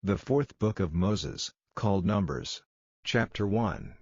The fourth book of Moses, called Numbers. Chapter 1.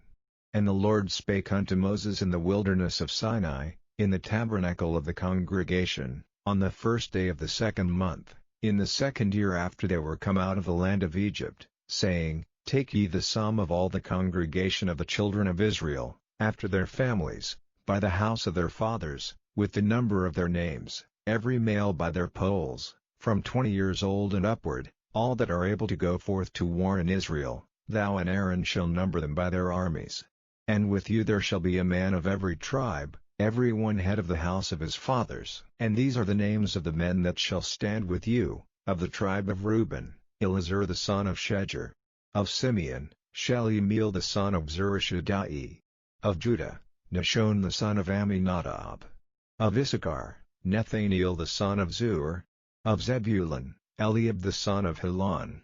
And the Lord spake unto Moses in the wilderness of Sinai, in the tabernacle of the congregation, on the first day of the second month, in the second year after they were come out of the land of Egypt, saying, Take ye the sum of all the congregation of the children of Israel, after their families, by the house of their fathers, with the number of their names, every male by their polls, from 20 years old and upward, all that are able to go forth to war in Israel. Thou and Aaron shall number them by their armies. And with you there shall be a man of every tribe, every one head of the house of his fathers. And these are the names of the men that shall stand with you: of the tribe of Reuben, Elizur the son of Shedeur; of Simeon, Shelumiel the son of Zurishaddai; of Judah, Nahshon the son of Amminadab; of Issachar, Nethaneel the son of Zur; of Zebulun, Eliab the son of Helon;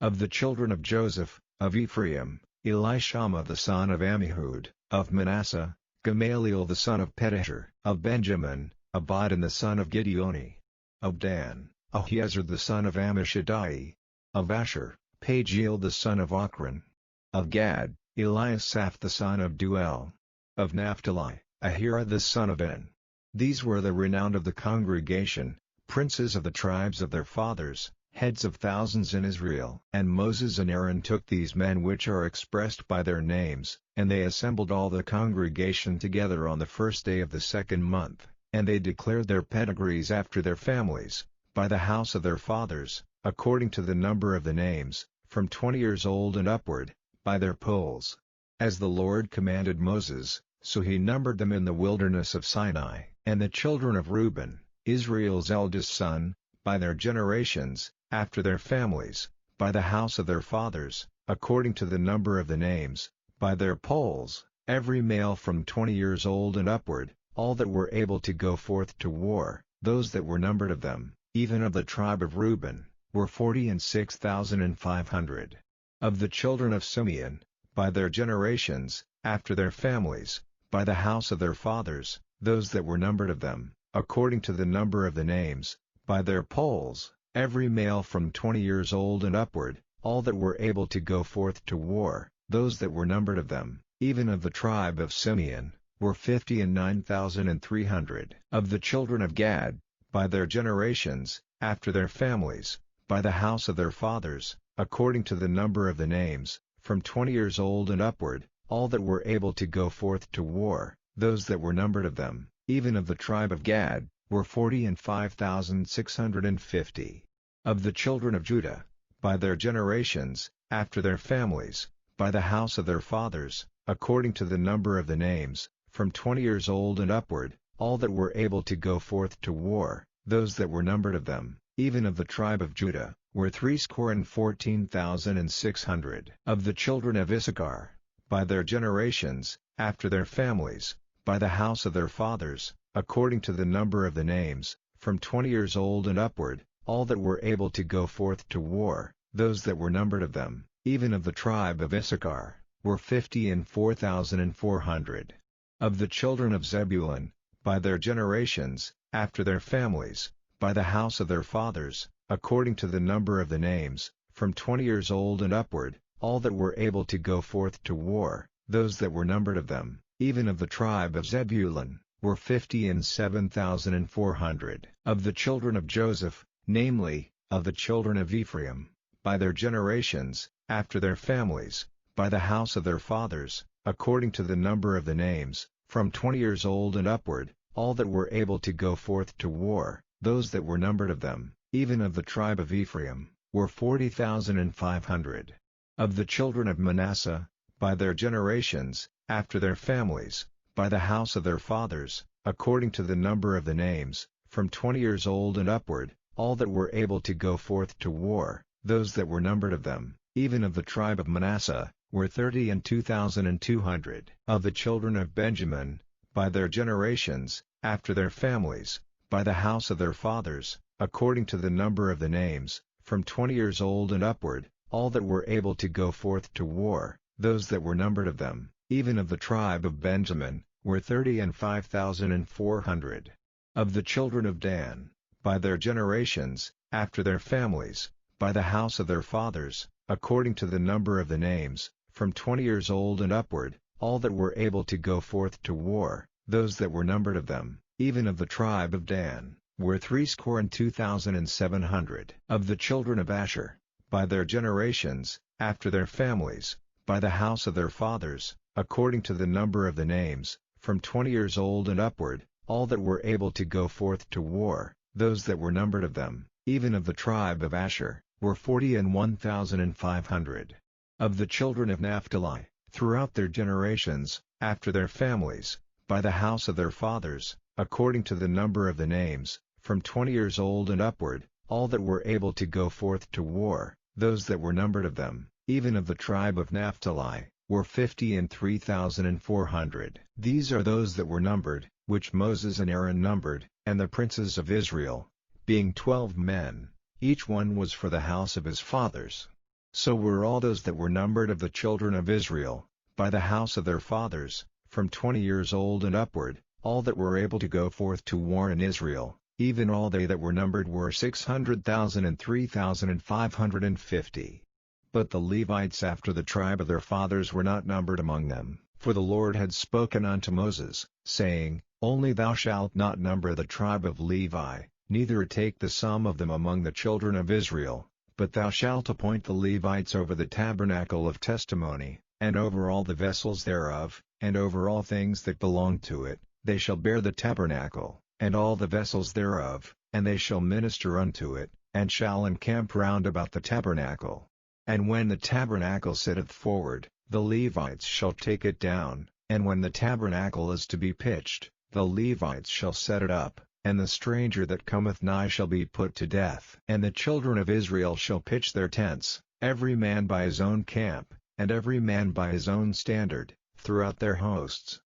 of the children of Joseph, of Ephraim, Elishama the son of Ammihud; of Manasseh, Gamaliel the son of Pedahur; of Benjamin, Abidan the son of Gideoni; of Dan, Ahiezer the son of Ammishaddai; of Asher, Pagiel the son of Ochran; of Gad, Eliasaph the son of Duel; of Naphtali, Ahira the son of En. These were the renowned of the congregation, princes of the tribes of their fathers, heads of thousands in Israel. And Moses and Aaron took these men which are expressed by their names, and they assembled all the congregation together on the first day of the second month, and they declared their pedigrees after their families, by the house of their fathers, according to the number of the names, from 20 years old and upward, by their polls. As the Lord commanded Moses, so he numbered them in the wilderness of Sinai. And the children of Reuben, Israel's eldest son, by their generations, after their families, by the house of their fathers, according to the number of the names, by their polls, every male from 20 years old and upward, all that were able to go forth to war, those that were numbered of them, even of the tribe of Reuben, were 46,500. Of the children of Simeon, by their generations, after their families, by the house of their fathers, those that were numbered of them, according to the number of the names, by their polls, every male from 20 years old and upward, all that were able to go forth to war, those that were numbered of them, even of the tribe of Simeon, were 59,300. Of the children of Gad, by their generations, after their families, by the house of their fathers, according to the number of the names, from 20 years old and upward, all that were able to go forth to war, those that were numbered of them, even of the tribe of Gad, were 45,650. Of the children of Judah, by their generations, after their families, by the house of their fathers, according to the number of the names, from 20 years old and upward, all that were able to go forth to war, those that were numbered of them, even of the tribe of Judah, were 314,600. Of the children of Issachar, by their generations, after their families, by the house of their fathers, according to the number of the names, from 20 years old and upward, all that were able to go forth to war, those that were numbered of them, even of the tribe of Issachar, were 54,400. Of the children of Zebulun, by their generations, after their families, by the house of their fathers, according to the number of the names, from 20 years old and upward, all that were able to go forth to war, those that were numbered of them, even of the tribe of Zebulun, were 57,400. Of the children of Joseph, namely, of the children of Ephraim, by their generations, after their families, by the house of their fathers, according to the number of the names, from 20 years old and upward, all that were able to go forth to war, those that were numbered of them, even of the tribe of Ephraim, were 40,500. Of the children of Manasseh, by their generations, after their families, by the house of their fathers, according to the number of the names, from 20 years old and upward, all that were able to go forth to war, those that were numbered of them, even of the tribe of Manasseh, were 32,200. Of the children of Benjamin, by their generations, after their families, by the house of their fathers, according to the number of the names, from 20 years old and upward, all that were able to go forth to war, those that were numbered of them, even of the tribe of Benjamin, were 35,400. Of the children of Dan, by their generations, after their families, by the house of their fathers, according to the number of the names, from 20 years old and upward, all that were able to go forth to war, those that were numbered of them, even of the tribe of Dan, were 62,700. Of the children of Asher, by their generations, after their families, by the house of their fathers, according to the number of the names, from 20 years old and upward, all that were able to go forth to war, those that were numbered of them, even of the tribe of Asher, were 41,500. Of the children of Naphtali, throughout their generations, after their families, by the house of their fathers, according to the number of the names, from 20 years old and upward, all that were able to go forth to war, those that were numbered of them, even of the tribe of Naphtali, were 53,400. These are those that were numbered, which Moses and Aaron numbered, and the princes of Israel, being 12 men, each one was for the house of his fathers. So were all those that were numbered of the children of Israel, by the house of their fathers, from 20 years old and upward, all that were able to go forth to war in Israel, even all they that were numbered were 600,000 and 3,550. But the Levites after the tribe of their fathers were not numbered among them, for the Lord had spoken unto Moses, saying, Only thou shalt not number the tribe of Levi, neither take the sum of them among the children of Israel, but thou shalt appoint the Levites over the tabernacle of testimony, and over all the vessels thereof, and over all things that belong to it. They shall bear the tabernacle, and all the vessels thereof, and they shall minister unto it, and shall encamp round about the tabernacle. And when the tabernacle sitteth forward, the Levites shall take it down, and when the tabernacle is to be pitched, the Levites shall set it up, and the stranger that cometh nigh shall be put to death. And the children of Israel shall pitch their tents, every man by his own camp, and every man by his own standard, throughout their hosts.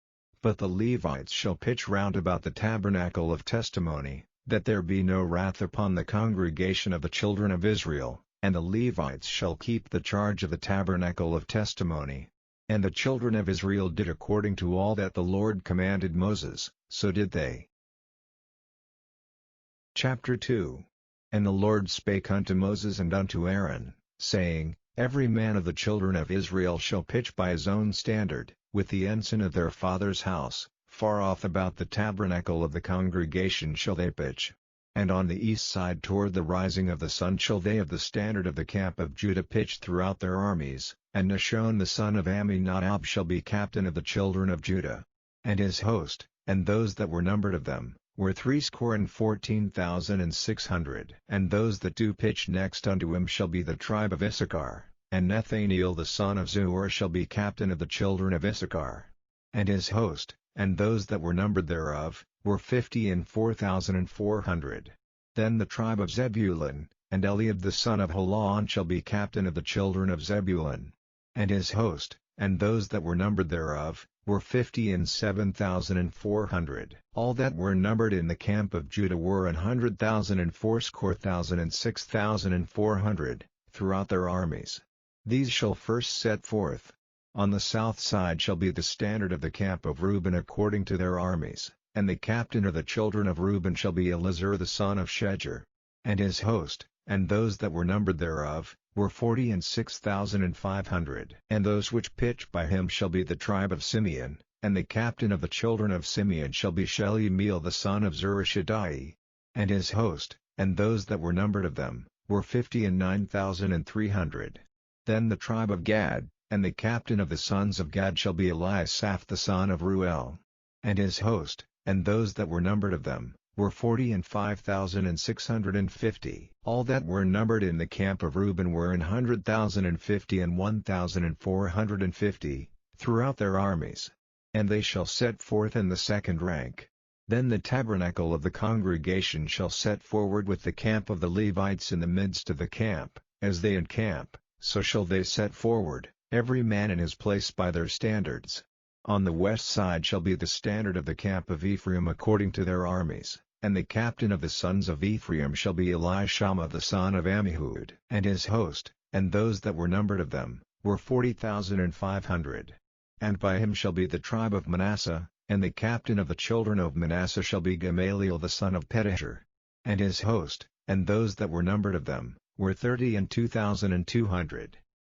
But the Levites shall pitch round about the tabernacle of testimony, that there be no wrath upon the congregation of the children of Israel, and the Levites shall keep the charge of the tabernacle of testimony. And the children of Israel did according to all that the Lord commanded Moses, so did they. Chapter 2. And the Lord spake unto Moses and unto Aaron, saying, Every man of the children of Israel shall pitch by his own standard, with the ensign of their father's house, far off about the tabernacle of the congregation shall they pitch. And on the east side toward the rising of the sun shall they of the standard of the camp of Judah pitch throughout their armies, and Nahshon the son of Amminadab shall be captain of the children of Judah. And his host, and those that were numbered of them, were 314,600. And those that do pitch next unto him shall be the tribe of Issachar, and Nathaniel the son of Zuar shall be captain of the children of Issachar. And his host, and those that were numbered thereof, were 54,400. Then the tribe of Zebulun, and Eliab the son of Helon shall be captain of the children of Zebulun. And his host, and those that were numbered thereof, were 57,400. All that were numbered in the camp of Judah were 100,000 and 80,000 and 6,400, throughout their armies. These shall first set forth. On the south side shall be the standard of the camp of Reuben according to their armies, and the captain of the children of Reuben shall be Elizur the son of Shedeur. And his host, and those that were numbered thereof, were 46,500. And those which pitch by him shall be the tribe of Simeon, and the captain of the children of Simeon shall be Shelumiel the son of Zurishaddai. And his host, and those that were numbered of them, were 59,300. Then the tribe of Gad, and the captain of the sons of Gad shall be Eliasaph the son of Ruel. And his host, and those that were numbered of them, were 45,650. All that were numbered in the camp of Reuben were 100,050 and 1,450, throughout their armies. And they shall set forth in the second rank. Then the tabernacle of the congregation shall set forward with the camp of the Levites in the midst of the camp. As they encamp, so shall they set forward, every man in his place by their standards. On the west side shall be the standard of the camp of Ephraim according to their armies, and the captain of the sons of Ephraim shall be Elishama the son of Ammihud. And his host, and those that were numbered of them, were 40,500. And by him shall be the tribe of Manasseh, and the captain of the children of Manasseh shall be Gamaliel the son of Pedahur. And his host, and those that were numbered of them, were 30,002.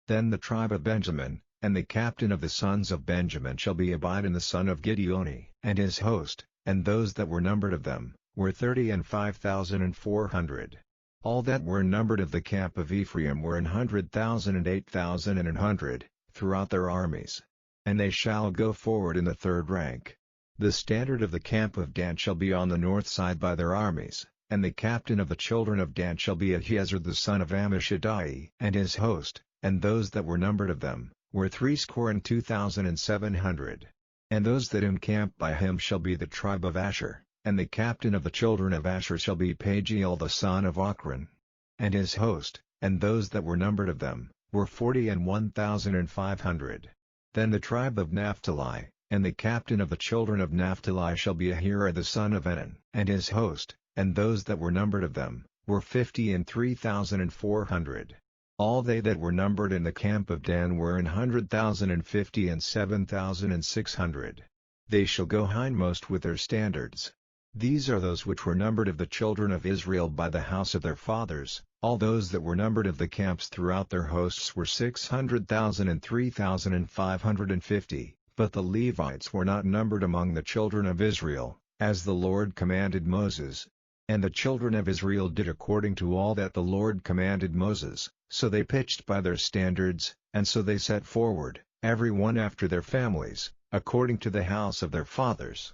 Then the tribe of Benjamin, and the captain of the sons of Benjamin shall be Abidan the son of Gideoni, and his host, and those that were numbered of them, were 30,005,400. All that were numbered of the camp of Ephraim were 100,000 and 8,100, throughout their armies. And they shall go forward in the third rank. The standard of the camp of Dan shall be on the north side by their armies, and the captain of the children of Dan shall be Ahiezer the son of Ammishaddai, and his host, and those that were numbered of them, were 62,700. And those that encamp by him shall be the tribe of Asher, and the captain of the children of Asher shall be Pagiel the son of Ochran. And his host, and those that were numbered of them, were 41,500. Then the tribe of Naphtali, and the captain of the children of Naphtali shall be Ahira the son of Enan, and his host, and those that were numbered of them, were 53,400. All they that were numbered in the camp of Dan were 100,050 and 7,600. They shall go hindmost with their standards. These are those which were numbered of the children of Israel by the house of their fathers. All those that were numbered of the camps throughout their hosts were 600,000 and 3,550, but the Levites were not numbered among the children of Israel, as the Lord commanded Moses. And the children of Israel did according to all that the Lord commanded Moses, so they pitched by their standards, and so they set forward, every one after their families, according to the house of their fathers.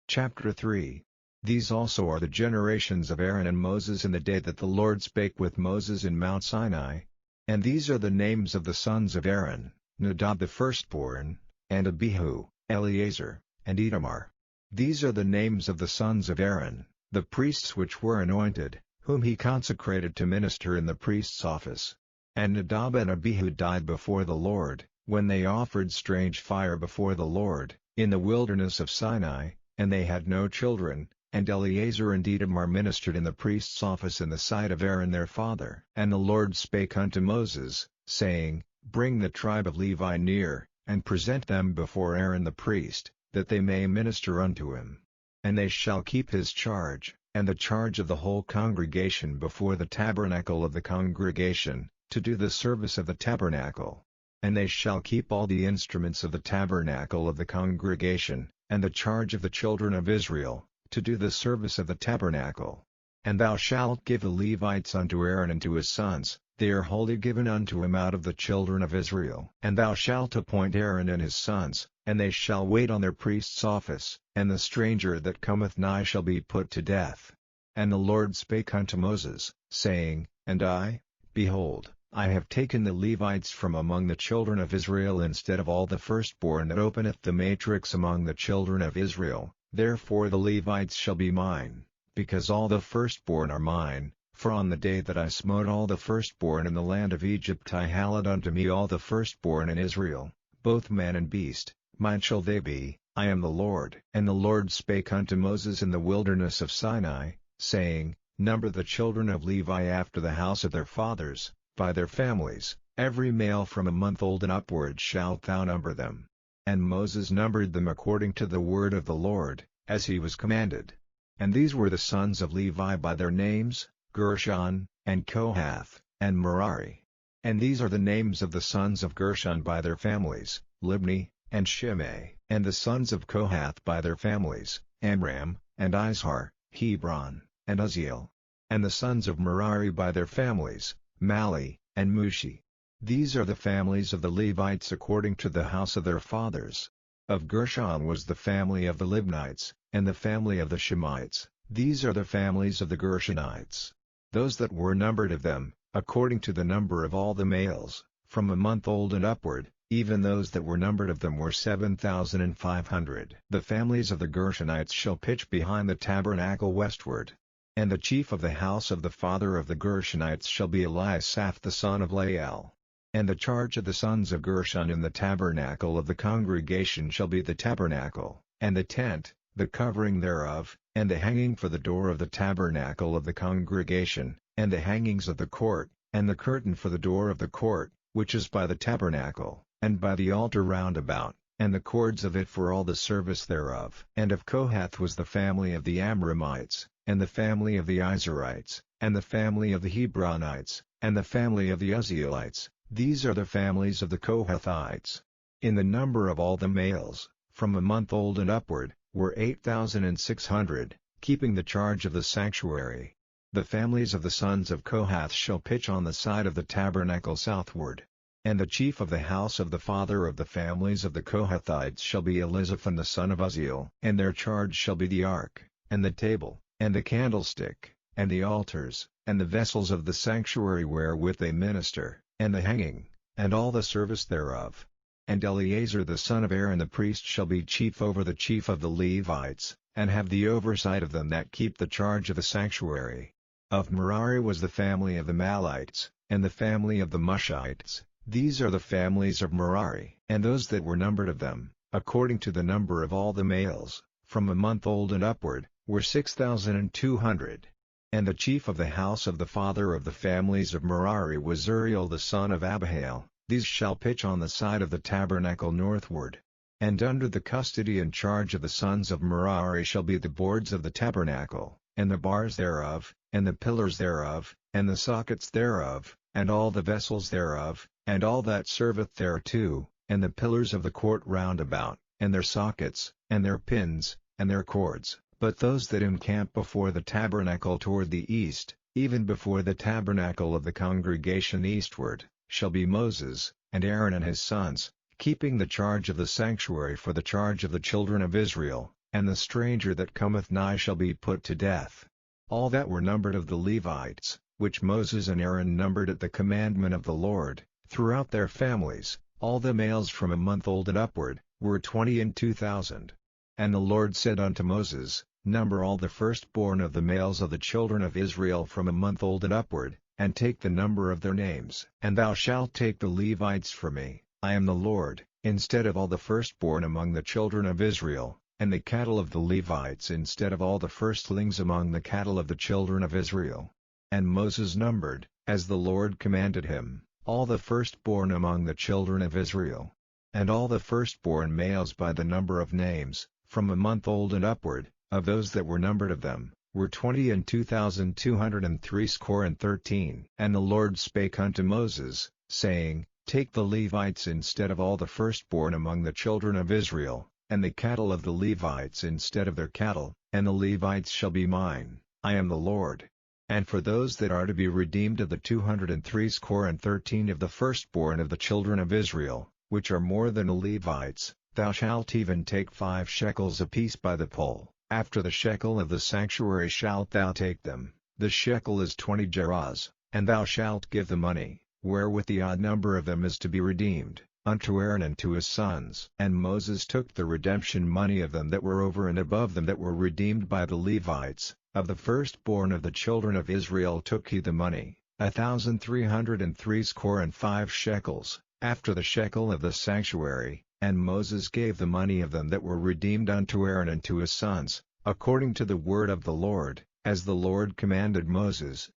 Chapter 3. These also are the generations of Aaron and Moses in the day that the Lord spake with Moses in Mount Sinai. And these are the names of the sons of Aaron, Nadab the firstborn, and Abihu, Eleazar, and Itamar. These are the names of the sons of Aaron, the priests which were anointed, whom he consecrated to minister in the priest's office. And Nadab and Abihu died before the Lord, when they offered strange fire before the Lord, in the wilderness of Sinai, and they had no children. And Eleazar and Itamar ministered in the priest's office in the sight of Aaron their father. And the Lord spake unto Moses, saying, Bring the tribe of Levi near, and present them before Aaron the priest, that they may minister unto him. And they shall keep his charge, and the charge of the whole congregation before the tabernacle of the congregation, to do the service of the tabernacle. And they shall keep all the instruments of the tabernacle of the congregation, and the charge of the children of Israel, to do the service of the tabernacle. And thou shalt give the Levites unto Aaron and to his sons, they are wholly given unto him out of the children of Israel. And thou shalt appoint Aaron and his sons, and they shall wait on their priest's office, and the stranger that cometh nigh shall be put to death. And the Lord spake unto Moses, saying, And I, behold, I have taken the Levites from among the children of Israel instead of all the firstborn that openeth the matrix among the children of Israel. Therefore the Levites shall be mine, because all the firstborn are mine, for on the day that I smote all the firstborn in the land of Egypt I hallowed unto me all the firstborn in Israel, both man and beast, mine shall they be, I am the Lord. And the Lord spake unto Moses in the wilderness of Sinai, saying, Number the children of Levi after the house of their fathers, by their families, every male from a month old and upward shalt thou number them. And Moses numbered them according to the word of the Lord, as he was commanded. And these were the sons of Levi by their names, Gershon, and Kohath, and Merari. And these are the names of the sons of Gershon by their families, Libni, and Shimei. And the sons of Kohath by their families, Amram, and Izhar, Hebron, and Uzziel. And the sons of Merari by their families, Mali, and Mushi. These are the families of the Levites according to the house of their fathers. Of Gershon was the family of the Libnites, and the family of the Shemites. These are the families of the Gershonites. Those that were numbered of them, according to the number of all the males, from a month old and upward, even those that were numbered of them were 7,500. The families of the Gershonites shall pitch behind the tabernacle westward. And the chief of the house of the father of the Gershonites shall be Eliasaph the son of Lael. And the charge of the sons of Gershon in the tabernacle of the congregation shall be the tabernacle, and the tent, the covering thereof, and the hanging for the door of the tabernacle of the congregation, and the hangings of the court, and the curtain for the door of the court, which is by the tabernacle, and by the altar round about, and the cords of it for all the service thereof. And of Kohath was the family of the Amramites, and the family of the Izharites, and the family of the Hebronites, and the family of the Uzzielites. These are the families of the Kohathites. In the number of all the males, from a month old and upward, were 8,600, keeping the charge of the sanctuary. The families of the sons of Kohath shall pitch on the side of the tabernacle southward. And the chief of the house of the father of the families of the Kohathites shall be Elizaphan the son of Uzziel. And their charge shall be the ark, and the table, and the candlestick, and the altars, and the vessels of the sanctuary wherewith they minister, and the hanging, and all the service thereof. And Eleazar the son of Aaron the priest shall be chief over the chief of the Levites, and have the oversight of them that keep the charge of the sanctuary. Of Merari was the family of the Malites, and the family of the Mushites. These are the families of Merari. And those that were numbered of them, according to the number of all the males, from a month old and upward, were 6,200. And the chief of the house of the father of the families of Merari was Uriel the son of Abihail. These shall pitch on the side of the tabernacle northward. And under the custody and charge of the sons of Merari shall be the boards of the tabernacle, and the bars thereof, and the pillars thereof, and the sockets thereof, and all the vessels thereof, and all that serveth thereto, and the pillars of the court round about, and their sockets, and their pins, and their cords. But those that encamp before the tabernacle toward the east, even before the tabernacle of the congregation eastward, shall be Moses, and Aaron and his sons, keeping the charge of the sanctuary for the charge of the children of Israel, and the stranger that cometh nigh shall be put to death. All that were numbered of the Levites, which Moses and Aaron numbered at the commandment of the Lord, throughout their families, all the males from a month old and upward, were 22,000. And the Lord said unto Moses, Number all the firstborn of the males of the children of Israel from a month old and upward, and take the number of their names. And thou shalt take the Levites for me, I am the Lord, instead of all the firstborn among the children of Israel, and the cattle of the Levites instead of all the firstlings among the cattle of the children of Israel. And Moses numbered, as the Lord commanded him, all the firstborn among the children of Israel. And all the firstborn males by the number of names, from a month old and upward, of those that were numbered of them, were 22,213. And the Lord spake unto Moses, saying, Take the Levites instead of all the firstborn among the children of Israel, and the cattle of the Levites instead of their cattle, and the Levites shall be mine, I am the Lord. And for those that are to be redeemed of the 213 of the firstborn of the children of Israel, which are more than the Levites, thou shalt even take 5 shekels apiece by the poll. After the shekel of the sanctuary shalt thou take them, the shekel is 20 gerahs, and thou shalt give the money, wherewith the odd number of them is to be redeemed, unto Aaron and to his sons. And Moses took the redemption money of them that were over and above them that were redeemed by the Levites, of the firstborn of the children of Israel took he the money, 1,365 shekels, after the shekel of the sanctuary. And Moses gave the money of them that were redeemed unto Aaron and to his sons, according to the word of the Lord, as the Lord commanded Moses.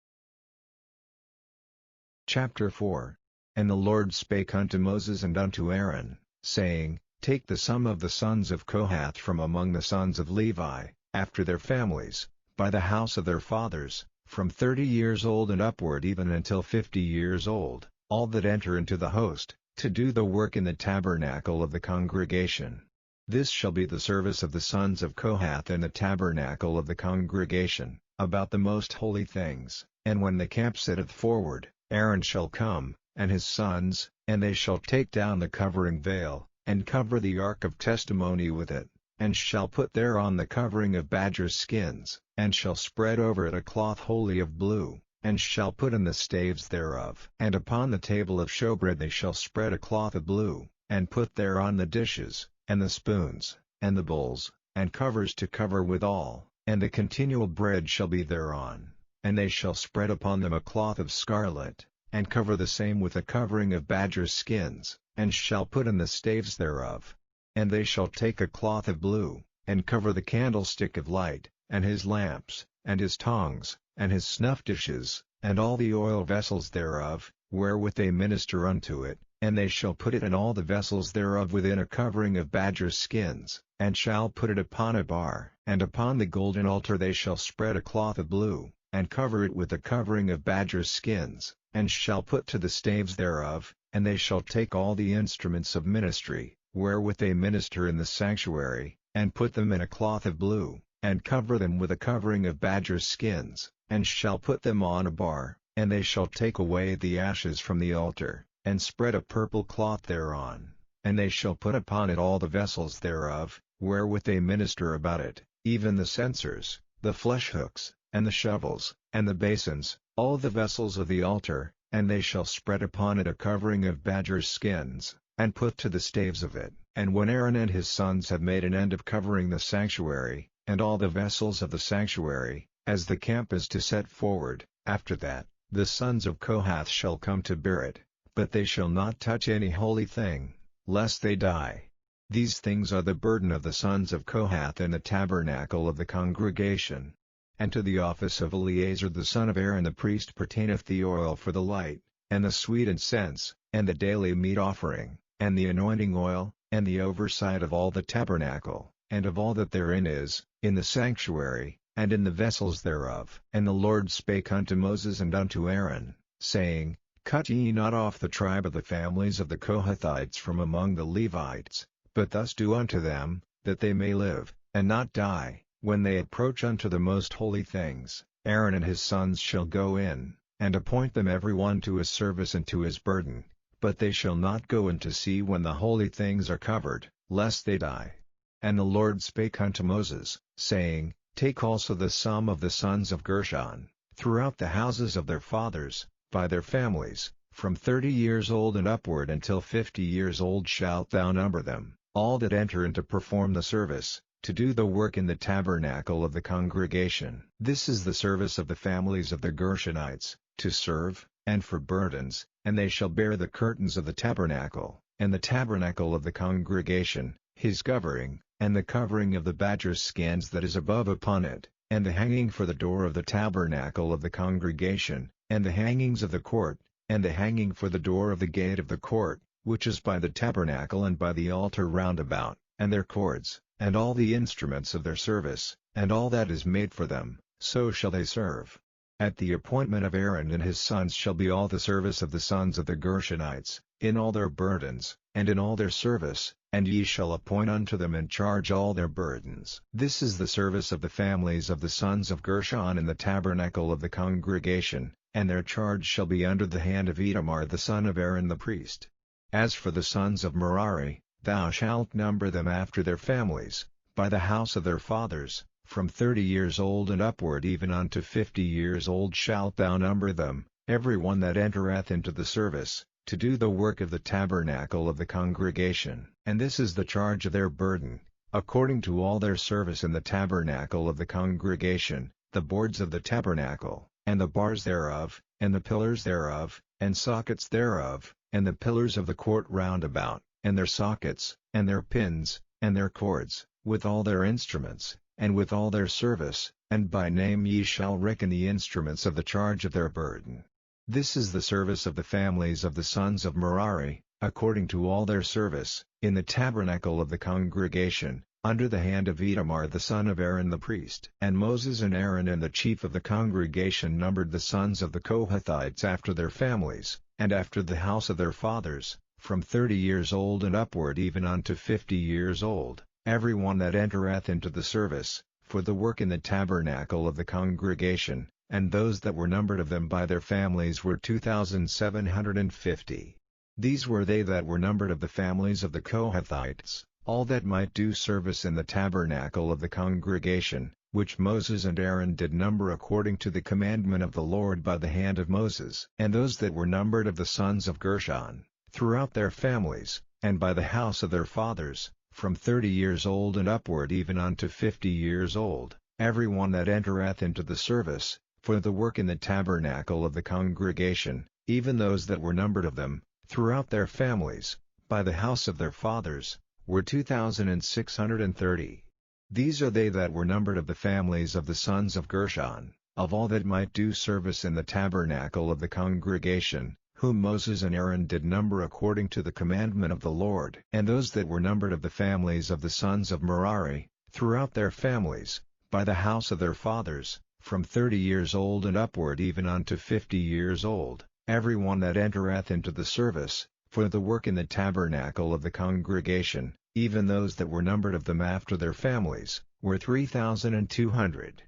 Chapter 4. And the Lord spake unto Moses and unto Aaron, saying, Take the sum of the sons of Kohath from among the sons of Levi, after their families, by the house of their fathers, from 30 years old and upward even until 50 years old, all that enter into the host, to do the work in the tabernacle of the congregation. This shall be the service of the sons of Kohath in the tabernacle of the congregation, about the most holy things. And when the camp setteth forward, Aaron shall come, and his sons, and they shall take down the covering veil, and cover the ark of testimony with it, and shall put thereon the covering of badgers' skins, and shall spread over it a cloth wholly of blue, and shall put in the staves thereof. And upon the table of showbread they shall spread a cloth of blue, and put thereon the dishes, and the spoons, and the bowls, and covers to cover withal, and the continual bread shall be thereon. And they shall spread upon them a cloth of scarlet, and cover the same with a covering of badgers' skins, and shall put in the staves thereof. And they shall take a cloth of blue, and cover the candlestick of light, and his lamps, and his tongs, and his snuff dishes, and all the oil vessels thereof, wherewith they minister unto it, and they shall put it and all the vessels thereof within a covering of badgers' skins, and shall put it upon a bar. And upon the golden altar they shall spread a cloth of blue, and cover it with the covering of badgers' skins, and shall put to the staves thereof, and they shall take all the instruments of ministry, wherewith they minister in the sanctuary, and put them in a cloth of blue, and cover them with a covering of badgers' skins, and shall put them on a bar, and they shall take away the ashes from the altar, and spread a purple cloth thereon, and they shall put upon it all the vessels thereof, wherewith they minister about it, even the censers, the flesh hooks, and the shovels, and the basins, all the vessels of the altar, and they shall spread upon it a covering of badgers' skins, and put to the staves of it. And when Aaron and his sons have made an end of covering the sanctuary, and all the vessels of the sanctuary, as the camp is to set forward, after that, the sons of Kohath shall come to bear it, but they shall not touch any holy thing, lest they die. These things are the burden of the sons of Kohath in the tabernacle of the congregation. And to the office of Eleazar the son of Aaron the priest pertaineth the oil for the light, and the sweet incense, and the daily meat offering, and the anointing oil, and the oversight of all the tabernacle, and of all that therein is, in the sanctuary, and in the vessels thereof. And the Lord spake unto Moses and unto Aaron, saying, Cut ye not off the tribe of the families of the Kohathites from among the Levites, but thus do unto them, that they may live, and not die. When they approach unto the most holy things, Aaron and his sons shall go in, and appoint them every one to his service and to his burden, but they shall not go in to see when the holy things are covered, lest they die. And the Lord spake unto Moses, saying, Take also the sum of the sons of Gershon, throughout the houses of their fathers, by their families, from 30 years old and upward until 50 years old shalt thou number them, all that enter in to perform the service, to do the work in the tabernacle of the congregation. This is the service of the families of the Gershonites, to serve, and for burdens, and they shall bear the curtains of the tabernacle, and the tabernacle of the congregation, his covering, and the covering of the badger's skins that is above upon it, and the hanging for the door of the tabernacle of the congregation, and the hangings of the court, and the hanging for the door of the gate of the court, which is by the tabernacle and by the altar round about, and their cords, and all the instruments of their service, and all that is made for them, so shall they serve. At the appointment of Aaron and his sons shall be all the service of the sons of the Gershonites, in all their burdens, and in all their service, and ye shall appoint unto them in charge all their burdens. This is the service of the families of the sons of Gershon in the tabernacle of the congregation, and their charge shall be under the hand of Itamar the son of Aaron the priest. As for the sons of Merari, thou shalt number them after their families, by the house of their fathers, from 30 years old and upward even unto 50 years old shalt thou number them, every one that entereth into the service, to do the work of the tabernacle of the congregation. And this is the charge of their burden, according to all their service in the tabernacle of the congregation, the boards of the tabernacle, and the bars thereof, and the pillars thereof, and sockets thereof, and the pillars of the court round about, and their sockets, and their pins, and their cords, with all their instruments, and with all their service, and by name ye shall reckon the instruments of the charge of their burden. This is the service of the families of the sons of Merari, according to all their service, in the tabernacle of the congregation, under the hand of Itamar the son of Aaron the priest. And Moses and Aaron and the chief of the congregation numbered the sons of the Kohathites after their families, and after the house of their fathers, from 30 years old and upward even unto 50 years old, every one that entereth into the service, for the work in the tabernacle of the congregation, and those that were numbered of them by their families were 2,750. These were they that were numbered of the families of the Kohathites, all that might do service in the tabernacle of the congregation, which Moses and Aaron did number according to the commandment of the Lord by the hand of Moses. And those that were numbered of the sons of Gershon, throughout their families, and by the house of their fathers, from 30 years old and upward even unto 50 years old, every one that entereth into the service, for the work in the tabernacle of the congregation, even those that were numbered of them, throughout their families, by the house of their fathers, were 2,630. These are they that were numbered of the families of the sons of Gershon, of all that might do service in the tabernacle of the congregation, whom Moses and Aaron did number according to the commandment of the Lord. And those that were numbered of the families of the sons of Merari, throughout their families, by the house of their fathers, from 30 years old and upward even unto 50 years old, every one that entereth into the service, for the work in the tabernacle of the congregation, even those that were numbered of them after their families, were 3,200.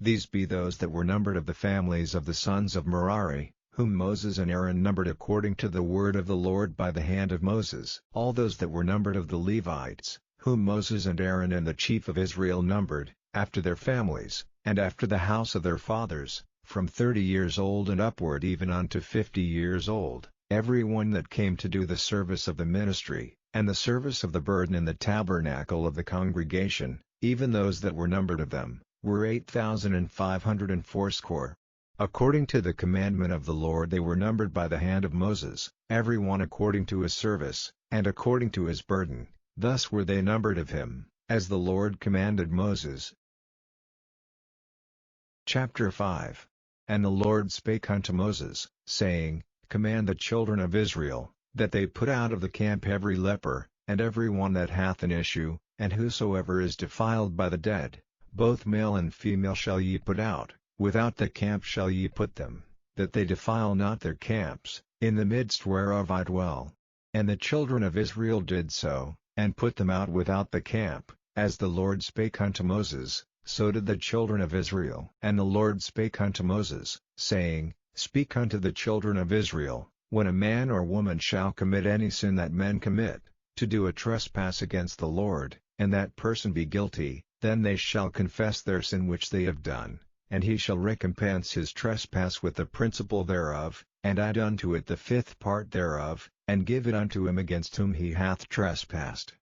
These be those that were numbered of the families of the sons of Merari, whom Moses and Aaron numbered according to the word of the Lord by the hand of Moses. All those that were numbered of the Levites, whom Moses and Aaron and the chief of Israel numbered, after their families, and after the house of their fathers, from 30 years old and upward even unto 50 years old, every one that came to do the service of the ministry, and the service of the burden in the tabernacle of the congregation, even those that were numbered of them, were 8,580. According to the commandment of the Lord they were numbered by the hand of Moses, every one according to his service, and according to his burden, thus were they numbered of him, as the Lord commanded Moses. Chapter 5. And the Lord spake unto Moses, saying, Command the children of Israel, that they put out of the camp every leper, and every one that hath an issue, and whosoever is defiled by the dead, both male and female shall ye put out, without the camp shall ye put them, that they defile not their camps, in the midst whereof I dwell. And the children of Israel did so, and put them out without the camp, as the Lord spake unto Moses, so did the children of Israel. And the Lord spake unto Moses, saying, Speak unto the children of Israel, when a man or woman shall commit any sin that men commit, to do a trespass against the Lord, and that person be guilty, then they shall confess their sin which they have done, and he shall recompense his trespass with the principal thereof, and add unto it the fifth part thereof, and give it unto him against whom he hath trespassed.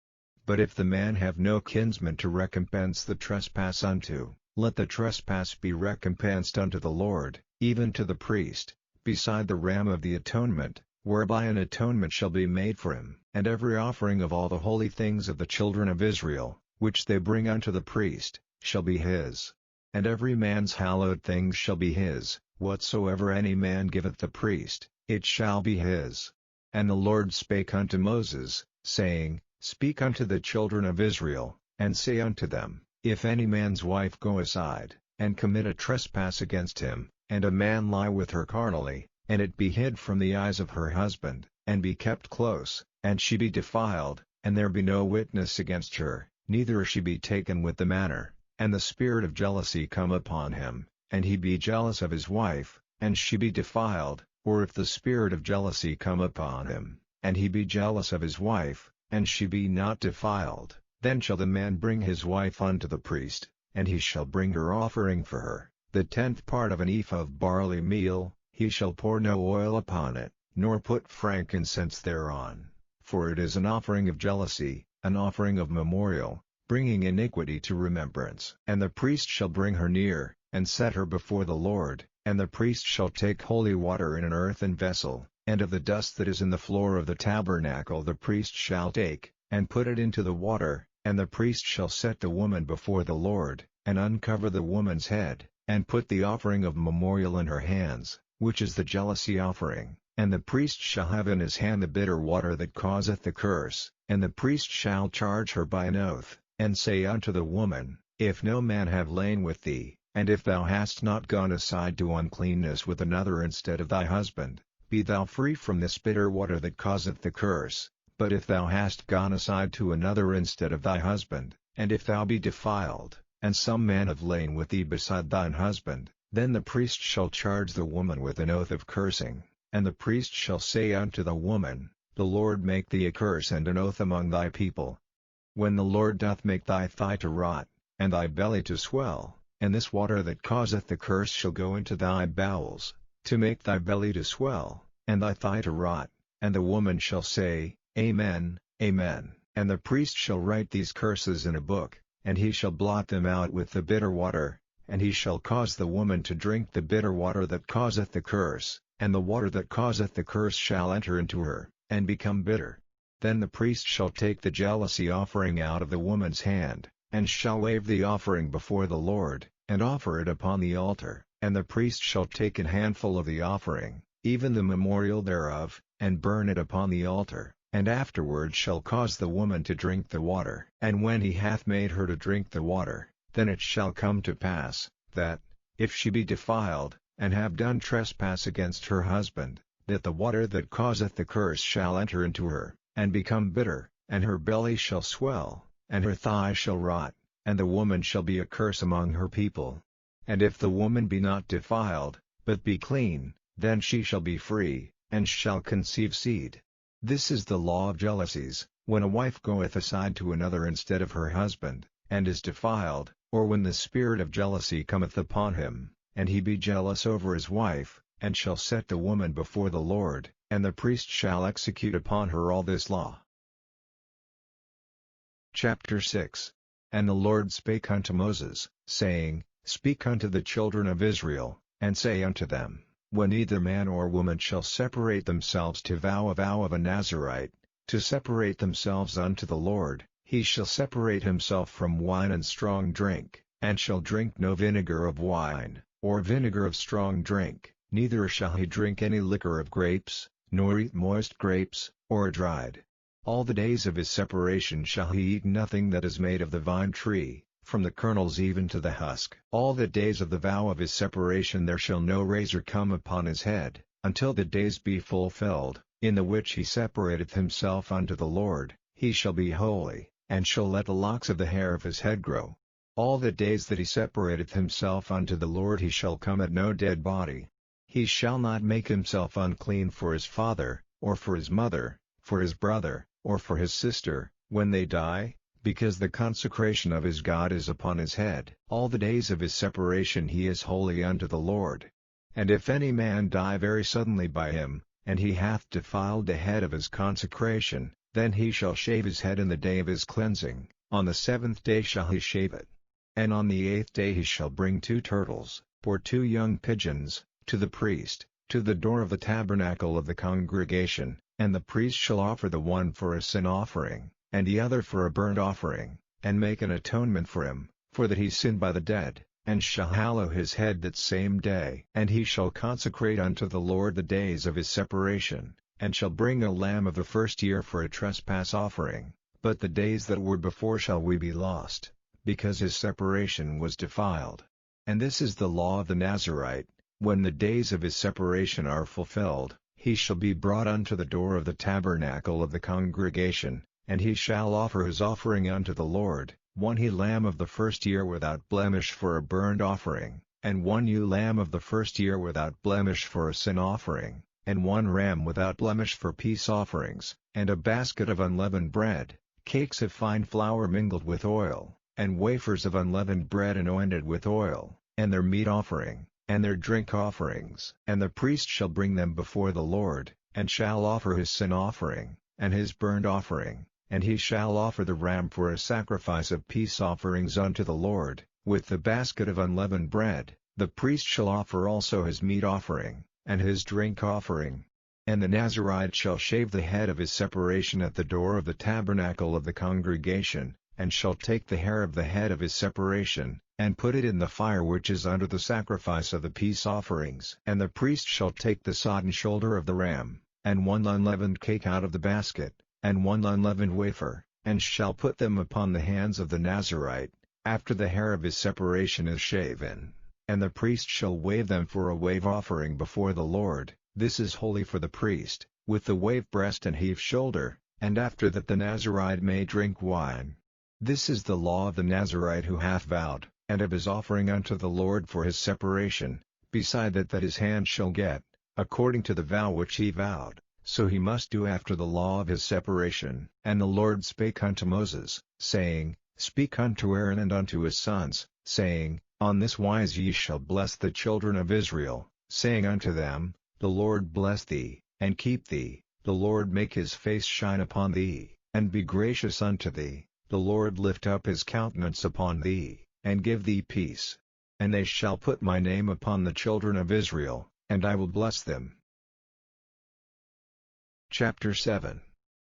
But if the man have no kinsman to recompense the trespass unto, let the trespass be recompensed unto the Lord, even to the priest, beside the ram of the atonement, whereby an atonement shall be made for him. And every offering of all the holy things of the children of Israel, which they bring unto the priest, shall be his. And every man's hallowed things shall be his, whatsoever any man giveth the priest, it shall be his. And the Lord spake unto Moses, saying, Speak unto the children of Israel, and say unto them, If any man's wife go aside, and commit a trespass against him, and a man lie with her carnally, and it be hid from the eyes of her husband, and be kept close, and she be defiled, and there be no witness against her, neither she be taken with the manner, and the spirit of jealousy come upon him, and he be jealous of his wife, and she be defiled, or if the spirit of jealousy come upon him, and he be jealous of his wife, and she be not defiled, then shall the man bring his wife unto the priest, and he shall bring her offering for her, the 10th part of an ephah of barley meal. He shall pour no oil upon it, nor put frankincense thereon, for it is an offering of jealousy, an offering of memorial, bringing iniquity to remembrance. And the priest shall bring her near, and set her before the Lord, and the priest shall take holy water in an earthen vessel, and of the dust that is in the floor of the tabernacle the priest shall take, and put it into the water, and the priest shall set the woman before the Lord, and uncover the woman's head, and put the offering of memorial in her hands, which is the jealousy offering, and the priest shall have in his hand the bitter water that causeth the curse, and the priest shall charge her by an oath, and say unto the woman, If no man have lain with thee, and if thou hast not gone aside to uncleanness with another instead of thy husband, be thou free from this bitter water that causeth the curse. But if thou hast gone aside to another instead of thy husband, and if thou be defiled, and some man have lain with thee beside thine husband, then the priest shall charge the woman with an oath of cursing, and the priest shall say unto the woman, The Lord make thee a curse and an oath among thy people. When the Lord doth make thy thigh to rot, and thy belly to swell, and this water that causeth the curse shall go into thy bowels, to make thy belly to swell, and thy thigh to rot, and the woman shall say, Amen, Amen. And the priest shall write these curses in a book, and he shall blot them out with the bitter water, and he shall cause the woman to drink the bitter water that causeth the curse, and the water that causeth the curse shall enter into her, and become bitter. Then the priest shall take the jealousy offering out of the woman's hand, and shall wave the offering before the Lord, and offer it upon the altar, and the priest shall take an handful of the offering, even the memorial thereof, and burn it upon the altar, and afterward shall cause the woman to drink the water. And when he hath made her to drink the water, then it shall come to pass, that, if she be defiled, and have done trespass against her husband, that the water that causeth the curse shall enter into her, and become bitter, and her belly shall swell, and her thighs shall rot, and the woman shall be a curse among her people. And if the woman be not defiled, but be clean, then she shall be free, and shall conceive seed. This is the law of jealousies, when a wife goeth aside to another instead of her husband, and is defiled, or when the spirit of jealousy cometh upon him, and he be jealous over his wife, and shall set the woman before the Lord, and the priest shall execute upon her all this law. Chapter 6. And the Lord spake unto Moses, saying, Speak unto the children of Israel, and say unto them, When either man or woman shall separate themselves to vow a vow of a Nazirite, to separate themselves unto the Lord, he shall separate himself from wine and strong drink, and shall drink no vinegar of wine, or vinegar of strong drink, neither shall he drink any liquor of grapes, nor eat moist grapes, or dried. All the days of his separation shall he eat nothing that is made of the vine tree, from the kernels even to the husk. All the days of the vow of his separation there shall no razor come upon his head, until the days be fulfilled, in the which he separateth himself unto the Lord. He shall be holy, and shall let the locks of the hair of his head grow. All the days that he separateth himself unto the Lord he shall come at no dead body. He shall not make himself unclean for his father, or for his mother, for his brother, or for his sister, when they die, because the consecration of his God is upon his head. All the days of his separation he is holy unto the Lord. And if any man die very suddenly by him, and he hath defiled the head of his consecration, then he shall shave his head in the day of his cleansing, on the 7th day shall he shave it. And on the 8th day he shall bring 2 turtles, or 2 young pigeons, to the priest, to the door of the tabernacle of the congregation, and the priest shall offer the one for a sin offering, and the other for a burnt offering, and make an atonement for him, for that he sinned by the dead, and shall hallow his head that same day. And he shall consecrate unto the Lord the days of his separation, and shall bring a lamb of the first year for a trespass offering, but the days that were before shall we be lost, because his separation was defiled. And this is the law of the Nazirite, when the days of his separation are fulfilled, he shall be brought unto the door of the tabernacle of the congregation, and he shall offer his offering unto the Lord, 1 he lamb of the first year without blemish for a burnt offering, and 1 ewe lamb of the first year without blemish for a sin offering, and 1 ram without blemish for peace offerings, and a basket of unleavened bread, cakes of fine flour mingled with oil, and wafers of unleavened bread anointed with oil, and their meat offering, and their drink offerings. And the priest shall bring them before the Lord, and shall offer his sin offering, and his burnt offering, and he shall offer the ram for a sacrifice of peace offerings unto the Lord, with the basket of unleavened bread. The priest shall offer also his meat offering, and his drink offering. And the Nazirite shall shave the head of his separation at the door of the tabernacle of the congregation, and shall take the hair of the head of his separation, and put it in the fire which is under the sacrifice of the peace offerings. And the priest shall take the sodden shoulder of the ram, and 1 unleavened cake out of the basket, and 1 unleavened wafer, and shall put them upon the hands of the Nazirite, after the hair of his separation is shaven. And the priest shall wave them for a wave offering before the Lord. This is holy for the priest, with the wave breast and heave shoulder, and after that the Nazirite may drink wine. This is the law of the Nazirite who hath vowed, and of his offering unto the Lord for his separation, beside that his hand shall get, according to the vow which he vowed, so he must do after the law of his separation. And the Lord spake unto Moses, saying, Speak unto Aaron and unto his sons, saying, On this wise ye shall bless the children of Israel, saying unto them, The Lord bless thee, and keep thee, the Lord make his face shine upon thee, and be gracious unto thee, the Lord lift up his countenance upon thee, and give thee peace. And they shall put my name upon the children of Israel, and I will bless them. Chapter 7.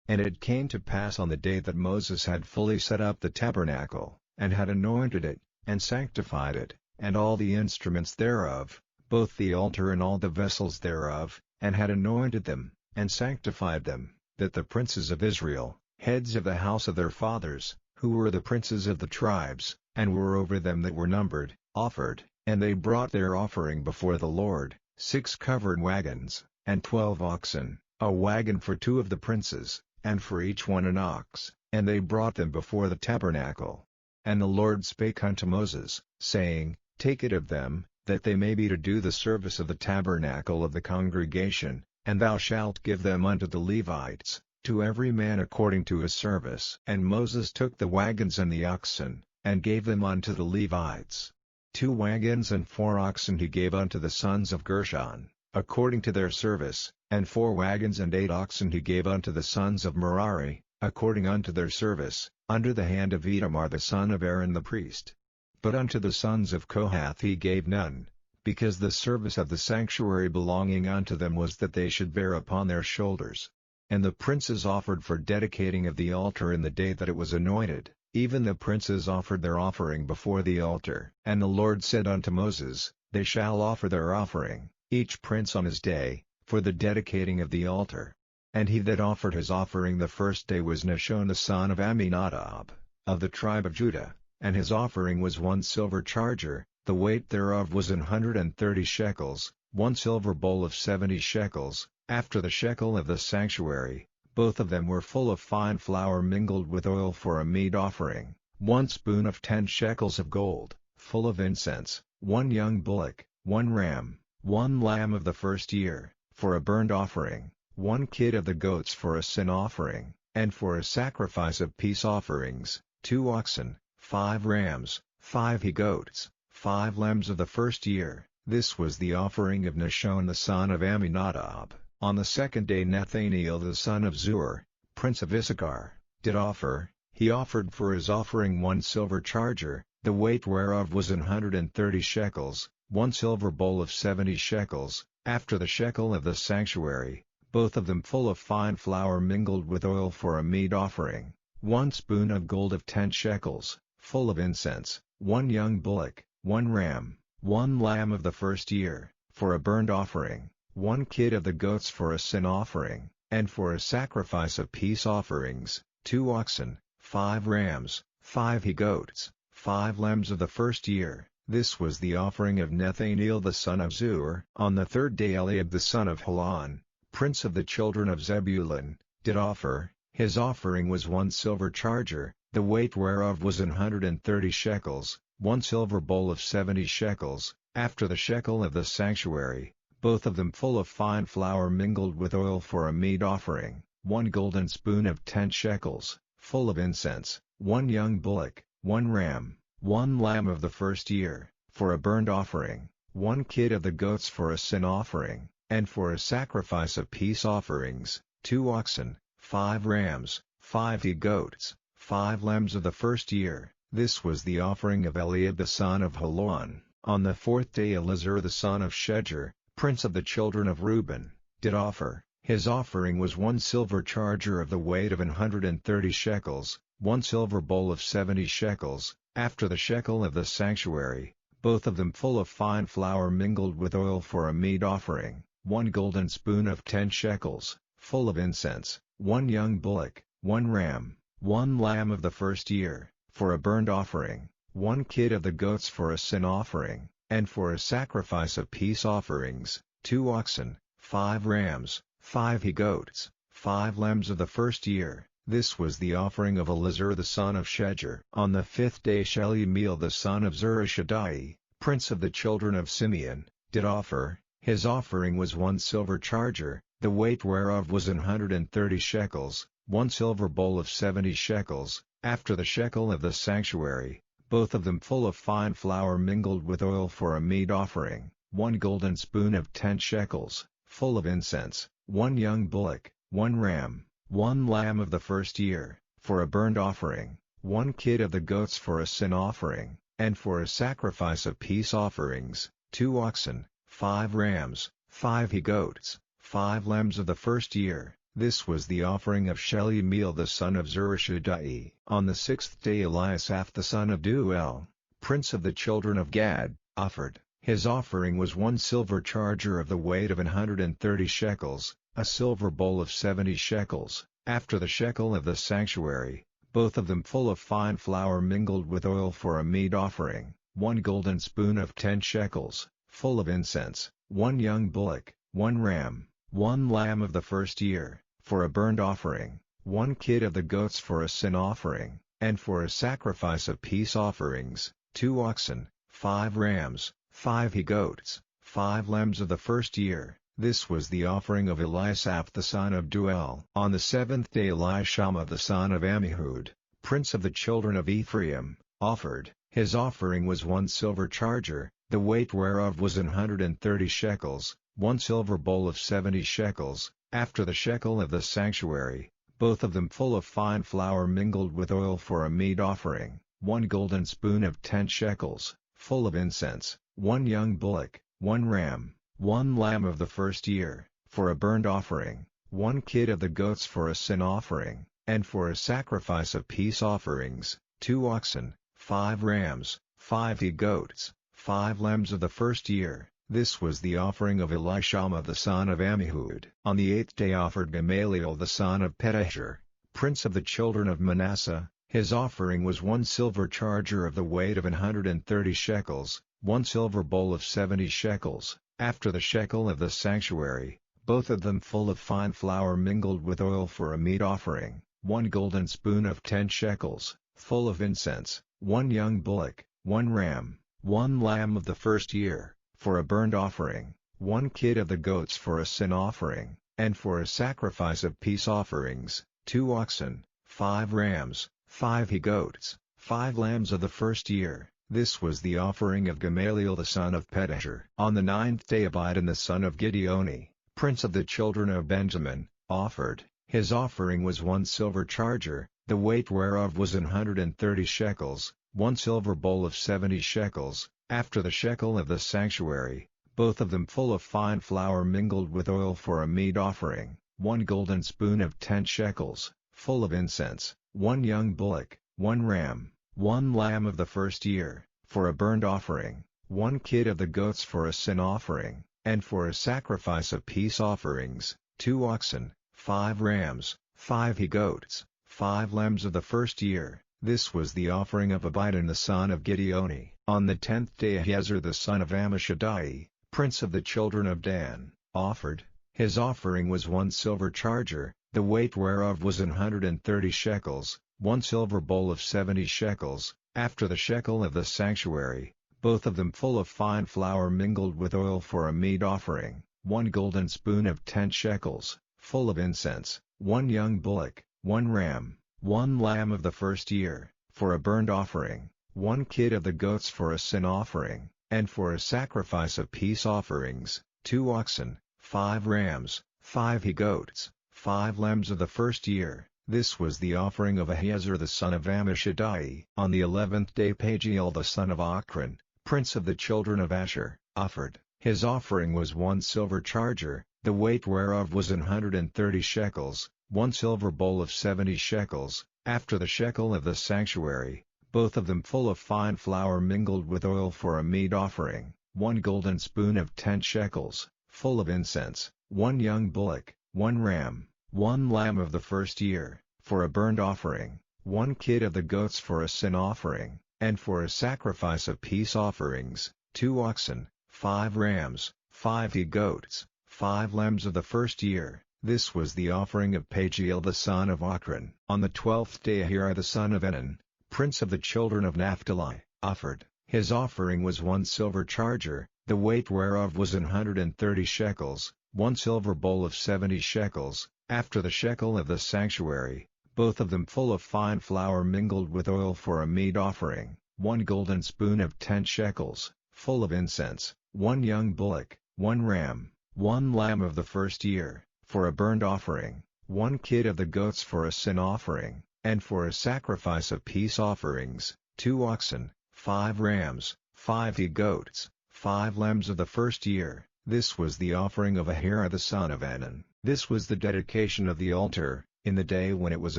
And it came to pass on the day that Moses had fully set up the tabernacle, and had anointed it, and sanctified it, and all the instruments thereof, both the altar and all the vessels thereof, and had anointed them, and sanctified them, that the princes of Israel, heads of the house of their fathers, who were the princes of the tribes, and were over them that were numbered, offered, And they brought their offering before the Lord, 6 covered wagons, and 12 oxen, a wagon for 2 of the princes, and for each one an ox, and they brought them before the tabernacle. And the Lord spake unto Moses, saying, Take it of them, that they may be to do the service of the tabernacle of the congregation, and thou shalt give them unto the Levites, to every man according to his service. And Moses took the wagons and the oxen, and gave them unto the Levites. 2 wagons and 4 oxen he gave unto the sons of Gershon, according to their service, and 4 wagons and 8 oxen he gave unto the sons of Merari, according unto their service, under the hand of Itamar the son of Aaron the priest. But unto the sons of Kohath he gave none, because the service of the sanctuary belonging unto them was that they should bear upon their shoulders. And the princes offered for dedicating of the altar in the day that it was anointed, even the princes offered their offering before the altar. And the Lord said unto Moses, They shall offer their offering, each prince on his day, for the dedicating of the altar. And he that offered his offering the first day was Nahshon the son of Amminadab, of the tribe of Judah, and his offering was 1 silver charger, the weight thereof was 130 shekels, 1 silver bowl of 70 shekels, after the shekel of the sanctuary, both of them were full of fine flour mingled with oil for a meat offering, 1 spoon of 10 shekels of gold, full of incense, 1 young bullock, 1 ram, 1 lamb of the first year, for a burnt offering, 1 kid of the goats for a sin offering, and for a sacrifice of peace offerings, 2 oxen, 5 rams, 5 he-goats, 5 lambs of the first year. This was the offering of Nahshon the son of Amminadab. On the second day Nethaneel the son of Zur, prince of Issachar, did offer. He offered for his offering 1 silver charger, the weight whereof was 130 shekels, 1 silver bowl of 70 shekels, after the shekel of the sanctuary, both of them full of fine flour mingled with oil for a meat offering, 1 spoon of gold of 10 shekels, full of incense, 1 young bullock, 1 ram, 1 lamb of the first year, for a burnt offering, 1 kid of the goats for a sin offering, and for a sacrifice of peace offerings, 2 oxen, 5 rams, 5 he-goats, 5 lambs of the first year. This was the offering of Nethaneel the son of Zur. On the third day Eliab the son of Helon, prince of the children of Zebulun, did offer. His offering was 1 silver charger, the weight whereof was 130 shekels, 1 silver bowl of 70 shekels, after the shekel of the sanctuary, both of them full of fine flour mingled with oil for a meat offering, 1 golden spoon of 10 shekels, full of incense, 1 young bullock, 1 ram, 1 lamb of the first year, for a burnt offering, 1 kid of the goats for a sin offering, and for a sacrifice of peace offerings, 2 oxen, 5 rams, 5 he-goats, 5 lambs of the first year. This was the offering of Eliab the son of Helon. On the fourth day Elizur the son of Shedeur, prince of the children of Reuben, did offer. His offering was 1 silver charger of the weight of 130 shekels, 1 silver bowl of 70 shekels, after the shekel of the sanctuary, both of them full of fine flour mingled with oil for a meat offering, 1 golden spoon of 10 shekels, full of incense, 1 young bullock, 1 ram, 1 lamb of the first year, for a burnt offering, 1 kid of the goats for a sin offering, and for a sacrifice of peace offerings, 2 oxen, 5 rams, 5 he-goats, 5 lambs of the first year. This was the offering of Elizur the son of Shedeur. On the fifth day Shelumiel the son of Zurishaddai, prince of the children of Simeon, did offer. His offering was 1 silver charger, the weight whereof was 130 shekels, 1 silver bowl of 70 shekels, after the shekel of the sanctuary, both of them full of fine flour mingled with oil for a meat offering, 1 golden spoon of 10 shekels, full of incense, 1 young bullock, 1 ram, 1 lamb of the first year, for a burnt offering, 1 kid of the goats for a sin offering, and for a sacrifice of peace offerings, 2 oxen, 5 rams, 5 he-goats, 5 lambs of the first year. This was the offering of Shelumiel the son of Zurishaddai. On the sixth day Eliasaph the son of Deuel, prince of the children of Gad, offered. His offering was 1 silver charger of the weight of 130 shekels, a silver bowl of 70 shekels, after the shekel of the sanctuary, both of them full of fine flour mingled with oil for a meat offering, 1 golden spoon of 10 shekels, full of incense, 1 young bullock, 1 ram, 1 lamb of the first year, for a burnt offering, 1 kid of the goats for a sin offering, and for a sacrifice of peace offerings, 2 oxen, 5 rams, 5 he-goats, 5 lambs of the first year. This was the offering of Eliasaph the son of Deuel. On the 7th day Elishama the son of Ammihud, prince of the children of Ephraim, offered. His offering was 1 silver charger, the weight whereof was 130 shekels, 1 silver bowl of 70 shekels, after the shekel of the sanctuary, both of them full of fine flour mingled with oil for a meat offering, 1 golden spoon of 10 shekels, full of incense, 1 young bullock, 1 ram, 1 lamb of the first year, for a burnt offering, 1 kid of the goats for a sin offering, and for a sacrifice of peace offerings, 2 oxen, 5 rams, 5 he-goats, 5 lambs of the first year. This was the offering of Elishama the son of Ammihud. On the 8th day offered Gamaliel the son of Pedahzur, prince of the children of Manasseh. His offering was 1 silver charger of the weight of 130 shekels, 1 silver bowl of 70 shekels, after the shekel of the sanctuary, both of them full of fine flour mingled with oil for a meat offering, 1 golden spoon of 10 shekels, full of incense, 1 young bullock, 1 ram, 1 lamb of the first year, for a burnt offering, 1 kid of the goats for a sin offering, and for a sacrifice of peace offerings, 2 oxen, 5 rams, 5 he-goats, 5 lambs of the first year. This was the offering of Gamaliel the son of Pedahzur. On the 9th day Abidan the son of Gideoni, prince of the children of Benjamin, offered. His offering was 1 silver charger, the weight whereof was 130 shekels, 1 silver bowl of 70 shekels, after the shekel of the sanctuary, both of them full of fine flour mingled with oil for a meat offering, 1 golden spoon of 10 shekels, full of incense, 1 young bullock, 1 ram, 1 lamb of the first year, for a burnt offering, 1 kid of the goats for a sin offering, and for a sacrifice of peace offerings, 2 oxen, 5 rams, 5 he-goats, 5 lambs of the first year. This was the offering of Abidan the son of Gideoni. On the 10th day Ahiezer the son of Ammishaddai, prince of the children of Dan, offered. His offering was 1 silver charger, the weight whereof was 130 shekels, 1 silver bowl of 70 shekels, after the shekel of the sanctuary, both of them full of fine flour mingled with oil for a meat offering, 1 golden spoon of 10 shekels, full of incense, 1 young bullock, 1 ram, 1 lamb of the first year, for a burnt offering, 1 kid of the goats for a sin offering, and for a sacrifice of peace offerings, 2 oxen, 5 rams, 5 he-goats, 5 lambs of the first year. This was the offering of Ahiezer the son of Ammishaddai. On the 11th day Pagiel the son of Ochran, prince of the children of Asher, offered. His offering was 1 silver charger, the weight whereof was 130 shekels, 1 silver bowl of 70 shekels, after the shekel of the sanctuary, both of them full of fine flour mingled with oil for a meat offering, 1 golden spoon of 10 shekels, full of incense, 1 young bullock, 1 ram, 1 lamb of the first year, for a burnt offering, 1 kid of the goats for a sin offering, and for a sacrifice of peace offerings, 2 oxen, 5 rams, 5 he-goats, 5 lambs of the first year. This was the offering of Pagiel the son of Ochran. On the 12th day Ahira the son of Enan, prince of the children of Naphtali, offered. His offering was 1 silver charger, the weight whereof was 130 shekels, 1 silver bowl of 70 shekels, after the shekel of the sanctuary, both of them full of fine flour mingled with oil for a meat offering, 1 golden spoon of 10 shekels, full of incense, 1 young bullock, 1 ram, 1 lamb of the first year, for a burnt offering, 1 kid of the goats for a sin offering, and for a sacrifice of peace offerings, 2 oxen, 5 rams, 5 he-goats, 5 lambs of the first year. This was the offering of Ahira the son of Enan. This was the dedication of the altar, in the day when it was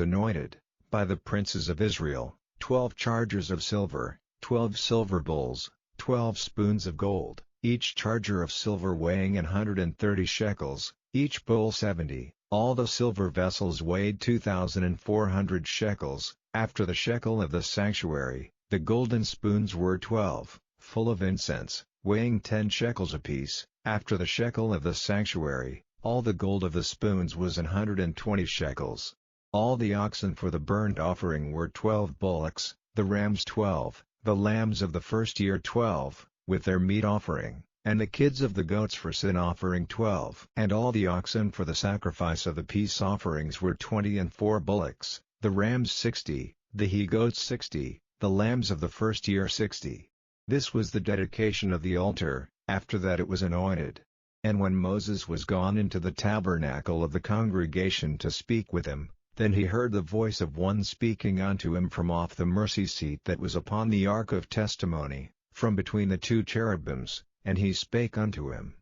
anointed, by the princes of Israel, 12 chargers of silver, 12 silver bowls, 12 spoons of gold, each charger of silver weighing 130 shekels, each bowl 70. All the silver vessels weighed 2,400 shekels, after the shekel of the sanctuary. The golden spoons were 12, full of incense, weighing 10 shekels apiece, after the shekel of the sanctuary. All the gold of the spoons was 120 shekels. All the oxen for the burnt offering were 12 bullocks, the rams 12, the lambs of the first year 12, with their meat offering, and the kids of the goats for sin offering 12. And all the oxen for the sacrifice of the peace offerings were 20, and 4 bullocks, the rams 60, the he-goats 60, the lambs of the first year 60. This was the dedication of the altar. After that it was anointed. And when Moses was gone into the tabernacle of the congregation to speak with him, then he heard the voice of one speaking unto him from off the mercy seat that was upon the ark of testimony, from between the 2 cherubims, and he spake unto him.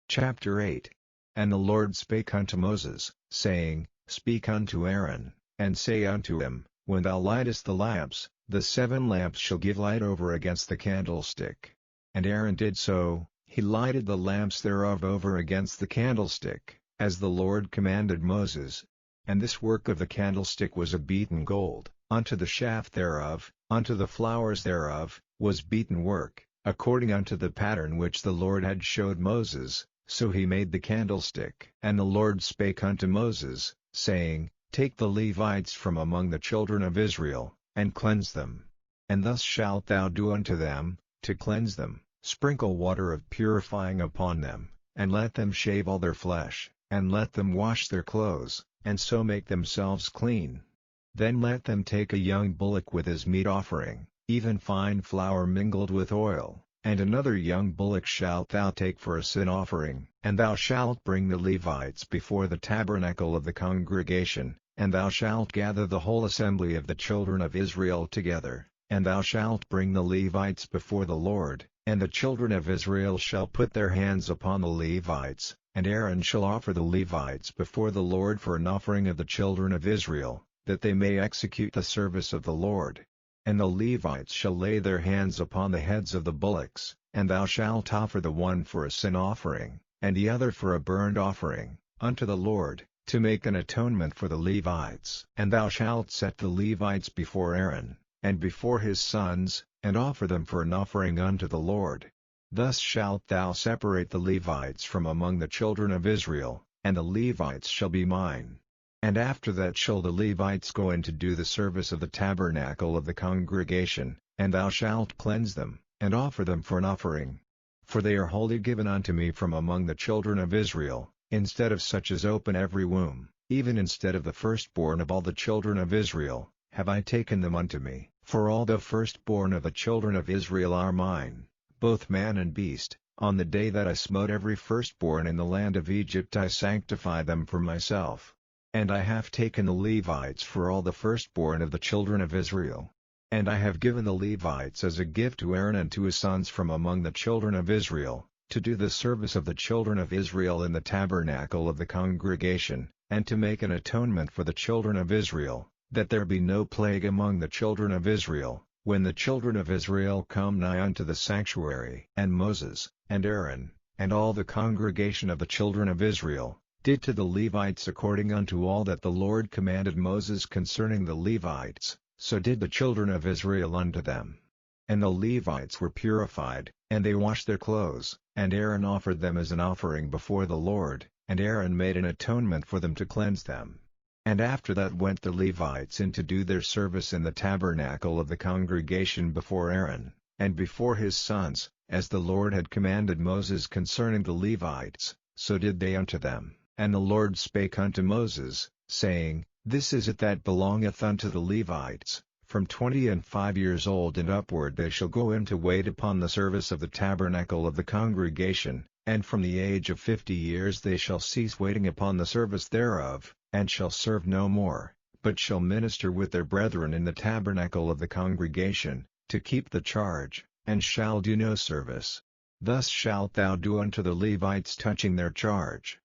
Chapter 8. And the Lord spake unto Moses, saying, Speak unto Aaron, and say unto him, When thou lightest the lamps, the 7 lamps shall give light over against the candlestick. And Aaron did so, he lighted the lamps thereof over against the candlestick, as the Lord commanded Moses. And this work of the candlestick was of beaten gold, unto the shaft thereof, unto the flowers thereof, was beaten work, according unto the pattern which the Lord had showed Moses, so he made the candlestick. And the Lord spake unto Moses, saying, Take the Levites from among the children of Israel, and cleanse them. And thus shalt thou do unto them, to cleanse them, sprinkle water of purifying upon them, and let them shave all their flesh, and let them wash their clothes, and so make themselves clean. Then let them take a young bullock with his meat offering, even fine flour mingled with oil, and another young bullock shalt thou take for a sin offering. And thou shalt bring the Levites before the tabernacle of the congregation, and thou shalt gather the whole assembly of the children of Israel together. And thou shalt bring the Levites before the Lord, and the children of Israel shall put their hands upon the Levites, and Aaron shall offer the Levites before the Lord for an offering of the children of Israel, that they may execute the service of the Lord. And the Levites shall lay their hands upon the heads of the bullocks, and thou shalt offer the one for a sin offering, and the other for a burnt offering, unto the Lord, to make an atonement for the Levites. And thou shalt set the Levites before Aaron, and before his sons, and offer them for an offering unto the Lord. Thus shalt thou separate the Levites from among the children of Israel, and the Levites shall be mine. And after that shall the Levites go in to do the service of the tabernacle of the congregation, and thou shalt cleanse them, and offer them for an offering. For they are wholly given unto me from among the children of Israel, instead of such as open every womb, even instead of the firstborn of all the children of Israel, have I taken them unto me. For all the firstborn of the children of Israel are mine, both man and beast. On the day that I smote every firstborn in the land of Egypt I sanctified them for myself. And I have taken the Levites for all the firstborn of the children of Israel. And I have given the Levites as a gift to Aaron and to his sons from among the children of Israel, to do the service of the children of Israel in the tabernacle of the congregation, and to make an atonement for the children of Israel, that there be no plague among the children of Israel, when the children of Israel come nigh unto the sanctuary. And Moses, and Aaron, and all the congregation of the children of Israel, did to the Levites according unto all that the Lord commanded Moses concerning the Levites, so did the children of Israel unto them. And the Levites were purified, and they washed their clothes, and Aaron offered them as an offering before the Lord, and Aaron made an atonement for them to cleanse them. And after that went the Levites in to do their service in the tabernacle of the congregation before Aaron, and before his sons, as the Lord had commanded Moses concerning the Levites, so did they unto them. And the Lord spake unto Moses, saying, This is it that belongeth unto the Levites, from 25 years old and upward they shall go in to wait upon the service of the tabernacle of the congregation, and from the age of 50 years they shall cease waiting upon the service thereof, and shall serve no more, but shall minister with their brethren in the tabernacle of the congregation, to keep the charge, and shall do no service. Thus shalt thou do unto the Levites touching their charge.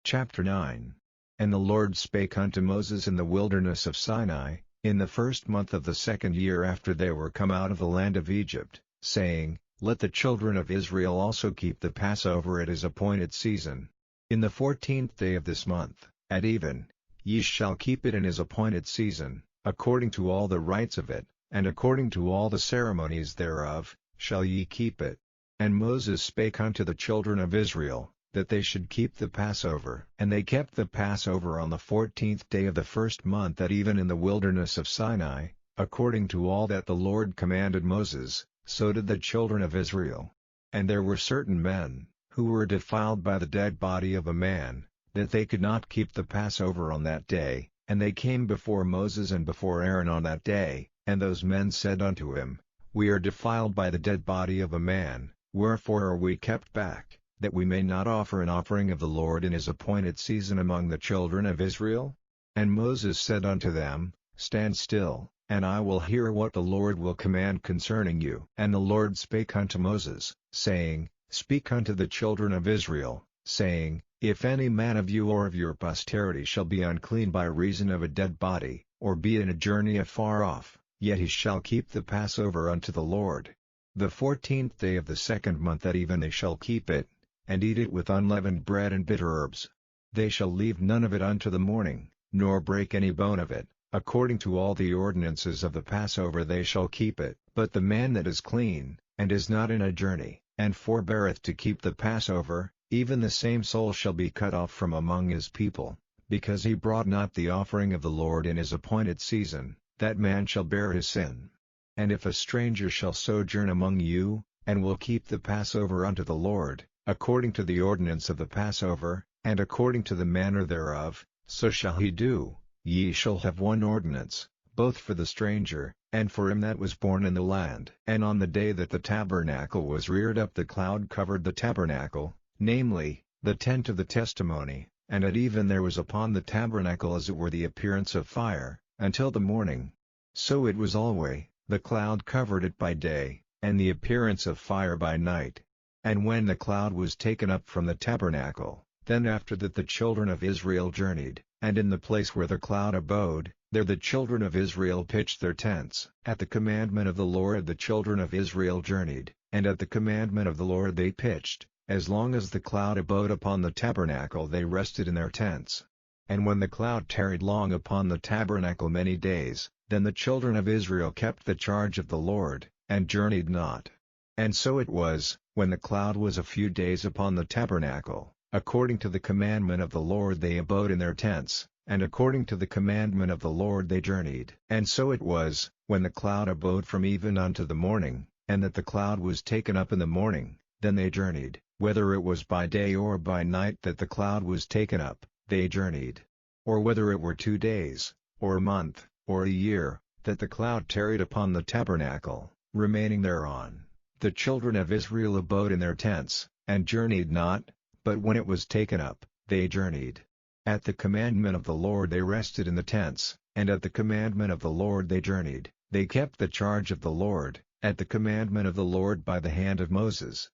Chapter 9. And the Lord spake unto Moses in the wilderness of Sinai, in the first month of the 2nd year after they were come out of the land of Egypt, saying, Let the children of Israel also keep the Passover at his appointed season. In the 14th day of this month, at even, ye shall keep it in his appointed season, according to all the rites of it, and according to all the ceremonies thereof, shall ye keep it. And Moses spake unto the children of Israel, that they should keep the Passover. And they kept the Passover on the 14th day of the first month at even in the wilderness of Sinai, according to all that the Lord commanded Moses, so did the children of Israel. And there were certain men, who were defiled by the dead body of a man, that they could not keep the Passover on that day, and they came before Moses and before Aaron on that day, and those men said unto him, We are defiled by the dead body of a man, wherefore are we kept back, that we may not offer an offering of the Lord in his appointed season among the children of Israel? And Moses said unto them, Stand still, and I will hear what the Lord will command concerning you. And the Lord spake unto Moses, saying, Speak unto the children of Israel, saying, If any man of you or of your posterity shall be unclean by reason of a dead body, or be in a journey afar off, yet he shall keep the Passover unto the Lord. The 14th day of the second month at even they shall keep it, and eat it with unleavened bread and bitter herbs. They shall leave none of it unto the morning, nor break any bone of it. According to all the ordinances of the Passover they shall keep it. But the man that is clean, and is not in a journey, and forbeareth to keep the Passover, even the same soul shall be cut off from among his people, because he brought not the offering of the Lord in his appointed season, that man shall bear his sin. And if a stranger shall sojourn among you, and will keep the Passover unto the Lord, according to the ordinance of the Passover, and according to the manner thereof, so shall he do. Ye shall have one ordinance, both for the stranger, and for him that was born in the land. And on the day that the tabernacle was reared up the cloud covered the tabernacle, namely, the tent of the testimony, and at even there was upon the tabernacle as it were the appearance of fire, until the morning. So it was alway, the cloud covered it by day, and the appearance of fire by night. And when the cloud was taken up from the tabernacle, then after that the children of Israel journeyed, and in the place where the cloud abode, there the children of Israel pitched their tents. At the commandment of the Lord the children of Israel journeyed, and at the commandment of the Lord they pitched. As long as the cloud abode upon the tabernacle they rested in their tents. And when the cloud tarried long upon the tabernacle many days, then the children of Israel kept the charge of the Lord, and journeyed not. And so it was, when the cloud was a few days upon the tabernacle, according to the commandment of the Lord they abode in their tents, and according to the commandment of the Lord they journeyed. And so it was, when the cloud abode from even unto the morning, and that the cloud was taken up in the morning, then they journeyed, whether it was by day or by night that the cloud was taken up, they journeyed. Or whether it were 2 days, or a month, or a year, that the cloud tarried upon the tabernacle, remaining thereon, the children of Israel abode in their tents, and journeyed not, but when it was taken up, they journeyed. At the commandment of the Lord they rested in the tents, and at the commandment of the Lord they journeyed. They kept the charge of the Lord, at the commandment of the Lord by the hand of Moses.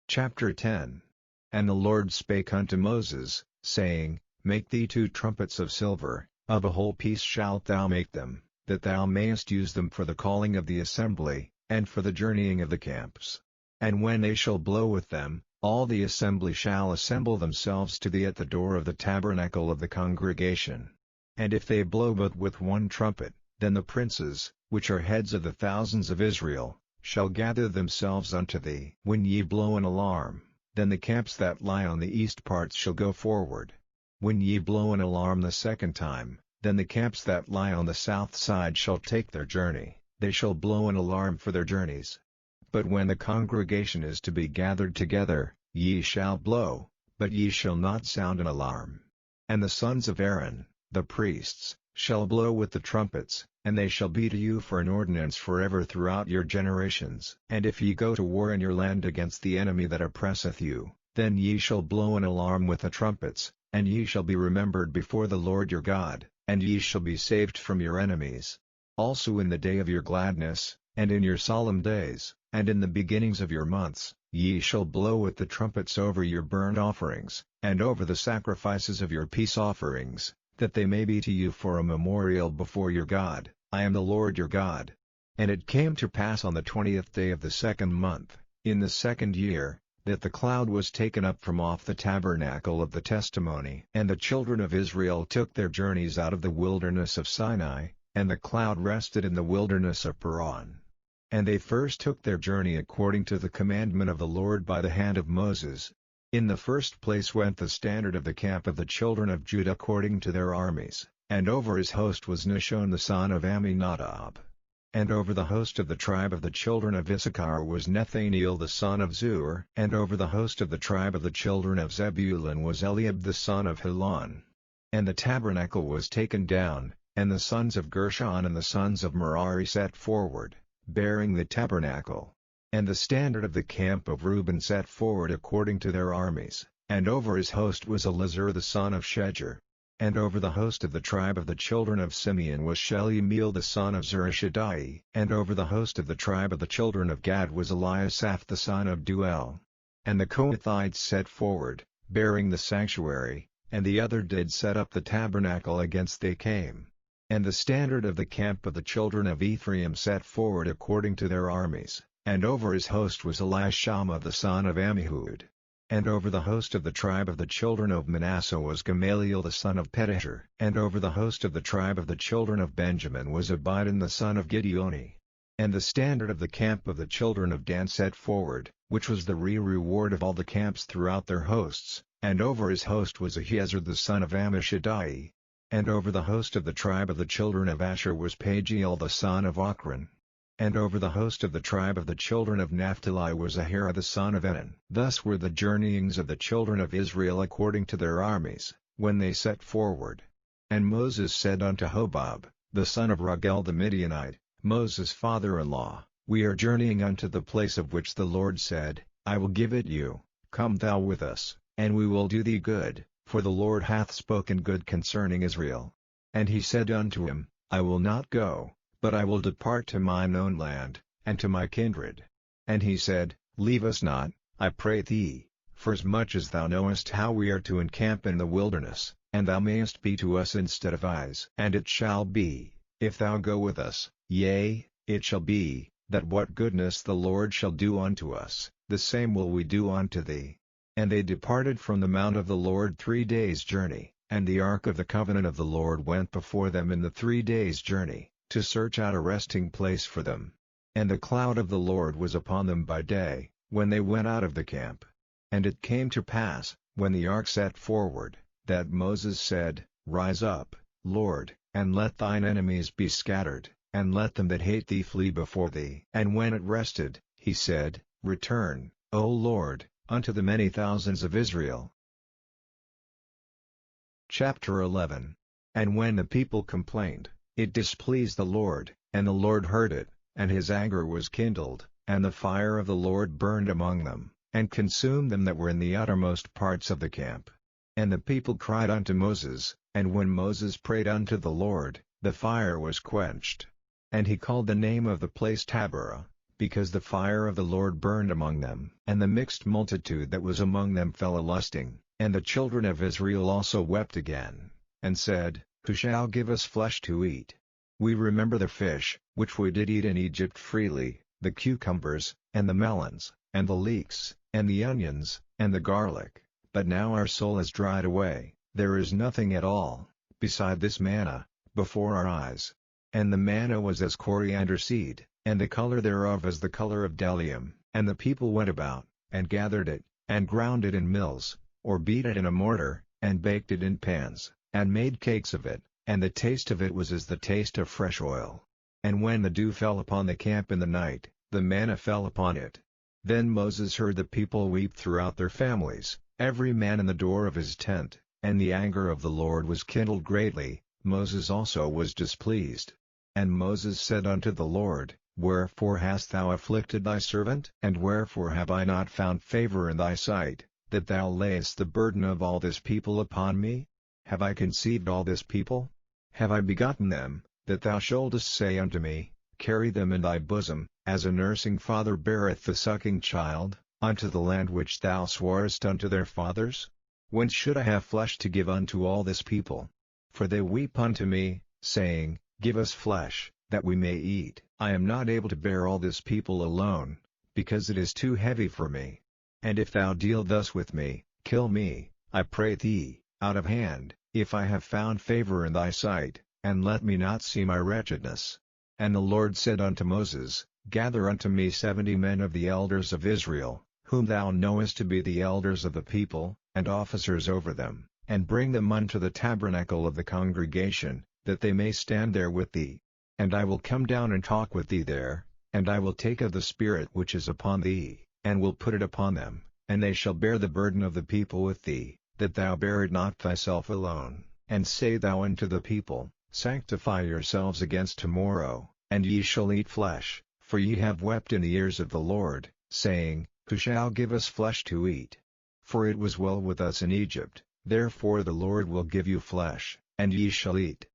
Chapter 10. And the Lord spake unto Moses, saying, Make thee 2 trumpets of silver, of a whole piece shalt thou make them, that thou mayest use them for the calling of the assembly, and for the journeying of the camps. And when they shall blow with them, all the assembly shall assemble themselves to thee at the door of the tabernacle of the congregation. And if they blow but with 1 trumpet, then the princes, which are heads of the thousands of Israel, shall gather themselves unto thee. When ye blow an alarm, then the camps that lie on the east parts shall go forward. When ye blow an alarm the second time, then the camps that lie on the south side shall take their journey, they shall blow an alarm for their journeys. But when the congregation is to be gathered together, ye shall blow, but ye shall not sound an alarm. And the sons of Aaron, the priests, shall blow with the trumpets, and they shall be to you for an ordinance forever throughout your generations. And if ye go to war in your land against the enemy that oppresseth you, then ye shall blow an alarm with the trumpets, and ye shall be remembered before the Lord your God, and ye shall be saved from your enemies. Also in the day of your gladness, and in your solemn days, and in the beginnings of your months, ye shall blow with the trumpets over your burnt offerings, and over the sacrifices of your peace offerings, that they may be to you for a memorial before your God. I am the Lord your God. And it came to pass on the 20th day of the second month, in the second year, that the cloud was taken up from off the tabernacle of the testimony. And the children of Israel took their journeys out of the wilderness of Sinai, and the cloud rested in the wilderness of Paran. And they first took their journey according to the commandment of the Lord by the hand of Moses. In the first place went the standard of the camp of the children of Judah according to their armies, and over his host was Nahshon the son of Amminadab. And over the host of the tribe of the children of Issachar was Nethaneel the son of Zur. And over the host of the tribe of the children of Zebulun was Eliab the son of Helon. And the tabernacle was taken down, and the sons of Gershon and the sons of Merari set forward, bearing the tabernacle. And the standard of the camp of Reuben set forward according to their armies, and over his host was Elizur the son of Shedeur. And over the host of the tribe of the children of Simeon was Shelumiel the son of Zurishaddai. And over the host of the tribe of the children of Gad was Eliasaph the son of Duel. And the Kohathites set forward, bearing the sanctuary, and the other did set up the tabernacle against they came. And the standard of the camp of the children of Ephraim set forward according to their armies, and over his host was Elishama the son of Ammihud. And over the host of the tribe of the children of Manasseh was Gamaliel the son of Pedahur. And over the host of the tribe of the children of Benjamin was Abidan the son of Gideoni. And the standard of the camp of the children of Dan set forward, which was the reward of all the camps throughout their hosts, and over his host was Ahiezer the son of Ammishaddai. And over the host of the tribe of the children of Asher was Pagiel the son of Ochran. And over the host of the tribe of the children of Naphtali was Ahira the son of Enan. Thus were the journeyings of the children of Israel according to their armies, when they set forward. And Moses said unto Hobab, the son of Ragel the Midianite, Moses' father-in-law, We are journeying unto the place of which the Lord said, I will give it you, come thou with us, and we will do thee good, for the Lord hath spoken good concerning Israel. And he said unto him, I will not go, but I will depart to mine own land, and to my kindred. And he said, Leave us not, I pray thee, forasmuch as thou knowest how we are to encamp in the wilderness, and thou mayest be to us instead of eyes. And it shall be, if thou go with us, yea, it shall be, that what goodness the Lord shall do unto us, the same will we do unto thee. And they departed from the mount of the Lord 3 days' journey, and the ark of the covenant of the Lord went before them in the 3 days' journey, to search out a resting place for them. And the cloud of the Lord was upon them by day, when they went out of the camp. And it came to pass, when the ark set forward, that Moses said, Rise up, Lord, and let thine enemies be scattered, and let them that hate thee flee before thee. And when it rested, he said, Return, O Lord, unto the many thousands of Israel. Chapter 11. And when the people complained, it displeased the Lord, and the Lord heard it, and his anger was kindled, and the fire of the Lord burned among them, and consumed them that were in the uttermost parts of the camp. And the people cried unto Moses, and when Moses prayed unto the Lord, the fire was quenched. And he called the name of the place Taberah, because the fire of the Lord burned among them. And the mixed multitude that was among them fell a-lusting, and the children of Israel also wept again, and said, Who shall give us flesh to eat? We remember the fish, which we did eat in Egypt freely, the cucumbers, and the melons, and the leeks, and the onions, and the garlic, but now our soul is dried away, there is nothing at all, beside this manna, before our eyes. And the manna was as coriander seed, and the color thereof as the color of bdellium. And the people went about, and gathered it, and ground it in mills, or beat it in a mortar, and baked it in pans, and made cakes of it, and the taste of it was as the taste of fresh oil. And when the dew fell upon the camp in the night, the manna fell upon it. Then Moses heard the people weep throughout their families, every man in the door of his tent, and the anger of the Lord was kindled greatly, Moses also was displeased. And Moses said unto the Lord, Wherefore hast thou afflicted thy servant? And wherefore have I not found favor in thy sight, that thou layest the burden of all this people upon me? Have I conceived all this people? Have I begotten them, that thou shouldest say unto me, Carry them in thy bosom, as a nursing father beareth the sucking child, unto the land which thou swarest unto their fathers? Whence should I have flesh to give unto all this people? For they weep unto me, saying, Give us flesh, that we may eat. I am not able to bear all this people alone, because it is too heavy for me. And if thou deal thus with me, kill me, I pray thee, out of hand, if I have found favor in thy sight, and let me not see my wretchedness. And the Lord said unto Moses, Gather unto me 70 men of the elders of Israel, whom thou knowest to be the elders of the people, and officers over them, and bring them unto the tabernacle of the congregation, that they may stand there with thee. And I will come down and talk with thee there, and I will take of the Spirit which is upon thee, and will put it upon them, and they shall bear the burden of the people with thee, that thou bear it not thyself alone. And say thou unto the people, Sanctify yourselves against tomorrow, and ye shall eat flesh, for ye have wept in the ears of the Lord, saying, Who shall give us flesh to eat? For it was well with us in Egypt, therefore the Lord will give you flesh, and ye shall eat.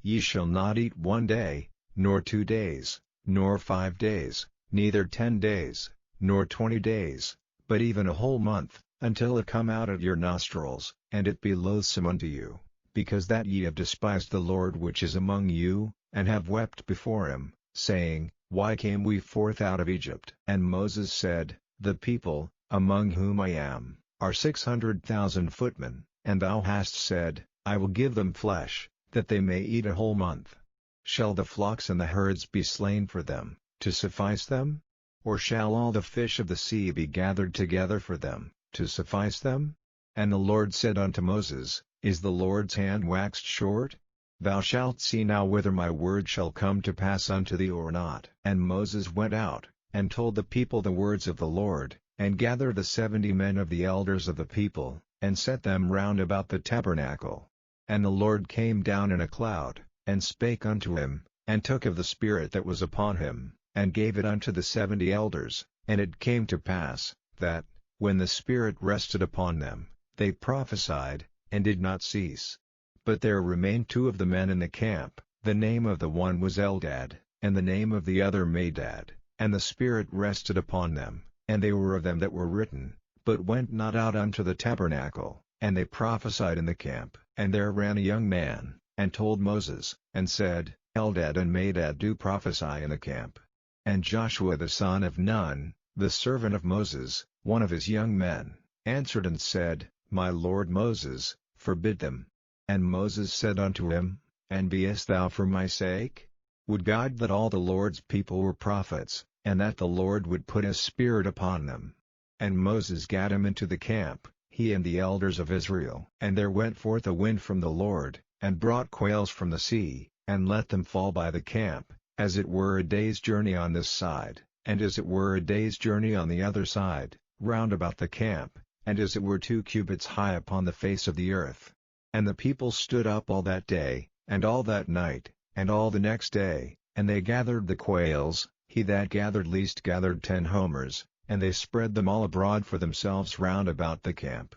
Ye shall not eat 1 day, nor 2 days, nor 5 days, neither 10 days, nor 20 days, but even a whole month, until it come out at your nostrils, and it be loathsome unto you, because that ye have despised the Lord which is among you, and have wept before him, saying, Why came we forth out of Egypt? And Moses said, The people, among whom I am, are 600,000 footmen, and thou hast said, I will give them flesh, that they may eat a whole month. Shall the flocks and the herds be slain for them, to suffice them? Or shall all the fish of the sea be gathered together for them, to suffice them? And the Lord said unto Moses, Is the Lord's hand waxed short? Thou shalt see now whether my word shall come to pass unto thee or not. And Moses went out, and told the people the words of the Lord, and gathered the 70 men of the elders of the people, and set them round about the tabernacle. And the Lord came down in a cloud, and spake unto him, and took of the Spirit that was upon him, and gave it unto the 70 elders, and it came to pass, that, when the Spirit rested upon them, they prophesied, and did not cease. But there remained 2 of the men in the camp, the name of the one was Eldad, and the name of the other Medad, and the Spirit rested upon them, and they were of them that were written, but went not out unto the tabernacle, and they prophesied in the camp. And there ran a young man, and told Moses, and said, Eldad and Medad do prophesy in the camp. And Joshua the son of Nun, the servant of Moses, one of his young men, answered and said, My lord Moses, forbid them. And Moses said unto him, And beest thou for my sake? Would God that all the Lord's people were prophets, and that the Lord would put his Spirit upon them. And Moses gat him into the camp, he and the elders of Israel. And there went forth a wind from the Lord, and brought quails from the sea, and let them fall by the camp, as it were a day's journey on this side, and as it were a day's journey on the other side, round about the camp, and as it were 2 cubits high upon the face of the earth. And the people stood up all that day, and all that night, and all the next day, and they gathered the quails. He that gathered least gathered 10 homers, and they spread them all abroad for themselves round about the camp.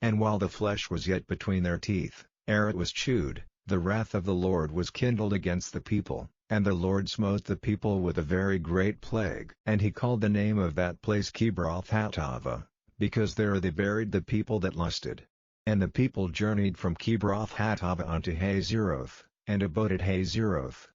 And while the flesh was yet between their teeth, ere it was chewed, the wrath of the Lord was kindled against the people, and the Lord smote the people with a very great plague. And he called the name of that place Kibroth-Hattaavah, because there they buried the people that lusted. And the people journeyed from Kibroth-Hattaavah unto Hazeroth, and abode at Hazeroth.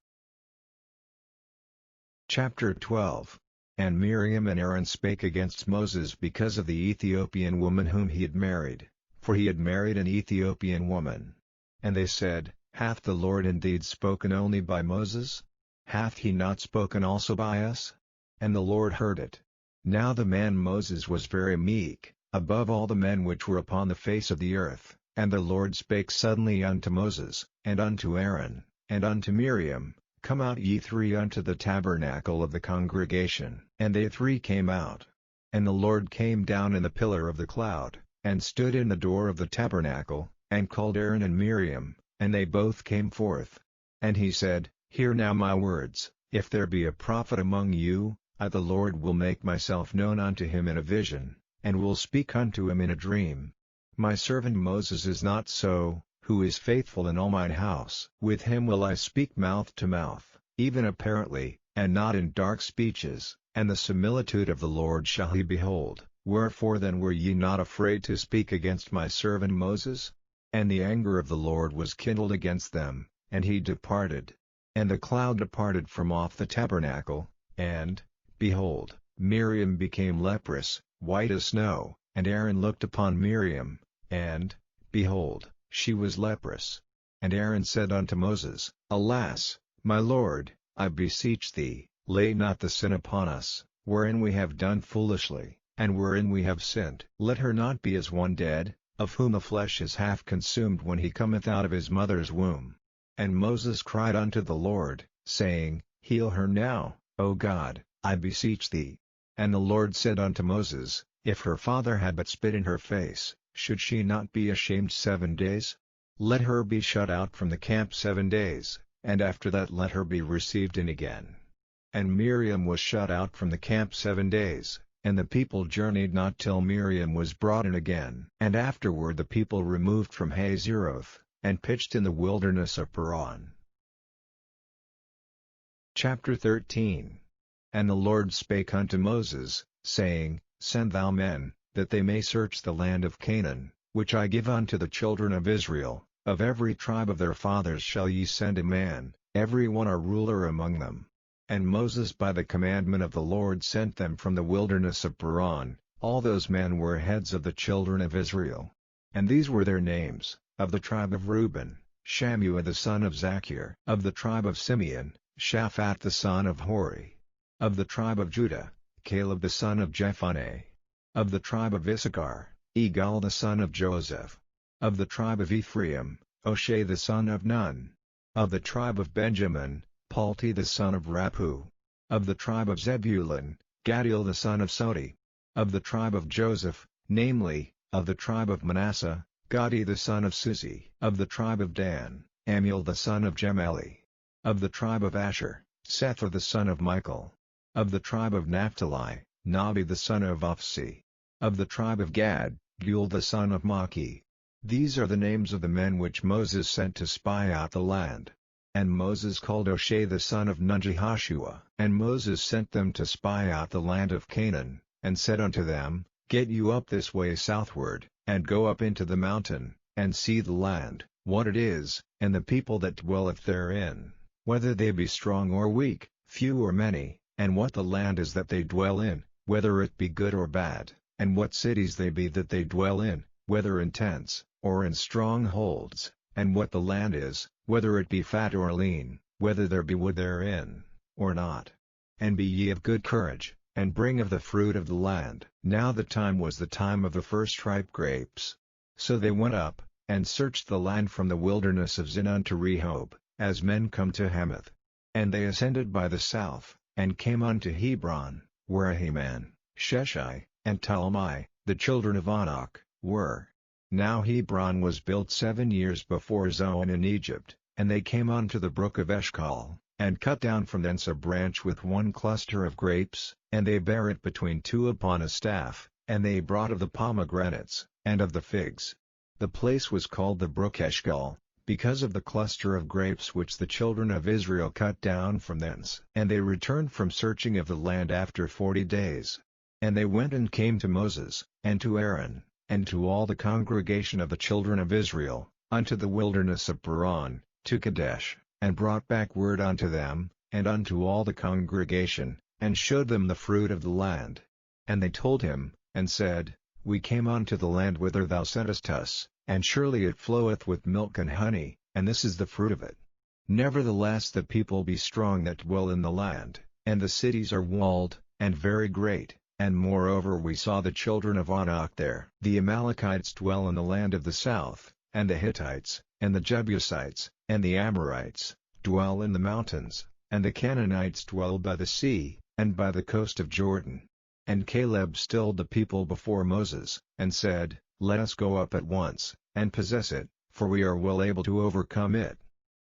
Chapter 12. And Miriam and Aaron spake against Moses because of the Ethiopian woman whom he had married, for he had married an Ethiopian woman. And they said, Hath the Lord indeed spoken only by Moses? Hath he not spoken also by us? And the Lord heard it. Now the man Moses was very meek, above all the men which were upon the face of the earth. And the Lord spake suddenly unto Moses, and unto Aaron, and unto Miriam, Come out ye 3 unto the tabernacle of the congregation. And they 3 came out. And the Lord came down in the pillar of the cloud, and stood in the door of the tabernacle, and called Aaron and Miriam, and they both came forth. And he said, Hear now my words, if there be a prophet among you, I the Lord will make myself known unto him in a vision, and will speak unto him in a dream. My servant Moses is not so, who is faithful in all mine house. With him will I speak mouth to mouth, even apparently, and not in dark speeches, and the similitude of the Lord shall he behold. Wherefore then were ye not afraid to speak against my servant Moses? And the anger of the Lord was kindled against them, and he departed. And the cloud departed from off the tabernacle, and, behold, Miriam became leprous, white as snow. And Aaron looked upon Miriam, and, behold, she was leprous. And Aaron said unto Moses, Alas, my Lord, I beseech thee, lay not the sin upon us, wherein we have done foolishly, and wherein we have sinned. Let her not be as one dead, of whom the flesh is half consumed when he cometh out of his mother's womb. And Moses cried unto the Lord, saying, Heal her now, O God, I beseech thee. And the Lord said unto Moses, If her father had but spit in her face, should she not be ashamed 7 days? Let her be shut out from the camp 7 days, and after that let her be received in again. And Miriam was shut out from the camp 7 days, and the people journeyed not till Miriam was brought in again. And afterward the people removed from Hazeroth, and pitched in the wilderness of Paran. Chapter 13. And the Lord spake unto Moses, saying, Send thou men, that they may search the land of Canaan, which I give unto the children of Israel. Of every tribe of their fathers shall ye send a man, every one a ruler among them. And Moses by the commandment of the Lord sent them from the wilderness of Paran. All those men were heads of the children of Israel. And these were their names: of the tribe of Reuben, Shammua the son of Zachir; of the tribe of Simeon, Shaphat the son of Hori; of the tribe of Judah, Caleb the son of Jephunneh; of the tribe of Issachar, Igal the son of Joseph; of the tribe of Ephraim, Oshea the son of Nun; of the tribe of Benjamin, Palti the son of Raphu; of the tribe of Zebulun, Gaddiel the son of Sodi; of the tribe of Joseph, namely, of the tribe of Manasseh, Gadi the son of Susi; of the tribe of Dan, Amiel the son of Gemelli; of the tribe of Asher, Sethur the son of Michael; of the tribe of Naphtali, Nabi the son of Ophsi; of the tribe of Gad, Geuel the son of Maki. These are the names of the men which Moses sent to spy out the land. And Moses called Oshea the son of Nun Jehoshua. And Moses sent them to spy out the land of Canaan, and said unto them, Get you up this way southward, and go up into the mountain, and see the land, what it is, and the people that dwelleth therein, whether they be strong or weak, few or many, and what the land is that they dwell in, whether it be good or bad, and what cities they be that they dwell in, whether in tents, or in strongholds, and what the land is, whether it be fat or lean, whether there be wood therein, or not. And be ye of good courage, and bring of the fruit of the land. Now the time was the time of the first ripe grapes. So they went up, and searched the land from the wilderness of Zin unto Rehob, as men come to Hamath. And they ascended by the south, and came unto Hebron, where Ahiman, Sheshai, and Talmai, the children of Anak, were. Now Hebron was built 7 years before Zoan in Egypt, and they came unto the brook of Eshcol, and cut down from thence a branch with one cluster of grapes, and they bare it between two upon a staff, and they brought of the pomegranates, and of the figs. The place was called the brook Eshcol, because of the cluster of grapes which the children of Israel cut down from thence. And they returned from searching of the land after 40 days. And they went and came to Moses, and to Aaron, and to all the congregation of the children of Israel, unto the wilderness of Paran, to Kadesh, and brought back word unto them, and unto all the congregation, and showed them the fruit of the land. And they told him, and said, We came unto the land whither thou sentest us, and surely it floweth with milk and honey, and this is the fruit of it. Nevertheless the people be strong that dwell in the land, and the cities are walled, and very great. And moreover we saw the children of Anak there. The Amalekites dwell in the land of the south, and the Hittites, and the Jebusites, and the Amorites, dwell in the mountains, and the Canaanites dwell by the sea, and by the coast of Jordan. And Caleb stilled the people before Moses, and said, Let us go up at once, and possess it, for we are well able to overcome it.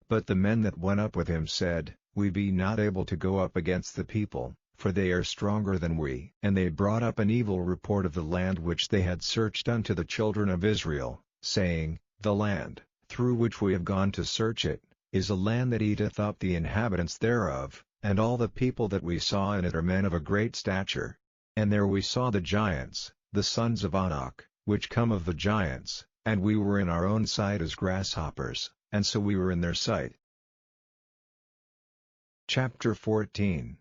But the men that went up with him said, We be not able to go up against the people, for they are stronger than we. And they brought up an evil report of the land which they had searched unto the children of Israel, saying, The land, through which we have gone to search it, is a land that eateth up the inhabitants thereof, and all the people that we saw in it are men of a great stature. And there we saw the giants, the sons of Anak, which come of the giants, and we were in our own sight as grasshoppers, and so we were in their sight. Chapter 14.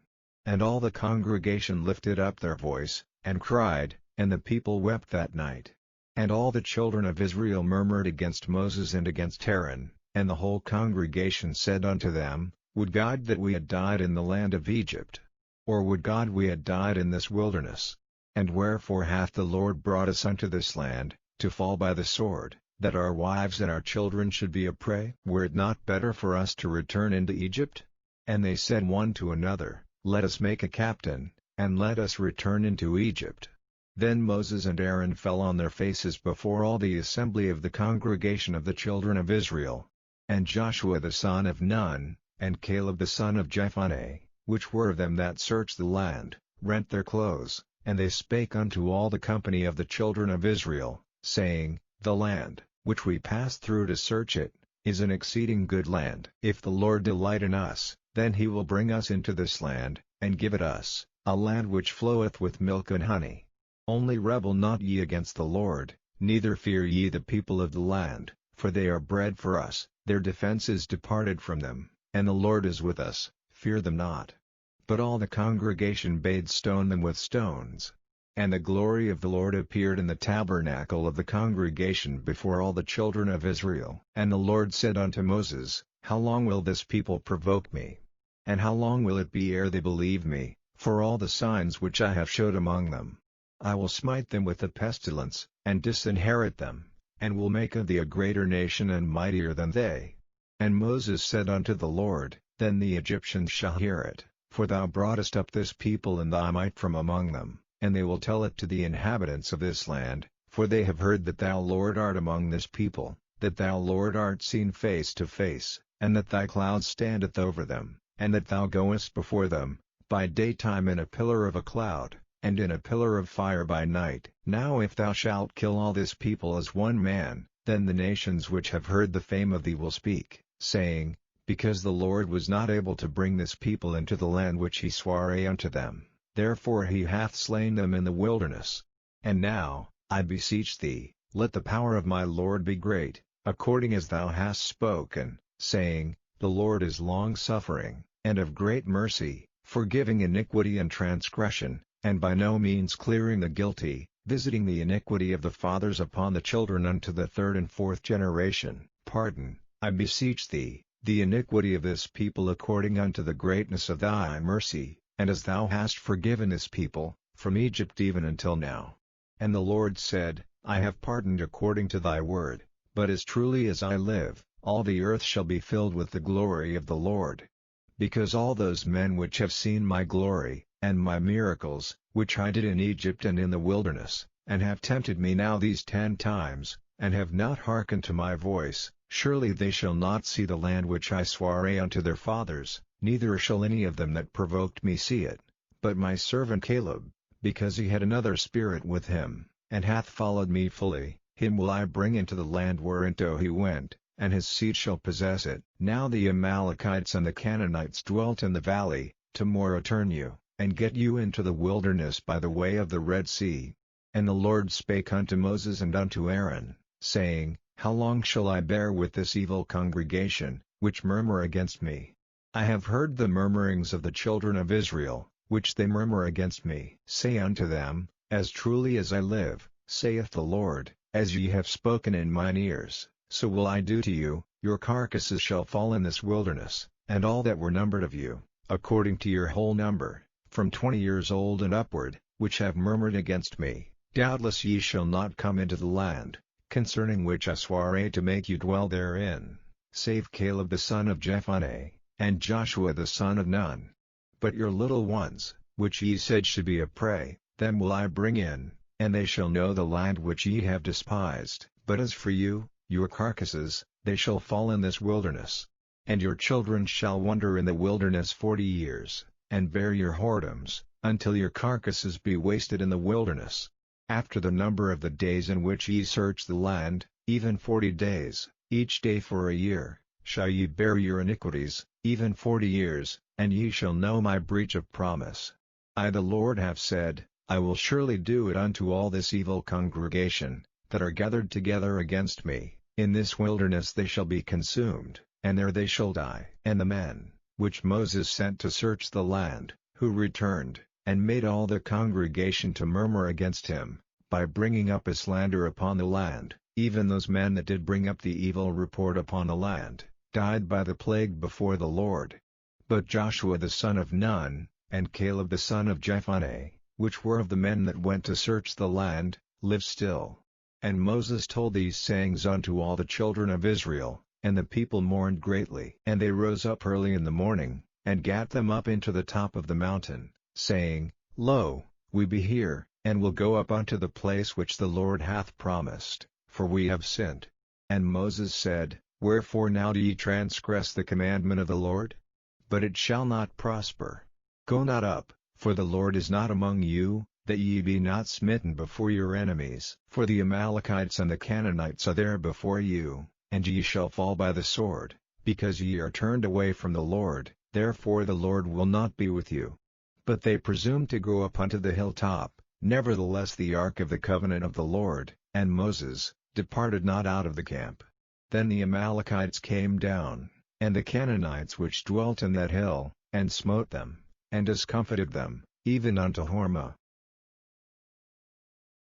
And all the congregation lifted up their voice, and cried, and the people wept that night. And all the children of Israel murmured against Moses and against Aaron, And the whole congregation said unto them, Would God that we had died in the land of Egypt! Or would God we had died in this wilderness! And wherefore hath the Lord brought us unto this land, to fall by the sword, that our wives and our children should be a prey? Were it not better for us to return into Egypt? And they said one to another, Let us make a captain, and let us return into Egypt. Then Moses and Aaron fell on their faces before all the assembly of the congregation of the children of Israel. And Joshua the son of Nun, and Caleb the son of Jephunneh, which were of them that searched the land, rent their clothes, and they spake unto all the company of the children of Israel, saying, The land, which we passed through to search it, is an exceeding good land. If the Lord delight in us, then he will bring us into this land, and give it us, a land which floweth with milk and honey. Only rebel not ye against the Lord, neither fear ye the people of the land, for they are bread for us, their defense is departed from them, and the Lord is with us, fear them not. But all the congregation bade stone them with stones. And the glory of the Lord appeared in the tabernacle of the congregation before all the children of Israel. And the Lord said unto Moses, How long will this people provoke me? And how long will it be ere they believe me, for all the signs which I have showed among them? I will smite them with the pestilence, and disinherit them, and will make of thee a greater nation and mightier than they. And Moses said unto the Lord, Then the Egyptians shall hear it, for thou broughtest up this people in thy might from among them, and they will tell it to the inhabitants of this land, for they have heard that thou Lord art among this people, that thou Lord art seen face to face, and that thy cloud standeth over them, and that thou goest before them, by daytime in a pillar of a cloud, and in a pillar of fire by night. Now if thou shalt kill all this people as one man, then the nations which have heard the fame of thee will speak, saying, Because the Lord was not able to bring this people into the land which he sware unto them, therefore he hath slain them in the wilderness. And now, I beseech thee, let the power of my Lord be great, according as thou hast spoken, saying, The Lord is long-suffering, and of great mercy, forgiving iniquity and transgression, and by no means clearing the guilty, visiting the iniquity of the fathers upon the children unto the third and fourth generation. Pardon, I beseech thee, the iniquity of this people according unto the greatness of thy mercy, and as thou hast forgiven this people, from Egypt even until now. And the Lord said, I have pardoned according to thy word, but as truly as I live, all the earth shall be filled with the glory of the Lord. Because all those men which have seen my glory, and my miracles, which I did in Egypt and in the wilderness, and have tempted me now these 10 times, and have not hearkened to my voice, surely they shall not see the land which I sware unto their fathers, neither shall any of them that provoked me see it. But my servant Caleb, because he had another spirit with him, and hath followed me fully, him will I bring into the land whereinto he went, and his seed shall possess it. Now the Amalekites and the Canaanites dwelt in the valley. Tomorrow turn you, and get you into the wilderness by the way of the Red Sea. And the Lord spake unto Moses and unto Aaron, saying, How long shall I bear with this evil congregation, which murmur against me? I have heard the murmurings of the children of Israel, which they murmur against me. Say unto them, As truly as I live, saith the Lord, as ye have spoken in mine ears, so will I do to you. Your carcasses shall fall in this wilderness, and all that were numbered of you, according to your whole number, from 20 years old and upward, which have murmured against me. Doubtless ye shall not come into the land, concerning which I sware to make you dwell therein, save Caleb the son of Jephunneh, and Joshua the son of Nun. But your little ones, which ye said should be a prey, them will I bring in, and they shall know the land which ye have despised. But as for you, your carcasses, they shall fall in this wilderness. And your children shall wander in the wilderness 40 years, and bear your whoredoms, until your carcasses be wasted in the wilderness. After the number of the days in which ye search the land, even 40 days, each day for a year, shall ye bear your iniquities, even 40 years, and ye shall know my breach of promise. I the Lord have said, I will surely do it unto all this evil congregation, that are gathered together against me. In this wilderness they shall be consumed, and there they shall die. And the men, which Moses sent to search the land, who returned, and made all the congregation to murmur against him, by bringing up a slander upon the land. Even those men that did bring up the evil report upon the land, died by the plague before the Lord. But Joshua the son of Nun, and Caleb the son of Jephunneh, which were of the men that went to search the land, live still. And Moses told these sayings unto all the children of Israel, and the people mourned greatly. And they rose up early in the morning, and gat them up into the top of the mountain, saying, Lo, we be here, and will go up unto the place which the Lord hath promised, for we have sinned. And Moses said, Wherefore now do ye transgress the commandment of the Lord? But it shall not prosper. Go not up, for the Lord is not among you, that ye be not smitten before your enemies. For the Amalekites and the Canaanites are there before you, and ye shall fall by the sword, because ye are turned away from the Lord, therefore the Lord will not be with you. But they presumed to go up unto the hilltop, nevertheless the ark of the covenant of the Lord, and Moses, departed not out of the camp. Then the Amalekites came down, and the Canaanites which dwelt in that hill, and smote them, and discomfited them, even unto Hormah.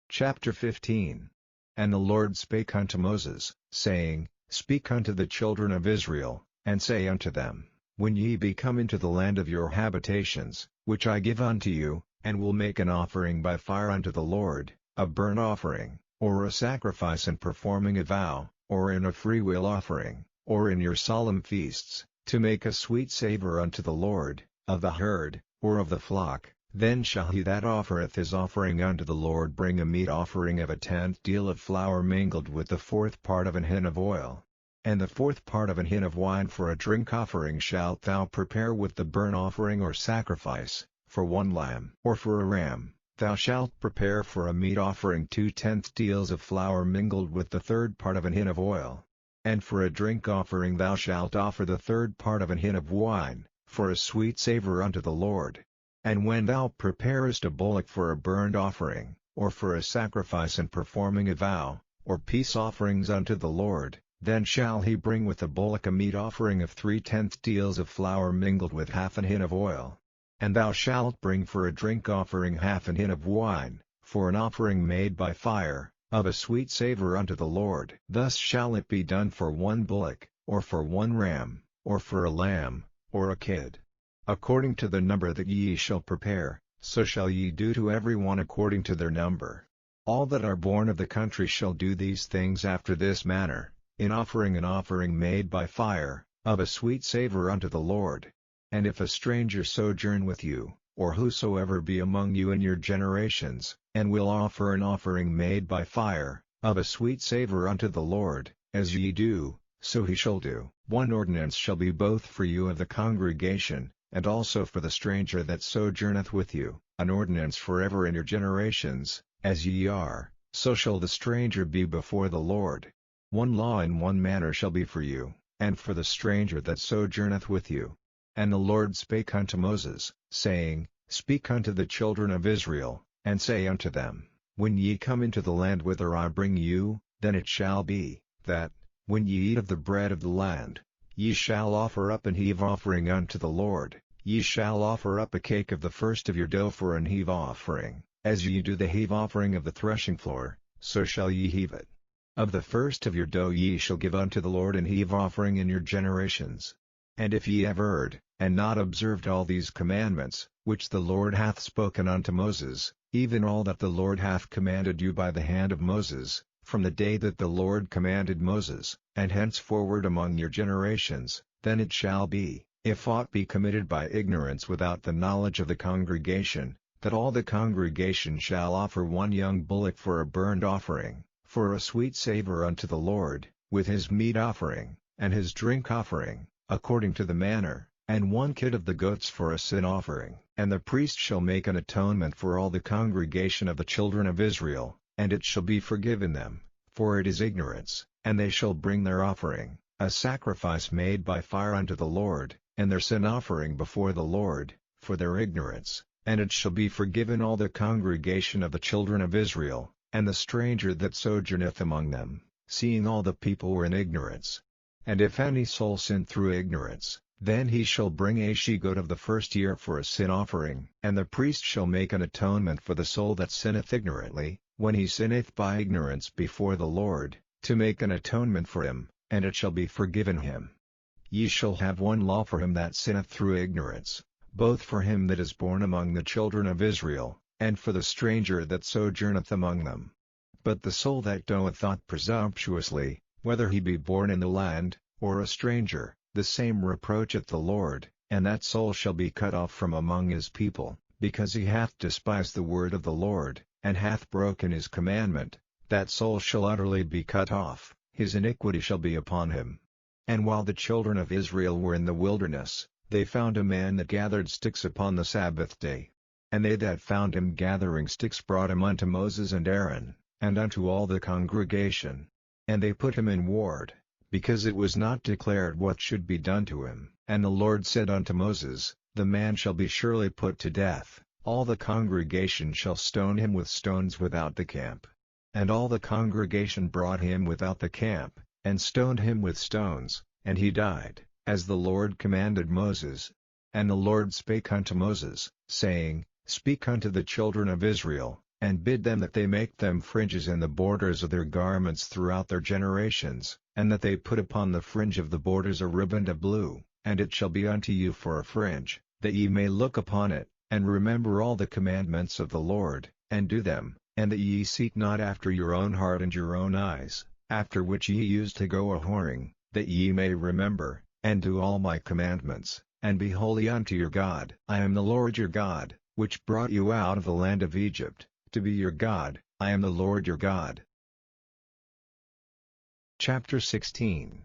Chapter 15. And the Lord spake unto Moses, saying, Speak unto the children of Israel, and say unto them, When ye be come into the land of your habitations, which I give unto you, and will make an offering by fire unto the Lord, a burnt offering, or a sacrifice in performing a vow, or in a freewill offering, or in your solemn feasts, to make a sweet savour unto the Lord, of the herd, or of the flock, then shall he that offereth his offering unto the Lord bring a meat offering of a 10th deal of flour mingled with the 4th part of an hin of oil. And the 4th part of an hin of wine for a drink offering shalt thou prepare with the burnt offering or sacrifice, for 1 lamb. Or for a ram, thou shalt prepare for a meat offering 2/10 deals of flour mingled with the 3rd part of an hin of oil. And for a drink offering thou shalt offer the 3rd part of an hin of wine, for a sweet savour unto the Lord. And when thou preparest a bullock for a burnt offering, or for a sacrifice in performing a vow, or peace offerings unto the Lord, then shall he bring with the bullock a meat offering of 3/10 deals of flour mingled with half an hin of oil. And thou shalt bring for a drink offering half an hin of wine, for an offering made by fire, of a sweet savour unto the Lord. Thus shall it be done for 1 bullock, or for 1 ram, or for a lamb, or a kid. According to the number that ye shall prepare, so shall ye do to every one according to their number. All that are born of the country shall do these things after this manner, in offering an offering made by fire, of a sweet savour unto the Lord. And if a stranger sojourn with you, or whosoever be among you in your generations, and will offer an offering made by fire, of a sweet savour unto the Lord, as ye do, so he shall do. 1 ordinance shall be both for you of the congregation, and also for the stranger that sojourneth with you, an ordinance forever in your generations, as ye are, so shall the stranger be before the Lord. 1 law in 1 manner shall be for you, and for the stranger that sojourneth with you. And the Lord spake unto Moses, saying, Speak unto the children of Israel, and say unto them, When ye come into the land whither I bring you, then it shall be, that, when ye eat of the bread of the land, ye shall offer up an heave offering unto the Lord. Ye shall offer up a cake of the first of your dough for an heave offering, as ye do the heave offering of the threshing floor, so shall ye heave it. Of the first of your dough ye shall give unto the Lord an heave offering in your generations. And if ye have erred, and not observed all these commandments, which the Lord hath spoken unto Moses, even all that the Lord hath commanded you by the hand of Moses, from the day that the Lord commanded Moses, and henceforward among your generations, then it shall be, if aught be committed by ignorance without the knowledge of the congregation, that all the congregation shall offer 1 young bullock for a burnt offering, for a sweet savour unto the Lord, with his meat offering, and his drink offering, according to the manner, and 1 kid of the goats for a sin offering. And the priest shall make an atonement for all the congregation of the children of Israel, and it shall be forgiven them, for it is ignorance, and they shall bring their offering, a sacrifice made by fire unto the Lord, and their sin offering before the Lord, for their ignorance, and it shall be forgiven all the congregation of the children of Israel, and the stranger that sojourneth among them, seeing all the people were in ignorance. And if any soul sin through ignorance, then he shall bring a she-goat of the first year for a sin offering. And the priest shall make an atonement for the soul that sinneth ignorantly, when he sinneth by ignorance before the Lord, to make an atonement for him, and it shall be forgiven him. Ye shall have one law for him that sinneth through ignorance, both for him that is born among the children of Israel, and for the stranger that sojourneth among them. But the soul that doeth aught presumptuously, whether he be born in the land, or a stranger, the same reproacheth the Lord, and that soul shall be cut off from among his people, because he hath despised the word of the Lord, and hath broken his commandment. That soul shall utterly be cut off, his iniquity shall be upon him. And while the children of Israel were in the wilderness, they found a man that gathered sticks upon the Sabbath day. And they that found him gathering sticks brought him unto Moses and Aaron, and unto all the congregation. And they put him in ward, because it was not declared what should be done to him. And the Lord said unto Moses, The man shall be surely put to death, all the congregation shall stone him with stones without the camp. And all the congregation brought him without the camp, and stoned him with stones, and he died, as the Lord commanded Moses. And the Lord spake unto Moses, saying, Speak unto the children of Israel, and bid them that they make them fringes in the borders of their garments throughout their generations, and that they put upon the fringe of the borders a riband of blue, and it shall be unto you for a fringe, that ye may look upon it, and remember all the commandments of the Lord, and do them, and that ye seek not after your own heart and your own eyes, after which ye used to go a-whoring, that ye may remember, and do all my commandments, and be holy unto your God. I am the Lord your God, which brought you out of the land of Egypt, to be your God. I am the Lord your God. Chapter 16.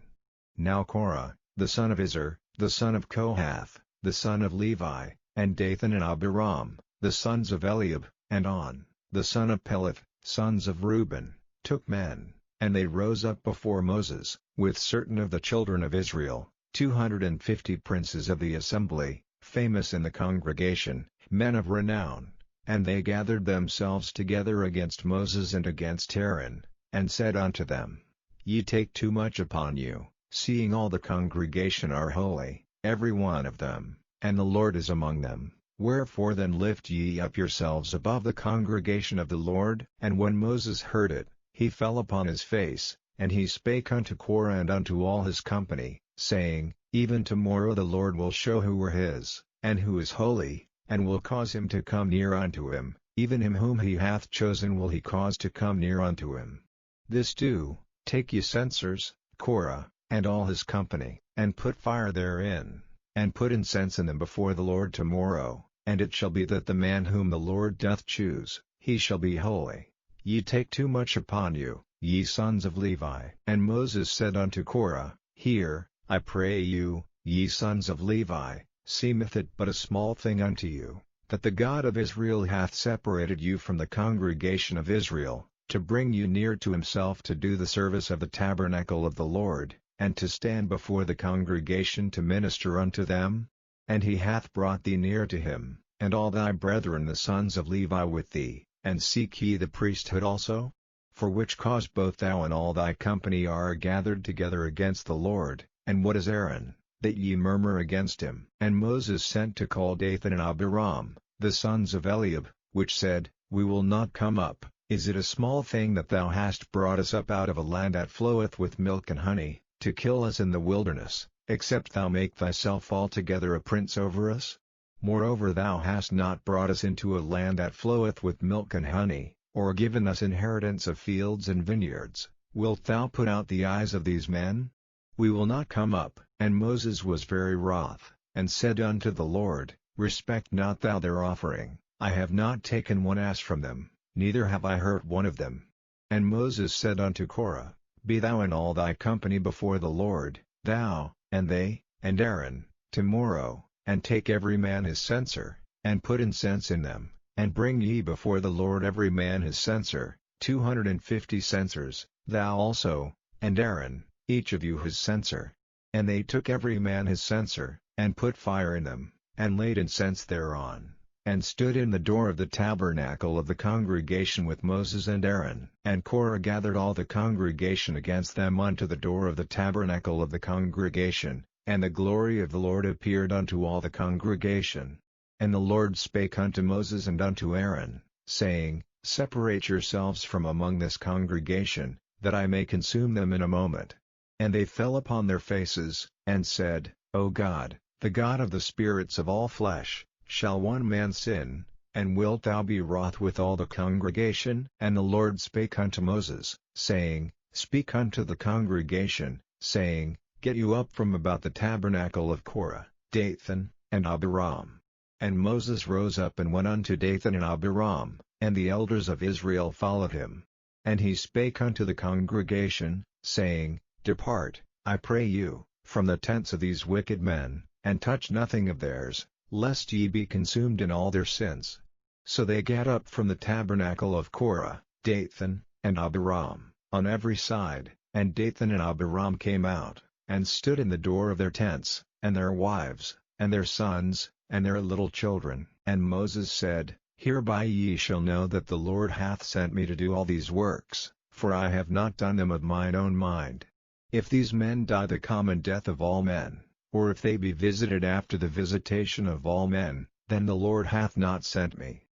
Now Korah, the son of Izhar, the son of Kohath, the son of Levi, and Dathan and Abiram, the sons of Eliab, and On, the son of Peleth, sons of Reuben, took men, and they rose up before Moses, with certain of the children of Israel, 250 princes of the assembly, famous in the congregation, men of renown. And they gathered themselves together against Moses and against Aaron, and said unto them, Ye take too much upon you, seeing all the congregation are holy, every one of them, and the Lord is among them. Wherefore then lift ye up yourselves above the congregation of the Lord. And when Moses heard it, he fell upon his face, and he spake unto Korah and unto all his company, saying, Even tomorrow the Lord will show who are his, and who is holy, and will cause him to come near unto him, even him whom he hath chosen will he cause to come near unto him. This do, take ye censers, Korah, and all his company, and put fire therein, and put incense in them before the Lord tomorrow, and it shall be that the man whom the Lord doth choose, he shall be holy. Ye take too much upon you, ye sons of Levi. And Moses said unto Korah, Hear, I pray you, ye sons of Levi, seemeth it but a small thing unto you, that the God of Israel hath separated you from the congregation of Israel, to bring you near to himself to do the service of the tabernacle of the Lord, and to stand before the congregation to minister unto them? And he hath brought thee near to him, and all thy brethren the sons of Levi with thee, and seek ye the priesthood also? For which cause both thou and all thy company are gathered together against the Lord. And what is Aaron, that ye murmur against him? And Moses sent to call Dathan and Abiram, the sons of Eliab, which said, We will not come up. Is it a small thing that thou hast brought us up out of a land that floweth with milk and honey, to kill us in the wilderness, except thou make thyself altogether a prince over us? Moreover thou hast not brought us into a land that floweth with milk and honey, or given us inheritance of fields and vineyards. Wilt thou put out the eyes of these men? We will not come up. And Moses was very wroth, and said unto the Lord, Respect not thou their offering. I have not taken one ass from them, neither have I hurt one of them. And Moses said unto Korah, Be thou and all thy company before the Lord, thou, and they, and Aaron, tomorrow, and take every man his censer, and put incense in them, and bring ye before the Lord every man his censer, 250 censers, thou also, and Aaron, each of you his censer. And they took every man his censer, and put fire in them, and laid incense thereon, and stood in the door of the tabernacle of the congregation with Moses and Aaron. And Korah gathered all the congregation against them unto the door of the tabernacle of the congregation, and the glory of the Lord appeared unto all the congregation. And the Lord spake unto Moses and unto Aaron, saying, Separate yourselves from among this congregation, that I may consume them in a moment. And they fell upon their faces, and said, O God, the God of the spirits of all flesh, shall one man sin, and wilt thou be wroth with all the congregation? And the Lord spake unto Moses, saying, Speak unto the congregation, saying, Get you up from about the tabernacle of Korah, Dathan, and Abiram. And Moses rose up and went unto Dathan and Abiram, and the elders of Israel followed him. And he spake unto the congregation, saying, Depart, I pray you, from the tents of these wicked men, and touch nothing of theirs, lest ye be consumed in all their sins. So they gat up from the tabernacle of Korah, Dathan, and Abiram, on every side, and Dathan and Abiram came out, and stood in the door of their tents, and their wives, and their sons, and their little children. And Moses said, Hereby ye shall know that the Lord hath sent me to do all these works, for I have not done them of mine own mind. If these men die the common death of all men, or if they be visited after the visitation of all men, then the Lord hath not sent me.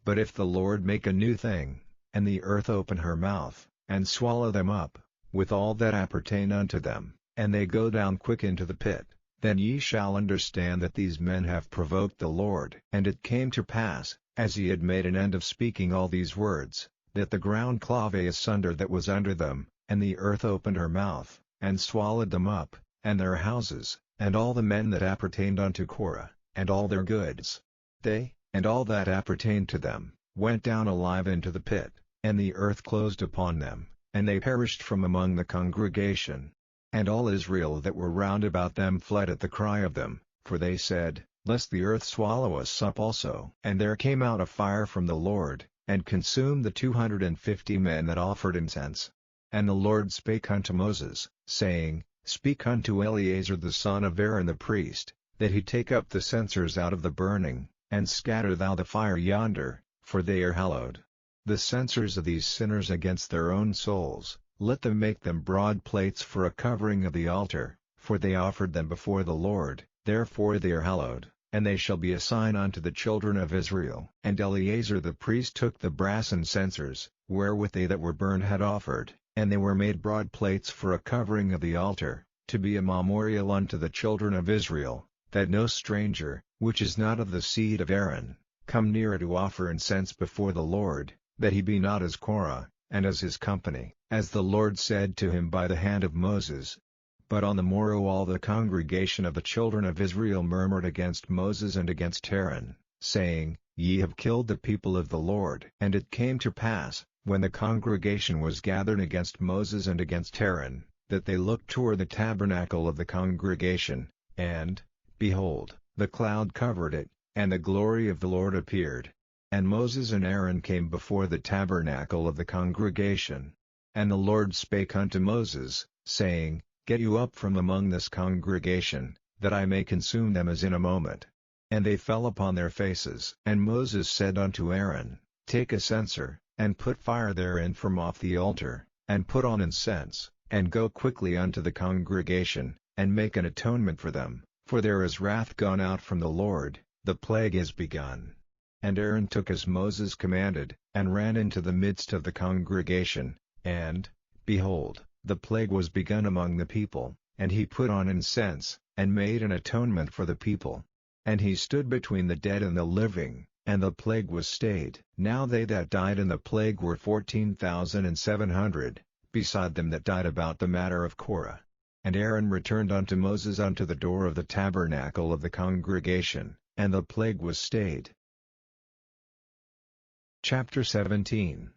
But if the Lord make a new thing, and the earth open her mouth, and swallow them up, with all that appertain unto them, and they go down quick into the pit, then ye shall understand that these men have provoked the Lord. And it came to pass, as he had made an end of speaking all these words, that the ground clave asunder that was under them, and the earth opened her mouth, and swallowed them up, and their houses, and all the men that appertained unto Korah, and all their goods. They, and all that appertained to them, went down alive into the pit, and the earth closed upon them, and they perished from among the congregation. And all Israel that were round about them fled at the cry of them, for they said, Lest the earth swallow us up also. And there came out a fire from the Lord, and consumed the 250 men that offered incense. And the Lord spake unto Moses, saying, Speak unto Eleazar the son of Aaron the priest, that he take up the censers out of the burning, and scatter thou the fire yonder, for they are hallowed. The censers of these sinners against their own souls, let them make them broad plates for a covering of the altar, for they offered them before the Lord, therefore they are hallowed, and they shall be a sign unto the children of Israel. And Eleazar the priest took the brassen censers, wherewith they that were burned had offered, and they were made broad plates for a covering of the altar, to be a memorial unto the children of Israel, that no stranger, which is not of the seed of Aaron, come near to offer incense before the Lord, that he be not as Korah, and as his company, as the Lord said to him by the hand of Moses. But on the morrow all the congregation of the children of Israel murmured against Moses and against Aaron, saying, Ye have killed the people of the Lord. And it came to pass, when the congregation was gathered against Moses and against Aaron, that they looked toward the tabernacle of the congregation, and, behold, the cloud covered it, and the glory of the Lord appeared. And Moses and Aaron came before the tabernacle of the congregation. And the Lord spake unto Moses, saying, Get you up from among this congregation, that I may consume them as in a moment. And they fell upon their faces. And Moses said unto Aaron, Take a censer, and put fire therein from off the altar, and put on incense, and go quickly unto the congregation, and make an atonement for them, for there is wrath gone out from the Lord, the plague is begun. And Aaron took as Moses commanded, and ran into the midst of the congregation, and, behold, the plague was begun among the people, and he put on incense, and made an atonement for the people. And he stood between the dead and the living, and the plague was stayed. Now they that died in the plague were 14,700, beside them that died about the matter of Korah. And Aaron returned unto Moses unto the door of the tabernacle of the congregation, and the plague was stayed. Chapter 17.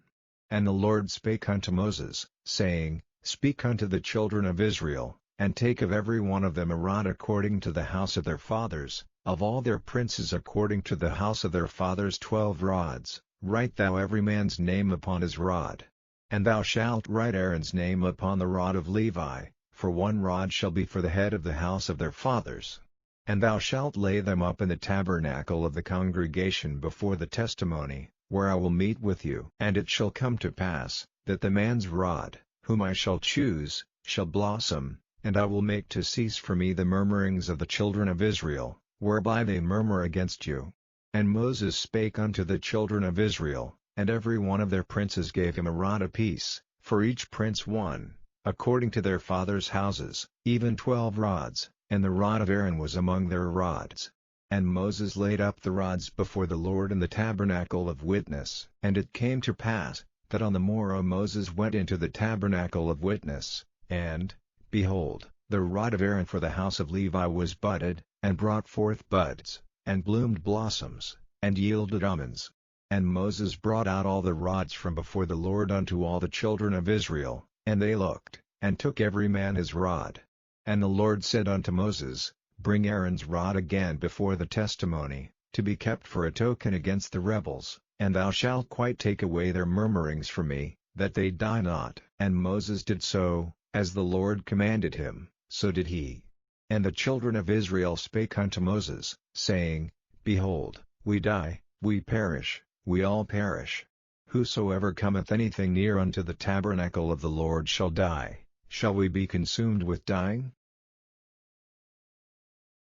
And the Lord spake unto Moses, saying, Speak unto the children of Israel, and take of every one of them a rod according to the house of their fathers, of all their princes according to the house of their fathers 12 rods, write thou every man's name upon his rod. And thou shalt write Aaron's name upon the rod of Levi, for 1 rod shall be for the head of the house of their fathers. And thou shalt lay them up in the tabernacle of the congregation before the testimony, where I will meet with you. And it shall come to pass, that the man's rod, whom I shall choose, shall blossom, and I will make to cease for me the murmurings of the children of Israel, whereby they murmur against you. And Moses spake unto the children of Israel, and every one of their princes gave him a rod apiece, for each prince one, according to their fathers' houses, even 12 rods, and the rod of Aaron was among their rods. And Moses laid up the rods before the Lord in the tabernacle of witness. And it came to pass, that on the morrow Moses went into the tabernacle of witness, and, behold, the rod of Aaron for the house of Levi was budded, and brought forth buds, and bloomed blossoms, and yielded almonds. And Moses brought out all the rods from before the Lord unto all the children of Israel, and they looked, and took every man his rod. And the Lord said unto Moses, Bring Aaron's rod again before the testimony, to be kept for a token against the rebels, and thou shalt quite take away their murmurings from me, that they die not. And Moses did so, as the Lord commanded him, so did he. And the children of Israel spake unto Moses, saying, Behold, we die, we perish, we all perish. Whosoever cometh anything near unto the tabernacle of the Lord shall die. Shall we be consumed with dying?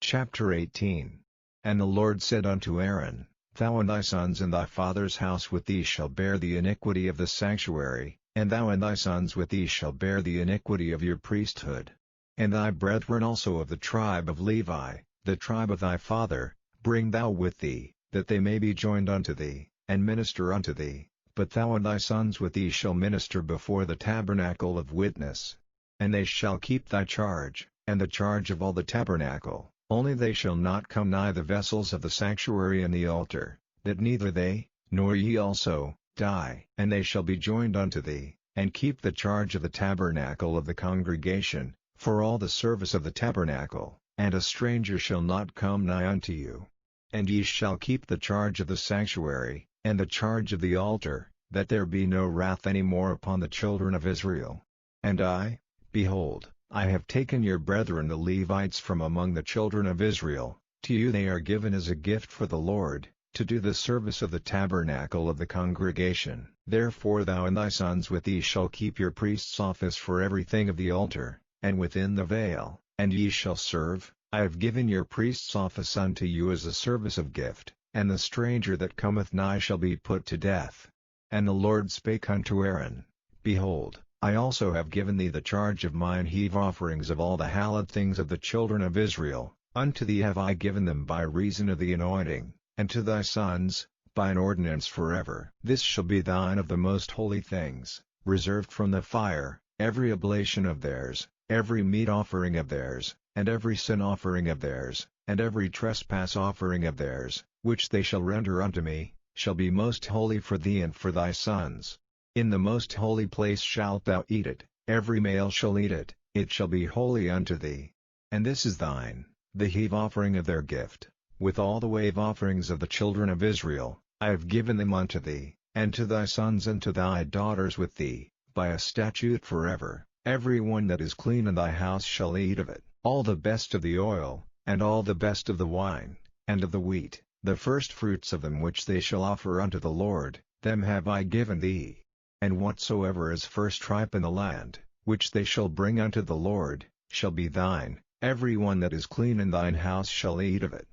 Chapter 18. And the Lord said unto Aaron, Thou and thy sons and thy father's house with thee shall bear the iniquity of the sanctuary, and thou and thy sons with thee shall bear the iniquity of your priesthood. And thy brethren also of the tribe of Levi, the tribe of thy father, bring thou with thee, that they may be joined unto thee, and minister unto thee, but thou and thy sons with thee shall minister before the tabernacle of witness. And they shall keep thy charge, and the charge of all the tabernacle, only they shall not come nigh the vessels of the sanctuary and the altar, that neither they, nor ye also, die. And they shall be joined unto thee, and keep the charge of the tabernacle of the congregation, for all the service of the tabernacle, and a stranger shall not come nigh unto you. And ye shall keep the charge of the sanctuary, and the charge of the altar, that there be no wrath any more upon the children of Israel. And I, behold, I have taken your brethren the Levites from among the children of Israel, to you they are given as a gift for the Lord, to do the service of the tabernacle of the congregation. Therefore thou and thy sons with thee shall keep your priest's office for everything of the altar, and within the veil, and ye shall serve. I have given your priest's office unto you as a service of gift, and the stranger that cometh nigh shall be put to death. And the Lord spake unto Aaron, Behold, I also have given thee the charge of mine heave offerings of all the hallowed things of the children of Israel, unto thee have I given them by reason of the anointing, and to thy sons, by an ordinance forever. This shall be thine of the most holy things, reserved from the fire, every oblation of theirs, every meat offering of theirs, and every sin offering of theirs, and every trespass offering of theirs, which they shall render unto me, shall be most holy for thee and for thy sons. In the most holy place shalt thou eat it, every male shall eat it, it shall be holy unto thee. And this is thine, the heave offering of their gift, with all the wave offerings of the children of Israel, I have given them unto thee, and to thy sons and to thy daughters with thee, by a statute forever. Every one that is clean in thy house shall eat of it, all the best of the oil, and all the best of the wine, and of the wheat, the firstfruits of them which they shall offer unto the Lord, them have I given thee. And whatsoever is first ripe in the land, which they shall bring unto the Lord, shall be thine. Every one that is clean in thine house shall eat of it.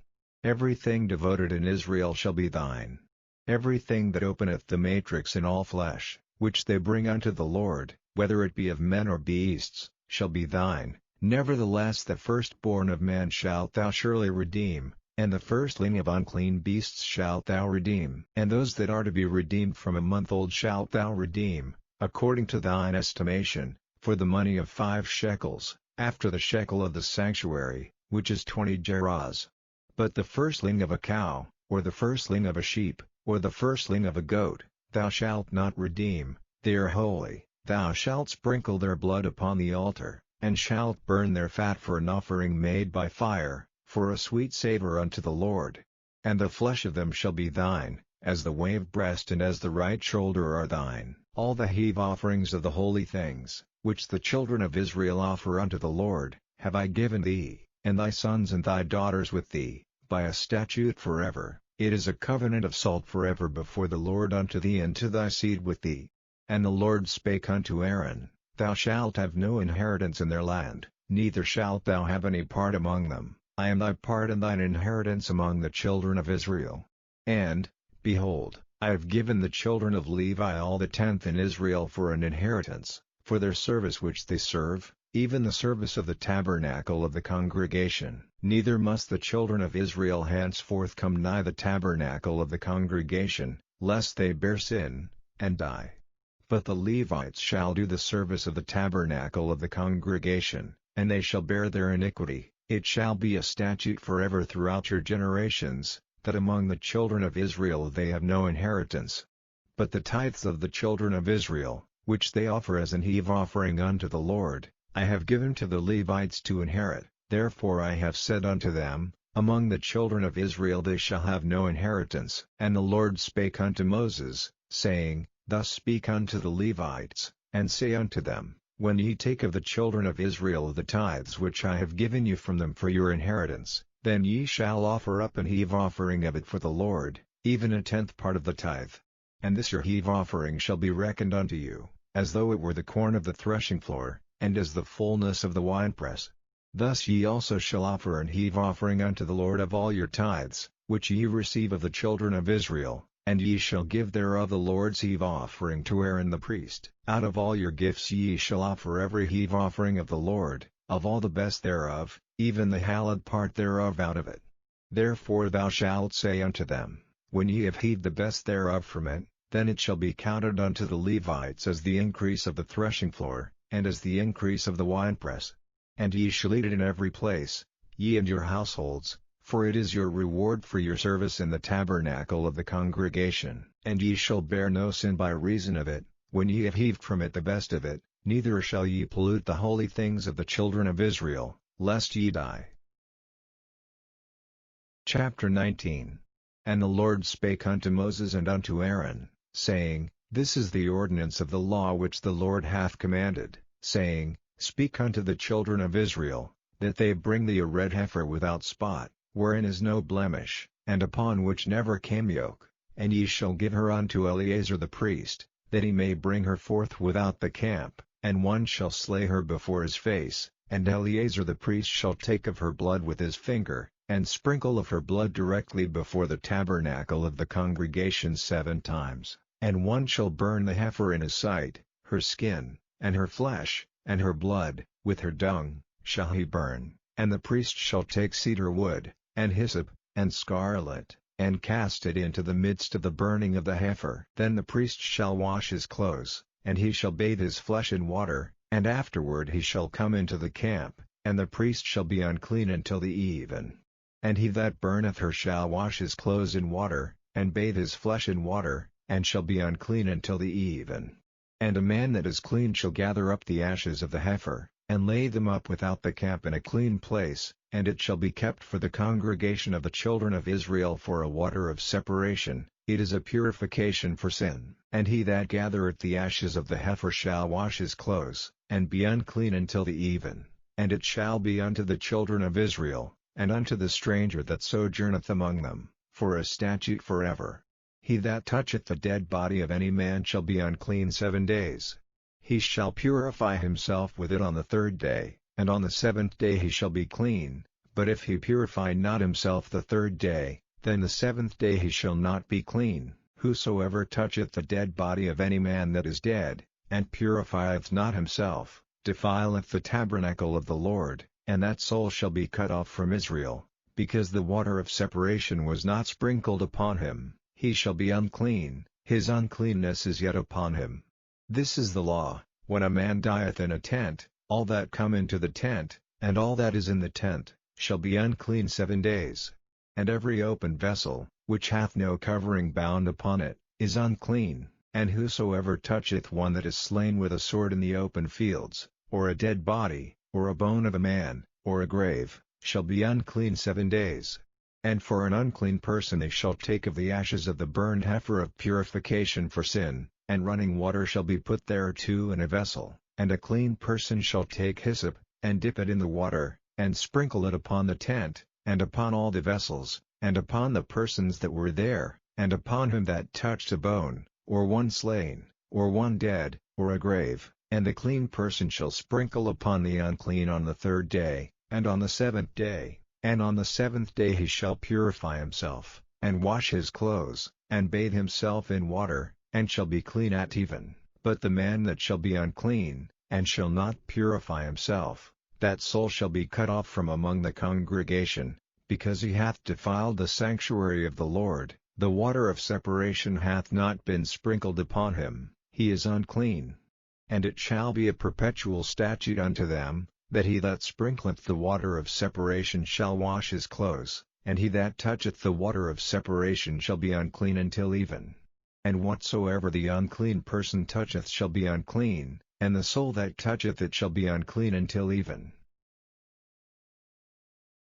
Everything devoted in Israel shall be thine. Everything that openeth the matrix in all flesh, which they bring unto the Lord, whether it be of men or beasts, shall be thine. Nevertheless the firstborn of man shalt thou surely redeem, and the firstling of unclean beasts shalt thou redeem. And those that are to be redeemed from a month old shalt thou redeem, according to thine estimation, for the money of 5 shekels, after the shekel of the sanctuary, which is 20 gerahs. But the firstling of a cow, or the firstling of a sheep, or the firstling of a goat, thou shalt not redeem, they are holy. Thou shalt sprinkle their blood upon the altar, and shalt burn their fat for an offering made by fire, for a sweet savour unto the Lord. And the flesh of them shall be thine, as the wave breast and as the right shoulder are thine. All the heave offerings of the holy things, which the children of Israel offer unto the Lord, have I given thee, and thy sons and thy daughters with thee, by a statute forever. It is a covenant of salt forever before the Lord unto thee and to thy seed with thee. And the Lord spake unto Aaron, Thou shalt have no inheritance in their land, neither shalt thou have any part among them. I am thy part and thine inheritance among the children of Israel. And, behold, I have given the children of Levi all the tenth in Israel for an inheritance, for their service which they serve, even the service of the tabernacle of the congregation. Neither must the children of Israel henceforth come nigh the tabernacle of the congregation, lest they bear sin, and die. But the Levites shall do the service of the tabernacle of the congregation, and they shall bear their iniquity. It shall be a statute forever throughout your generations, that among the children of Israel they have no inheritance. But the tithes of the children of Israel, which they offer as an heave offering unto the Lord, I have given to the Levites to inherit. Therefore I have said unto them, among the children of Israel they shall have no inheritance. And the Lord spake unto Moses, saying, Thus speak unto the Levites, and say unto them, When ye take of the children of Israel the tithes which I have given you from them for your inheritance, then ye shall offer up an heave offering of it for the Lord, even a tenth part of the tithe. And this your heave offering shall be reckoned unto you, as though it were the corn of the threshing floor, and as the fullness of the winepress. Thus ye also shall offer an heave offering unto the Lord of all your tithes, which ye receive of the children of Israel, and ye shall give thereof the Lord's heave offering to Aaron the priest. Out of all your gifts ye shall offer every heave offering of the Lord, of all the best thereof, even the hallowed part thereof out of it. Therefore thou shalt say unto them, When ye have heaved the best thereof from it, then it shall be counted unto the Levites as the increase of the threshing floor, and as the increase of the winepress. And ye shall eat it in every place, ye and your households, for it is your reward for your service in the tabernacle of the congregation. And ye shall bear no sin by reason of it, when ye have heaved from it the best of it, neither shall ye pollute the holy things of the children of Israel, lest ye die. Chapter 19. And the Lord spake unto Moses and unto Aaron, saying, This is the ordinance of the law which the Lord hath commanded, saying, Speak unto the children of Israel, that they bring thee a red heifer without spot, wherein is no blemish, and upon which never came yoke, and ye shall give her unto Eleazar the priest, that he may bring her forth without the camp, and one shall slay her before his face, and Eleazar the priest shall take of her blood with his finger, and sprinkle of her blood directly before the tabernacle of the congregation 7 times, and one shall burn the heifer in his sight, her skin, and her flesh, and her blood, with her dung, shall he burn, and the priest shall take cedar wood, and hyssop, and scarlet, and cast it into the midst of the burning of the heifer. Then the priest shall wash his clothes, and he shall bathe his flesh in water, and afterward he shall come into the camp, and the priest shall be unclean until the even. And he that burneth her shall wash his clothes in water, and bathe his flesh in water, and shall be unclean until the even. And a man that is clean shall gather up the ashes of the heifer, and lay them up without the camp in a clean place, and it shall be kept for the congregation of the children of Israel for a water of separation, it is a purification for sin. And he that gathereth the ashes of the heifer shall wash his clothes, and be unclean until the even. And it shall be unto the children of Israel, and unto the stranger that sojourneth among them, for a statute forever. He that toucheth the dead body of any man shall be unclean 7 days. He shall purify himself with it on the 3rd day, and on the 7th day he shall be clean. But if he purify not himself the 3rd day, then the 7th day he shall not be clean. Whosoever toucheth the dead body of any man that is dead, and purifieth not himself, defileth the tabernacle of the Lord, and that soul shall be cut off from Israel, because the water of separation was not sprinkled upon him. He shall be unclean, his uncleanness is yet upon him. This is the law: when a man dieth in a tent, all that come into the tent, and all that is in the tent, shall be unclean 7 days. And every open vessel, which hath no covering bound upon it, is unclean. And whosoever toucheth one that is slain with a sword in the open fields, or a dead body, or a bone of a man, or a grave, shall be unclean 7 days. And for an unclean person they shall take of the ashes of the burned heifer of purification for sin, and running water shall be put thereto in a vessel, and a clean person shall take hyssop, and dip it in the water, and sprinkle it upon the tent, and upon all the vessels, and upon the persons that were there, and upon him that touched a bone, or one slain, or one dead, or a grave, and the clean person shall sprinkle upon the unclean on the 3rd day, and on the 7th day. And on the 7th day he shall purify himself, and wash his clothes, and bathe himself in water, and shall be clean at even. But the man that shall be unclean, and shall not purify himself, that soul shall be cut off from among the congregation, because he hath defiled the sanctuary of the Lord, the water of separation hath not been sprinkled upon him, he is unclean. And it shall be a perpetual statute unto them, that he that sprinkleth the water of separation shall wash his clothes, and he that toucheth the water of separation shall be unclean until even. And whatsoever the unclean person toucheth shall be unclean, and the soul that toucheth it shall be unclean until even.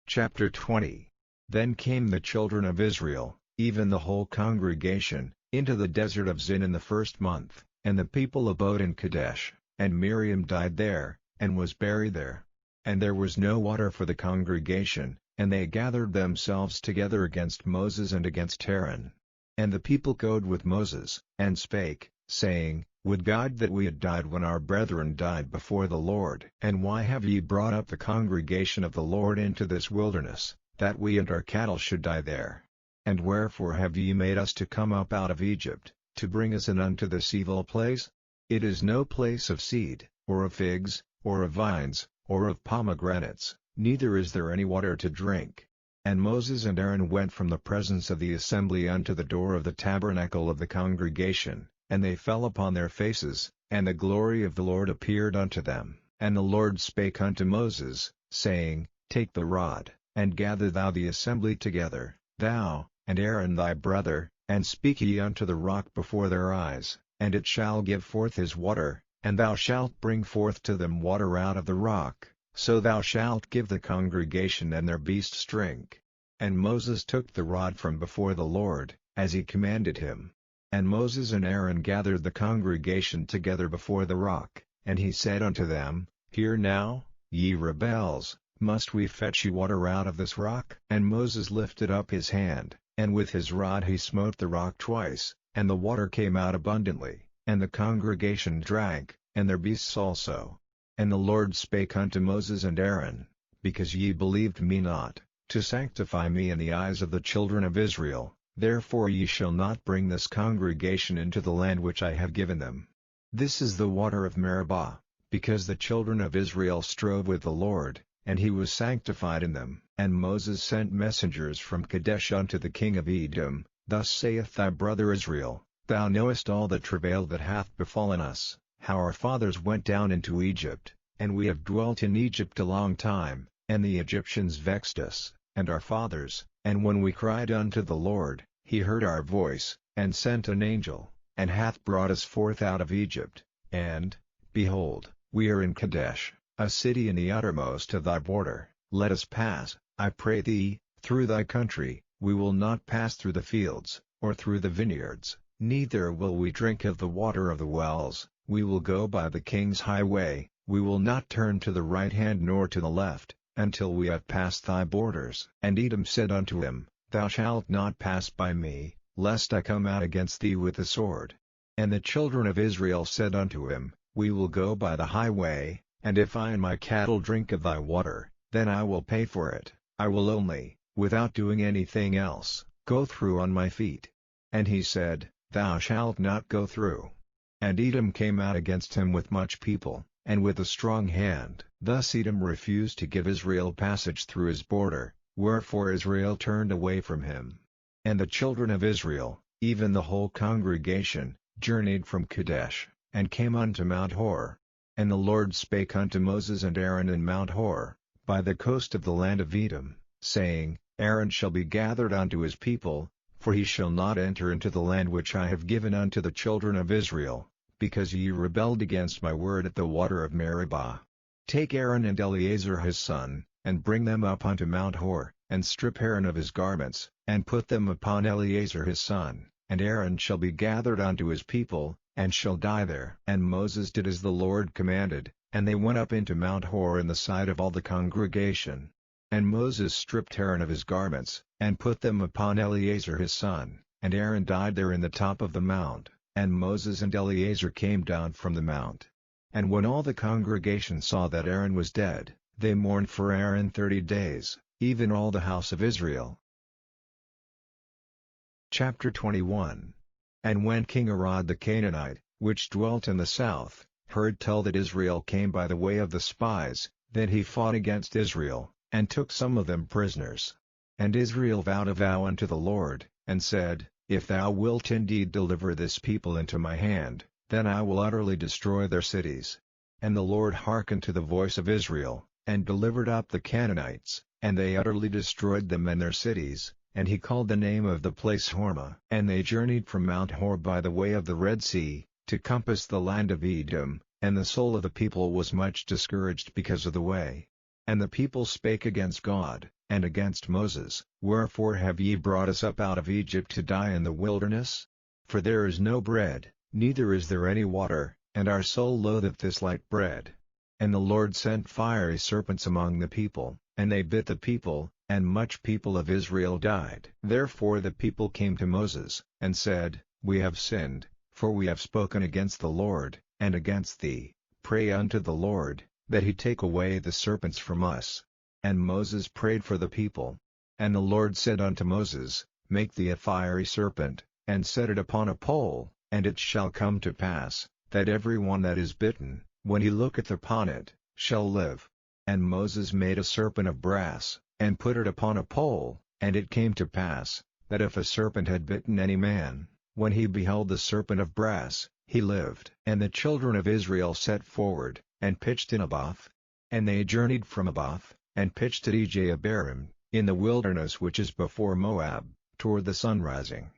Chapter 20. Then came the children of Israel, even the whole congregation, into the desert of Zin in the 1st month, and the people abode in Kadesh, and Miriam died there, and was buried there. And there was no water for the congregation, and they gathered themselves together against Moses and against Aaron. And the people goad with Moses, and spake, saying, Would God that we had died when our brethren died before the Lord. And why have ye brought up the congregation of the Lord into this wilderness, that we and our cattle should die there? And wherefore have ye made us to come up out of Egypt, to bring us in unto this evil place? It is no place of seed, or of figs, or of vines, or of pomegranates, neither is there any water to drink. And Moses and Aaron went from the presence of the assembly unto the door of the tabernacle of the congregation, and they fell upon their faces, and the glory of the Lord appeared unto them. And the Lord spake unto Moses, saying, Take the rod, and gather thou the assembly together, thou, and Aaron thy brother, and speak ye unto the rock before their eyes, and it shall give forth his water, and thou shalt bring forth to them water out of the rock, so thou shalt give the congregation and their beasts drink. And Moses took the rod from before the Lord, as he commanded him. And Moses and Aaron gathered the congregation together before the rock, and he said unto them, Hear now, ye rebels, must we fetch you water out of this rock? And Moses lifted up his hand, and with his rod he smote the rock twice, and the water came out abundantly, and the congregation drank, and their beasts also. And the Lord spake unto Moses and Aaron, Because ye believed me not, to sanctify me in the eyes of the children of Israel, therefore ye shall not bring this congregation into the land which I have given them. This is the water of Meribah, because the children of Israel strove with the Lord, and he was sanctified in them. And Moses sent messengers from Kadesh unto the king of Edom, Thus saith thy brother Israel, Thou knowest all the travail that hath befallen us, how our fathers went down into Egypt, and we have dwelt in Egypt a long time, and the Egyptians vexed us, and our fathers, and when we cried unto the Lord, he heard our voice, and sent an angel, and hath brought us forth out of Egypt, and, behold, we are in Kadesh, a city in the uttermost of thy border. Let us pass, I pray thee, through thy country. We will not pass through the fields, or through the vineyards, neither will we drink of the water of the wells. We will go by the king's highway, we will not turn to the right hand nor to the left, until we have passed thy borders. And Edom said unto him, Thou shalt not pass by me, lest I come out against thee with the sword. And the children of Israel said unto him, We will go by the highway, and if I and my cattle drink of thy water, then I will pay for it. I will only, without doing anything else, go through on my feet. And he said, Thou shalt not go through. And Edom came out against him with much people, and with a strong hand. Thus Edom refused to give Israel passage through his border, wherefore Israel turned away from him. And the children of Israel, even the whole congregation, journeyed from Kadesh, and came unto Mount Hor. And the Lord spake unto Moses and Aaron in Mount Hor, by the coast of the land of Edom, saying, Aaron shall be gathered unto his people, for he shall not enter into the land which I have given unto the children of Israel, because ye rebelled against my word at the water of Meribah. Take Aaron and Eleazar his son, and bring them up unto Mount Hor, and strip Aaron of his garments, and put them upon Eleazar his son, and Aaron shall be gathered unto his people, and shall die there. And Moses did as the Lord commanded, and they went up into Mount Hor in the sight of all the congregation. And Moses stripped Aaron of his garments, and put them upon Eleazar his son, and Aaron died there in the top of the mount, and Moses and Eleazar came down from the mount. And when all the congregation saw that Aaron was dead, they mourned for Aaron 30 days, even all the house of Israel. Chapter 21. And when King Arad the Canaanite, which dwelt in the south, heard tell that Israel came by the way of the spies, then he fought against Israel, and took some of them prisoners. And Israel vowed a vow unto the Lord, and said, If thou wilt indeed deliver this people into my hand, then I will utterly destroy their cities. And the Lord hearkened to the voice of Israel, and delivered up the Canaanites, and they utterly destroyed them and their cities, and he called the name of the place Hormah. And they journeyed from Mount Hor by the way of the Red Sea, to compass the land of Edom, and the soul of the people was much discouraged because of the way. And the people spake against God, and against Moses, Wherefore have ye brought us up out of Egypt to die in the wilderness? For there is no bread, neither is there any water, and our soul loatheth this light bread. And the Lord sent fiery serpents among the people, and they bit the people, and much people of Israel died. Therefore the people came to Moses, and said, We have sinned, for we have spoken against the Lord, and against thee. Pray unto the Lord, that he take away the serpents from us. And Moses prayed for the people. And the Lord said unto Moses, Make thee a fiery serpent, and set it upon a pole, and it shall come to pass, that every one that is bitten, when he looketh upon it, shall live. And Moses made a serpent of brass, and put it upon a pole, and it came to pass, that if a serpent had bitten any man, when he beheld the serpent of brass, he lived. And the children of Israel set forward, and pitched in Abath. And they journeyed from Abath, and pitched at Ejabarim, in the wilderness which is before Moab, toward the sunrising.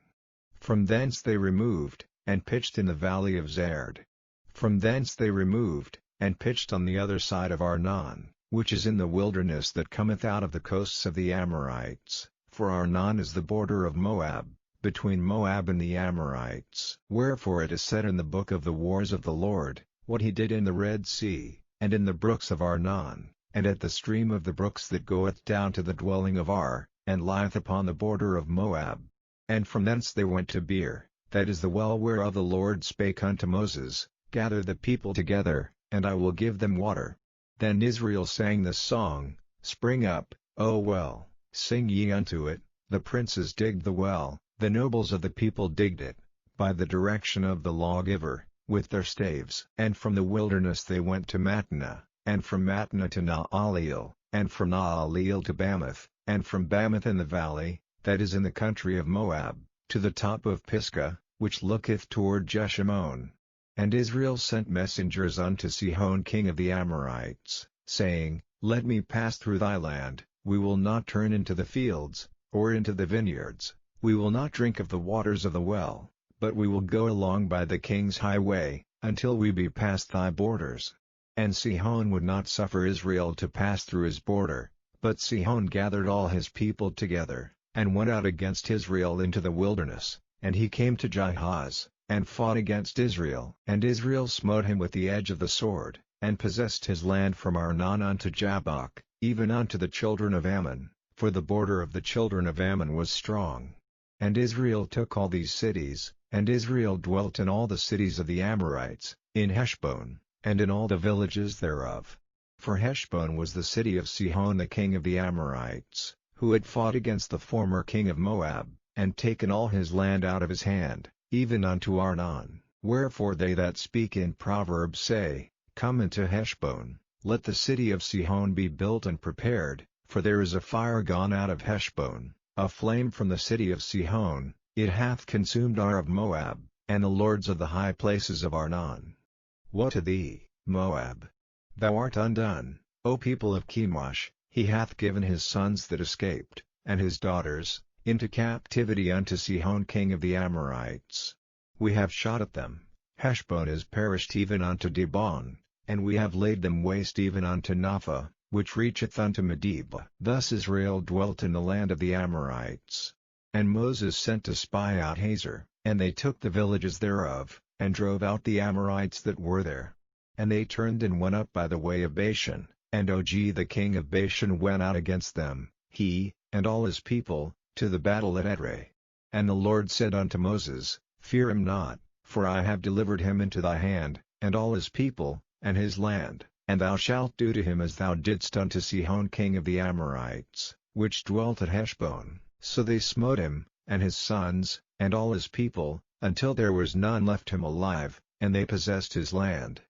From thence they removed, and pitched in the valley of Zerd. From thence they removed, and pitched on the other side of Arnon, which is in the wilderness that cometh out of the coasts of the Amorites, for Arnon is the border of Moab, between Moab and the Amorites. Wherefore it is said in the book of the wars of the Lord, what he did in the Red Sea, and in the brooks of Arnon, and at the stream of the brooks that goeth down to the dwelling of Ar, and lieth upon the border of Moab. And from thence they went to Beer, that is the well whereof the Lord spake unto Moses, Gather the people together, and I will give them water. Then Israel sang this song, Spring up, O well, sing ye unto it, the princes digged the well, the nobles of the people digged it, by the direction of the lawgiver, with their staves. And from the wilderness they went to Mattanah, and from Mattanah to Naaleel, and from Naaleel to Bamoth, and from Bamoth in the valley, that is in the country of Moab, to the top of Pisgah, which looketh toward Jeshimon. And Israel sent messengers unto Sihon king of the Amorites, saying, Let me pass through thy land, we will not turn into the fields, or into the vineyards, we will not drink of the waters of the well, but we will go along by the king's highway, until we be past thy borders. And Sihon would not suffer Israel to pass through his border, but Sihon gathered all his people together, and went out against Israel into the wilderness, and he came to Jahaz, and fought against Israel. And Israel smote him with the edge of the sword, and possessed his land from Arnon unto Jabbok, even unto the children of Ammon, for the border of the children of Ammon was strong. And Israel took all these cities, and Israel dwelt in all the cities of the Amorites, in Heshbon, and in all the villages thereof. For Heshbon was the city of Sihon the king of the Amorites, who had fought against the former king of Moab, and taken all his land out of his hand, even unto Arnon. Wherefore they that speak in Proverbs say, Come into Heshbon, let the city of Sihon be built and prepared, for there is a fire gone out of Heshbon, a flame from the city of Sihon, it hath consumed Ar of Moab, and the lords of the high places of Arnon. Woe to thee, Moab! Thou art undone, O people of Chemosh, he hath given his sons that escaped, and his daughters, into captivity unto Sihon king of the Amorites. We have shot at them, Heshbon is perished even unto Dibon, and we have laid them waste even unto Napha, which reacheth unto Medeba. Thus Israel dwelt in the land of the Amorites. And Moses sent to spy out Hazor, and they took the villages thereof, and drove out the Amorites that were there. And they turned and went up by the way of Bashan, and Og the king of Bashan went out against them, he, and all his people, to the battle at Edrei. And the Lord said unto Moses, Fear him not, for I have delivered him into thy hand, and all his people, and his land, and thou shalt do to him as thou didst unto Sihon king of the Amorites, which dwelt at Heshbon. So they smote him, and his sons, and all his people, until there was none left him alive, and they possessed his land.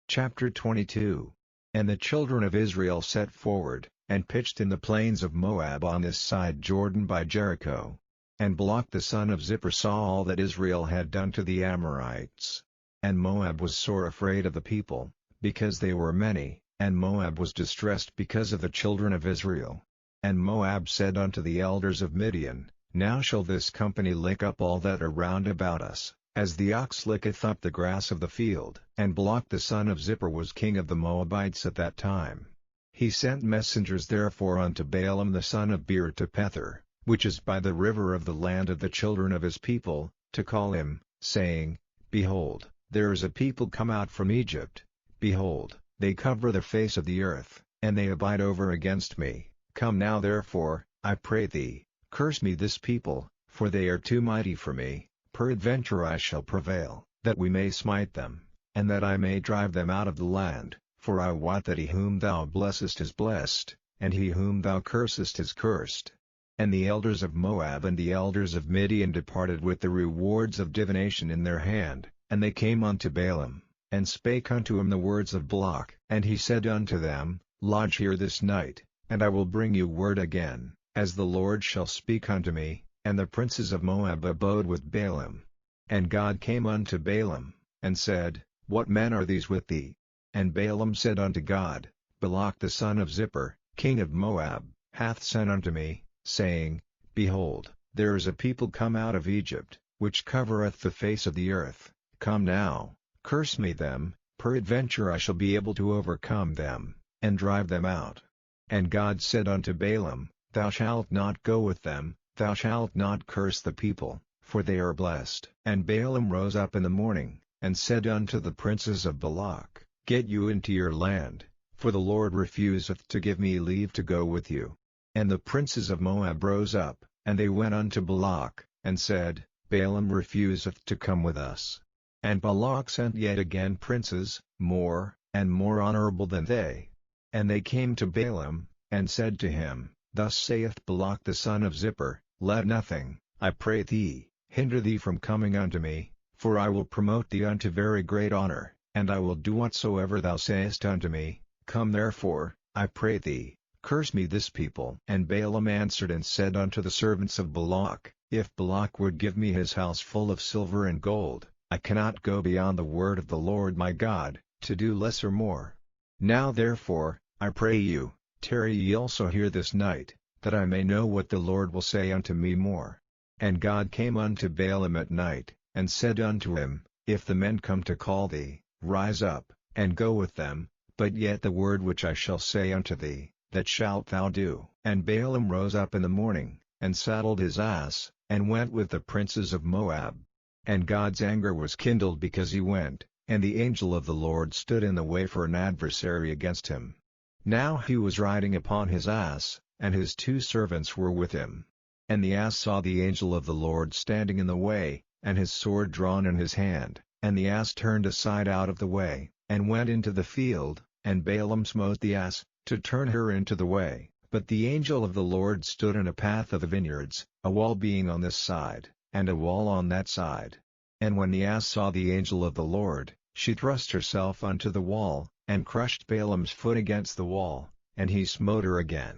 Chapter 22. And the children of Israel set forward, and pitched in the plains of Moab on this side Jordan by Jericho. And Balak the son of Zippor saw all that Israel had done to the Amorites. And Moab was sore afraid of the people, because they were many, and Moab was distressed because of the children of Israel. And Moab said unto the elders of Midian, Now shall this company lick up all that are round about us, as the ox licketh up the grass of the field. And Balak the son of Zippor was king of the Moabites at that time. He sent messengers therefore unto Balaam the son of Beor to Pethor, which is by the river of the land of the children of his people, to call him, saying, Behold, there is a people come out from Egypt. Behold, they cover the face of the earth, and they abide over against me. Come now therefore, I pray thee, curse me this people, for they are too mighty for me. Peradventure I shall prevail, that we may smite them, and that I may drive them out of the land, for I wot that he whom thou blessest is blessed, and he whom thou cursest is cursed. And the elders of Moab and the elders of Midian departed with the rewards of divination in their hand, and they came unto Balaam, and spake unto him the words of Balak. And he said unto them, Lodge here this night, and I will bring you word again, as the Lord shall speak unto me. And the princes of Moab abode with Balaam. And God came unto Balaam, and said, What men are these with thee? And Balaam said unto God, Balak the son of Zippor, king of Moab, hath sent unto me, saying, Behold, there is a people come out of Egypt, which covereth the face of the earth. Come now, curse me them, peradventure I shall be able to overcome them, and drive them out. And God said unto Balaam, Thou shalt not go with them, thou shalt not curse the people, for they are blessed. And Balaam rose up in the morning, and said unto the princes of Balak, Get you into your land, for the Lord refuseth to give me leave to go with you. And the princes of Moab rose up, and they went unto Balak, and said, Balaam refuseth to come with us. And Balak sent yet again princes, more, and more honorable than they. And they came to Balaam, and said to him, Thus saith Balak the son of Zippor, Let nothing, I pray thee, hinder thee from coming unto me, for I will promote thee unto very great honor, and I will do whatsoever thou sayest unto me. Come therefore, I pray thee, curse me this people. And Balaam answered and said unto the servants of Balak, If Balak would give me his house full of silver and gold, I cannot go beyond the word of the Lord my God, to do less or more. Now therefore, I pray you, tarry ye also here this night, that I may know what the Lord will say unto me more. And God came unto Balaam at night, and said unto him, If the men come to call thee, rise up, and go with them, but yet the word which I shall say unto thee, that shalt thou do. And Balaam rose up in the morning, and saddled his ass, and went with the princes of Moab. And God's anger was kindled because he went, and the angel of the Lord stood in the way for an adversary against him. Now he was riding upon his ass, and his 2 servants were with him. And the ass saw the angel of the Lord standing in the way, and his sword drawn in his hand, and the ass turned aside out of the way, and went into the field, and Balaam smote the ass, to turn her into the way. But the angel of the Lord stood in a path of the vineyards, a wall being on this side, and a wall on that side. And when the ass saw the angel of the Lord, she thrust herself unto the wall, and crushed Balaam's foot against the wall, and he smote her again.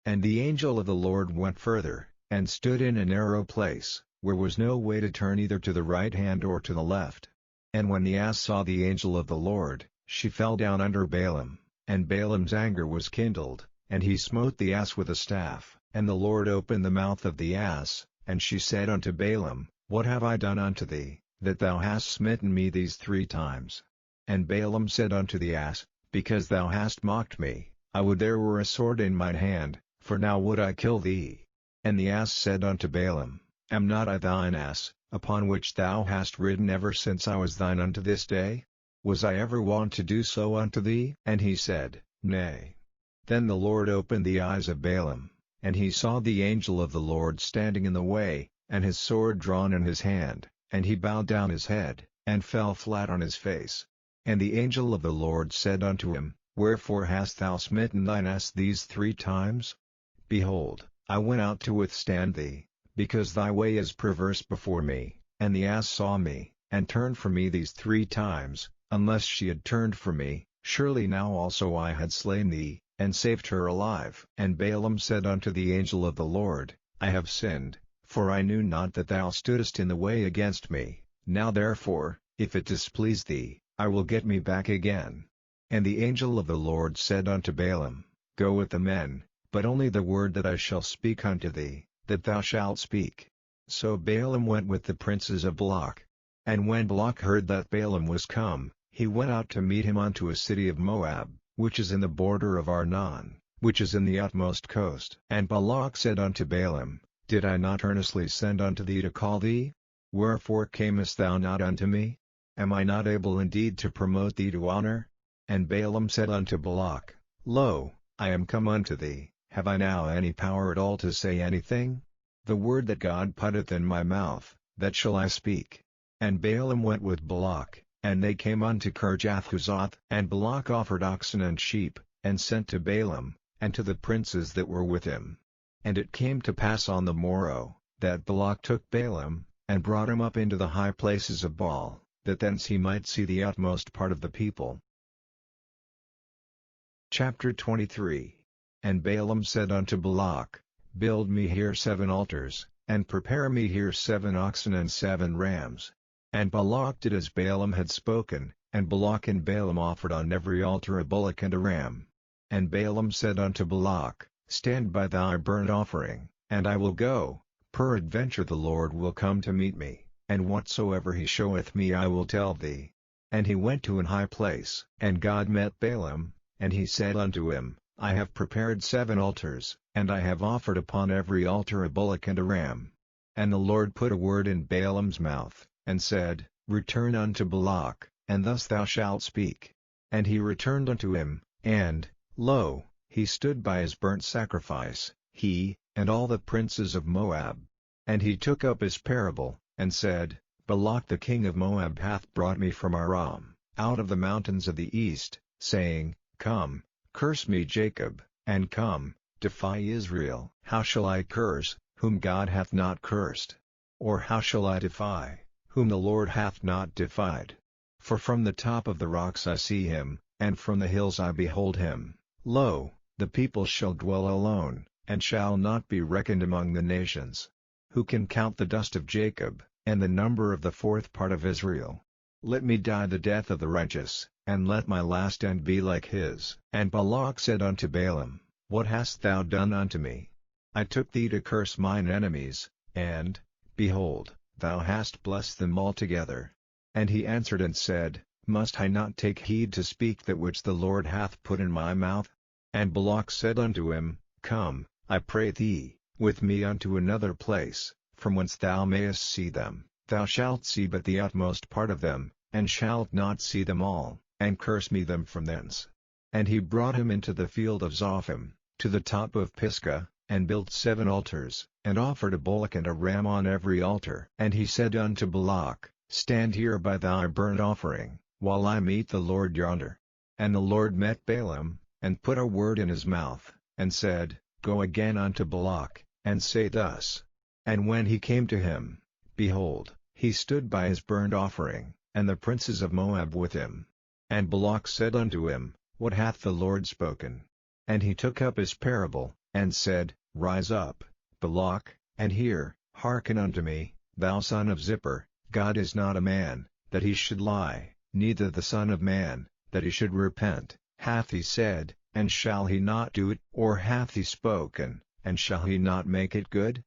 And the angel of the Lord went further, and stood in a narrow place, where was no way to turn either to the right hand or to the left. And when the ass saw the angel of the Lord, she fell down under Balaam, and Balaam's anger was kindled, and he smote the ass with a staff. And the Lord opened the mouth of the ass, and she said unto Balaam, What have I done unto thee, that thou hast smitten me these 3 times? And Balaam said unto the ass, Because thou hast mocked me, I would there were a sword in mine hand, for now would I kill thee. And the ass said unto Balaam, Am not I thine ass, upon which thou hast ridden ever since I was thine unto this day? Was I ever wont to do so unto thee? And he said, Nay. Then the Lord opened the eyes of Balaam, and he saw the angel of the Lord standing in the way, and his sword drawn in his hand, and he bowed down his head, and fell flat on his face. And the angel of the Lord said unto him, Wherefore hast thou smitten thine ass these 3 times? Behold, I went out to withstand thee, because thy way is perverse before me. And the ass saw me, and turned from me these 3 times. Unless she had turned from me, surely now also I had slain thee, and saved her alive. And Balaam said unto the angel of the Lord, I have sinned, for I knew not that thou stoodest in the way against me. Now therefore, if it displease thee, I will get me back again. And the angel of the Lord said unto Balaam, Go with the men, but only the word that I shall speak unto thee, that thou shalt speak. So Balaam went with the princes of Balak. And when Balak heard that Balaam was come, he went out to meet him unto a city of Moab, which is in the border of Arnon, which is in the utmost coast. And Balak said unto Balaam, Did I not earnestly send unto thee to call thee? Wherefore camest thou not unto me? Am I not able indeed to promote thee to honor? And Balaam said unto Balak, Lo, I am come unto thee, have I now any power at all to say anything? The word that God putteth in my mouth, that shall I speak. And Balaam went with Balak, and they came unto Kirjath-Huzoth. And Balak offered oxen and sheep, and sent to Balaam, and to the princes that were with him. And it came to pass on the morrow, that Balak took Balaam, and brought him up into the high places of Baal, that thence he might see the utmost part of the people. Chapter 23. And Balaam said unto Balak, Build me here 7 altars, and prepare me here 7 oxen and 7 rams. And Balak did as Balaam had spoken, and Balak and Balaam offered on every altar a bullock and a ram. And Balaam said unto Balak, Stand by thy burnt offering, and I will go, peradventure the Lord will come to meet me, and whatsoever he showeth me I will tell thee. And he went to an high place. And God met Balaam, and he said unto him, I have prepared 7 altars, and I have offered upon every altar a bullock and a ram. And the Lord put a word in Balaam's mouth, and said, Return unto Balak, and thus thou shalt speak. And he returned unto him, and, lo, he stood by his burnt sacrifice, he, and all the princes of Moab. And he took up his parable, and said, Balak the king of Moab hath brought me from Aram, out of the mountains of the east, saying, Come, curse me Jacob, and come, defy Israel. How shall I curse, whom God hath not cursed? Or how shall I defy, whom the Lord hath not defied? For from the top of the rocks I see him, and from the hills I behold him. Lo, the people shall dwell alone, and shall not be reckoned among the nations. Who can count the dust of Jacob, and the number of the 4th part of Israel? Let me die the death of the righteous, and let my last end be like his. And Balak said unto Balaam, What hast thou done unto me? I took thee to curse mine enemies, and, behold, thou hast blessed them altogether. And he answered and said, Must I not take heed to speak that which the Lord hath put in my mouth? And Balak said unto him, Come, I pray thee, with me unto another place, from whence thou mayest see them. Thou shalt see but the utmost part of them, and shalt not see them all, and curse me them from thence. And he brought him into the field of Zophim, to the top of Pisgah, and built 7 altars, and offered a bullock and a ram on every altar. And he said unto Balak, Stand here by thy burnt offering, while I meet the Lord yonder. And the Lord met Balaam, and put a word in his mouth, and said, Go again unto Balak, and say thus. And when he came to him, behold, he stood by his burnt offering, and the princes of Moab with him. And Balak said unto him, What hath the Lord spoken? And he took up his parable, and said, Rise up, Balak, and hear. Hearken unto me, thou son of Zippor. God is not a man, that he should lie, neither the son of man, that he should repent. Hath he said, and shall he not do it? Or hath he spoken, and shall he not make it good?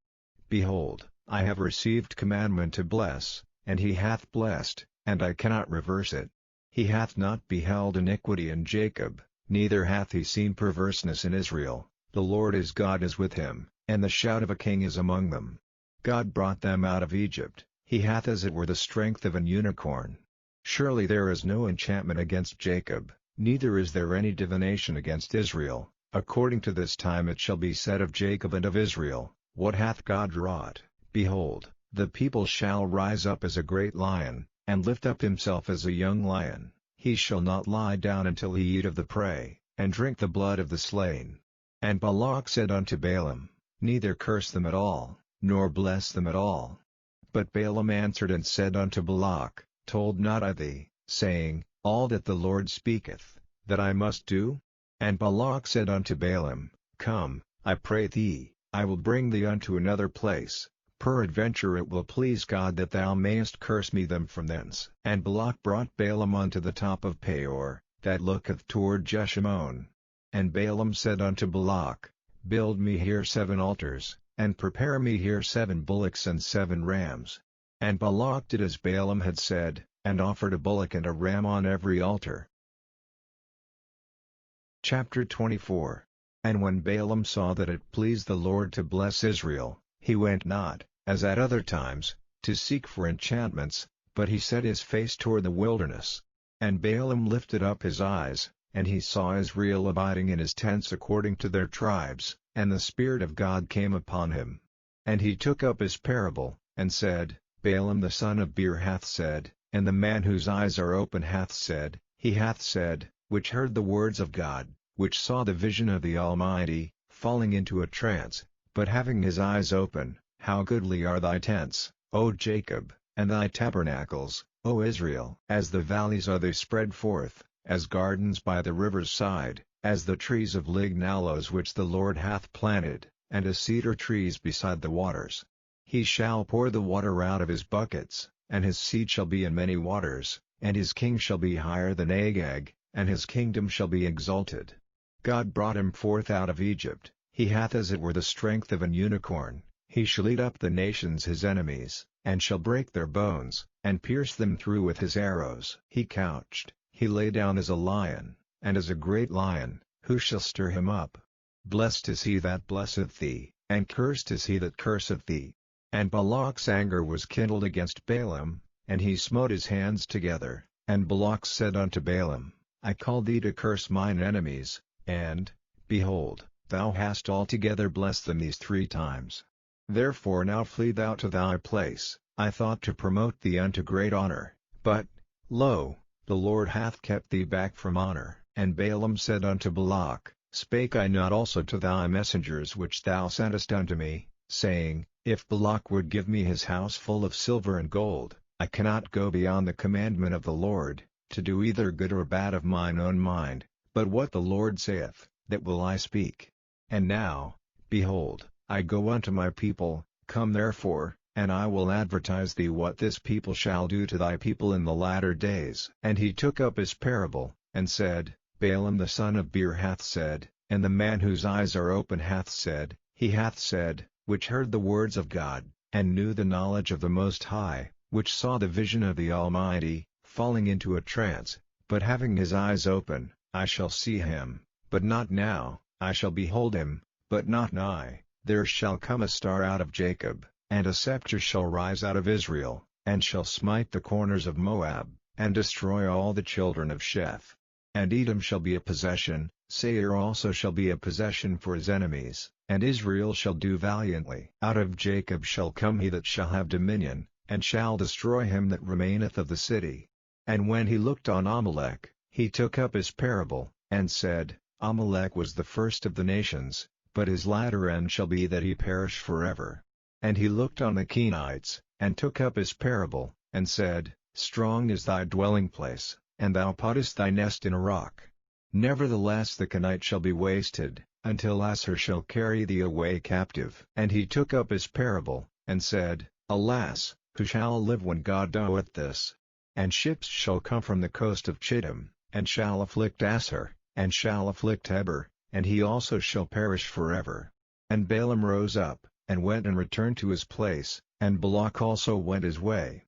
Behold, I have received commandment to bless, and he hath blessed, and I cannot reverse it. He hath not beheld iniquity in Jacob, neither hath he seen perverseness in Israel. The Lord his God is with him, and the shout of a king is among them. God brought them out of Egypt, he hath as it were the strength of an unicorn. Surely there is no enchantment against Jacob, neither is there any divination against Israel. According to this time it shall be said of Jacob and of Israel, What hath God wrought? Behold, the people shall rise up as a great lion, and lift up himself as a young lion. He shall not lie down until he eat of the prey, and drink the blood of the slain. And Balak said unto Balaam, neither curse them at all, nor bless them at all. But Balaam answered and said unto Balak, Told not I thee, saying, All that the Lord speaketh, that I must do? And Balak said unto Balaam, Come, I pray thee, I will bring thee unto another place, peradventure it will please God that thou mayest curse me them from thence. And Balak brought Balaam unto the top of Peor, that looketh toward Jeshimon. And Balaam said unto Balak, Build me here 7 altars, and prepare me here 7 bullocks and 7 rams. And Balak did as Balaam had said, and offered a bullock and a ram on every altar. Chapter 24. And when Balaam saw that it pleased the Lord to bless Israel, he went not, as at other times, to seek for enchantments, but he set his face toward the wilderness. And Balaam lifted up his eyes, and he saw Israel abiding in his tents according to their tribes, and the Spirit of God came upon him. And he took up his parable, and said, Balaam the son of Beor hath said, and the man whose eyes are open hath said, he hath said, which heard the words of God, which saw the vision of the Almighty, falling into a trance, but having his eyes open, How goodly are thy tents, O Jacob, and thy tabernacles, O Israel! As the valleys are they spread forth, as gardens by the river's side, as the trees of lign aloes which the Lord hath planted, and as cedar trees beside the waters. He shall pour the water out of his buckets, and his seed shall be in many waters, and his king shall be higher than Agag, and his kingdom shall be exalted. God brought him forth out of Egypt, he hath as it were the strength of an unicorn. He shall eat up the nations his enemies, and shall break their bones, and pierce them through with his arrows. He couched, he lay down as a lion, and as a great lion, who shall stir him up? Blessed is he that blesseth thee, and cursed is he that curseth thee. And Balak's anger was kindled against Balaam, and he smote his hands together, and Balak said unto Balaam, I called thee to curse mine enemies, and, behold, thou hast altogether blessed them these 3 times. Therefore now flee thou to thy place. I thought to promote thee unto great honor, but, lo, the Lord hath kept thee back from honor. And Balaam said unto Balak, Spake I not also to thy messengers which thou sentest unto me, saying, If Balak would give me his house full of silver and gold, I cannot go beyond the commandment of the Lord, to do either good or bad of mine own mind, but what the Lord saith, that will I speak. And now, behold, I go unto my people, come therefore, and I will advertise thee what this people shall do to thy people in the latter days. And he took up his parable, and said, Balaam the son of Beor hath said, and the man whose eyes are open hath said, he hath said, which heard the words of God, and knew the knowledge of the Most High, which saw the vision of the Almighty, falling into a trance, but having his eyes open, I shall see him, but not now, I shall behold him, but not nigh. There shall come a star out of Jacob, and a scepter shall rise out of Israel, and shall smite the corners of Moab, and destroy all the children of Sheth. And Edom shall be a possession, Seir also shall be a possession for his enemies, and Israel shall do valiantly. Out of Jacob shall come he that shall have dominion, and shall destroy him that remaineth of the city. And when he looked on Amalek, he took up his parable, and said, Amalek was the first of the nations, but his latter end shall be that he perish forever. And he looked on the Kenites, and took up his parable, and said, Strong is thy dwelling place, and thou puttest thy nest in a rock. Nevertheless the Kenite shall be wasted, until Assur shall carry thee away captive. And he took up his parable, and said, Alas, who shall live when God doeth this? And ships shall come from the coast of Chittim, and shall afflict Assur, and shall afflict Eber, and he also shall perish forever. And Balaam rose up, and went and returned to his place, and Balak also went his way.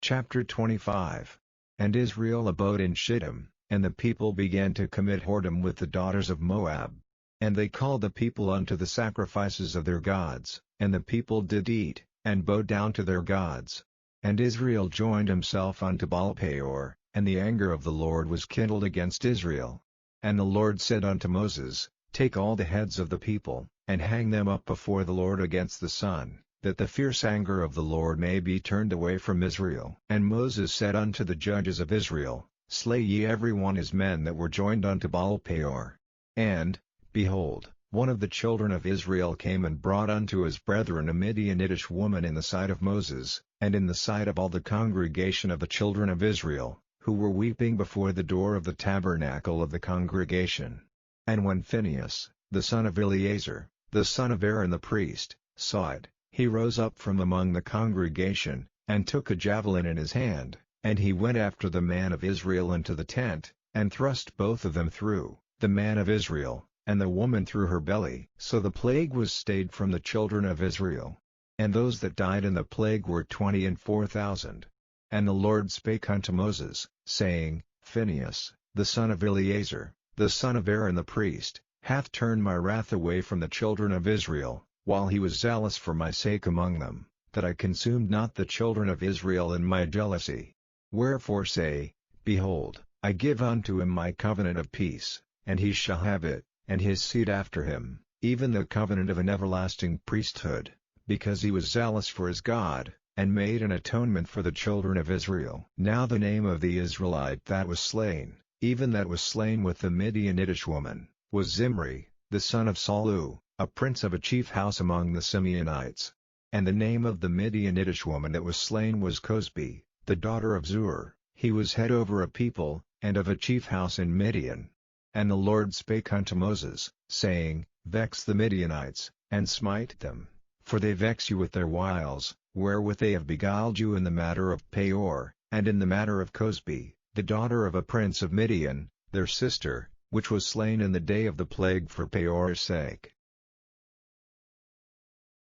Chapter 25. And Israel abode in Shittim, and the people began to commit whoredom with the daughters of Moab. And they called the people unto the sacrifices of their gods, and the people did eat, and bow down to their gods. And Israel joined himself unto Baal-peor, and the anger of the Lord was kindled against Israel. And the Lord said unto Moses, Take all the heads of the people, and hang them up before the Lord against the sun, that the fierce anger of the Lord may be turned away from Israel. And Moses said unto the judges of Israel, Slay ye every one his men that were joined unto Baal-peor. And, behold, one of the children of Israel came and brought unto his brethren a Midianitish woman in the sight of Moses, and in the sight of all the congregation of the children of Israel, who were weeping before the door of the tabernacle of the congregation. And when Phinehas, the son of Eleazar, the son of Aaron the priest, saw it, he rose up from among the congregation, and took a javelin in his hand, and he went after the man of Israel into the tent, and thrust both of them through, the man of Israel, and the woman through her belly. So the plague was stayed from the children of Israel. And those that died in the plague were 24,000. And the Lord spake unto Moses, saying, Phinehas, the son of Eleazar, the son of Aaron the priest, hath turned my wrath away from the children of Israel, while he was zealous for my sake among them, that I consumed not the children of Israel in my jealousy. Wherefore say, Behold, I give unto him my covenant of peace, and he shall have it, and his seed after him, even the covenant of an everlasting priesthood, because he was zealous for his God, and made an atonement for the children of Israel. Now the name of the Israelite that was slain, even that was slain with the Midianitish woman, was Zimri, the son of Salu, a prince of a chief house among the Simeonites. And the name of the Midianitish woman that was slain was Cosbi, the daughter of Zur. He was head over a people, and of a chief house in Midian. And the Lord spake unto Moses, saying, Vex the Midianites, and smite them, for they vex you with their wiles, wherewith they have beguiled you in the matter of Peor, and in the matter of Cosbi, the daughter of a prince of Midian, their sister, which was slain in the day of the plague for Peor's sake.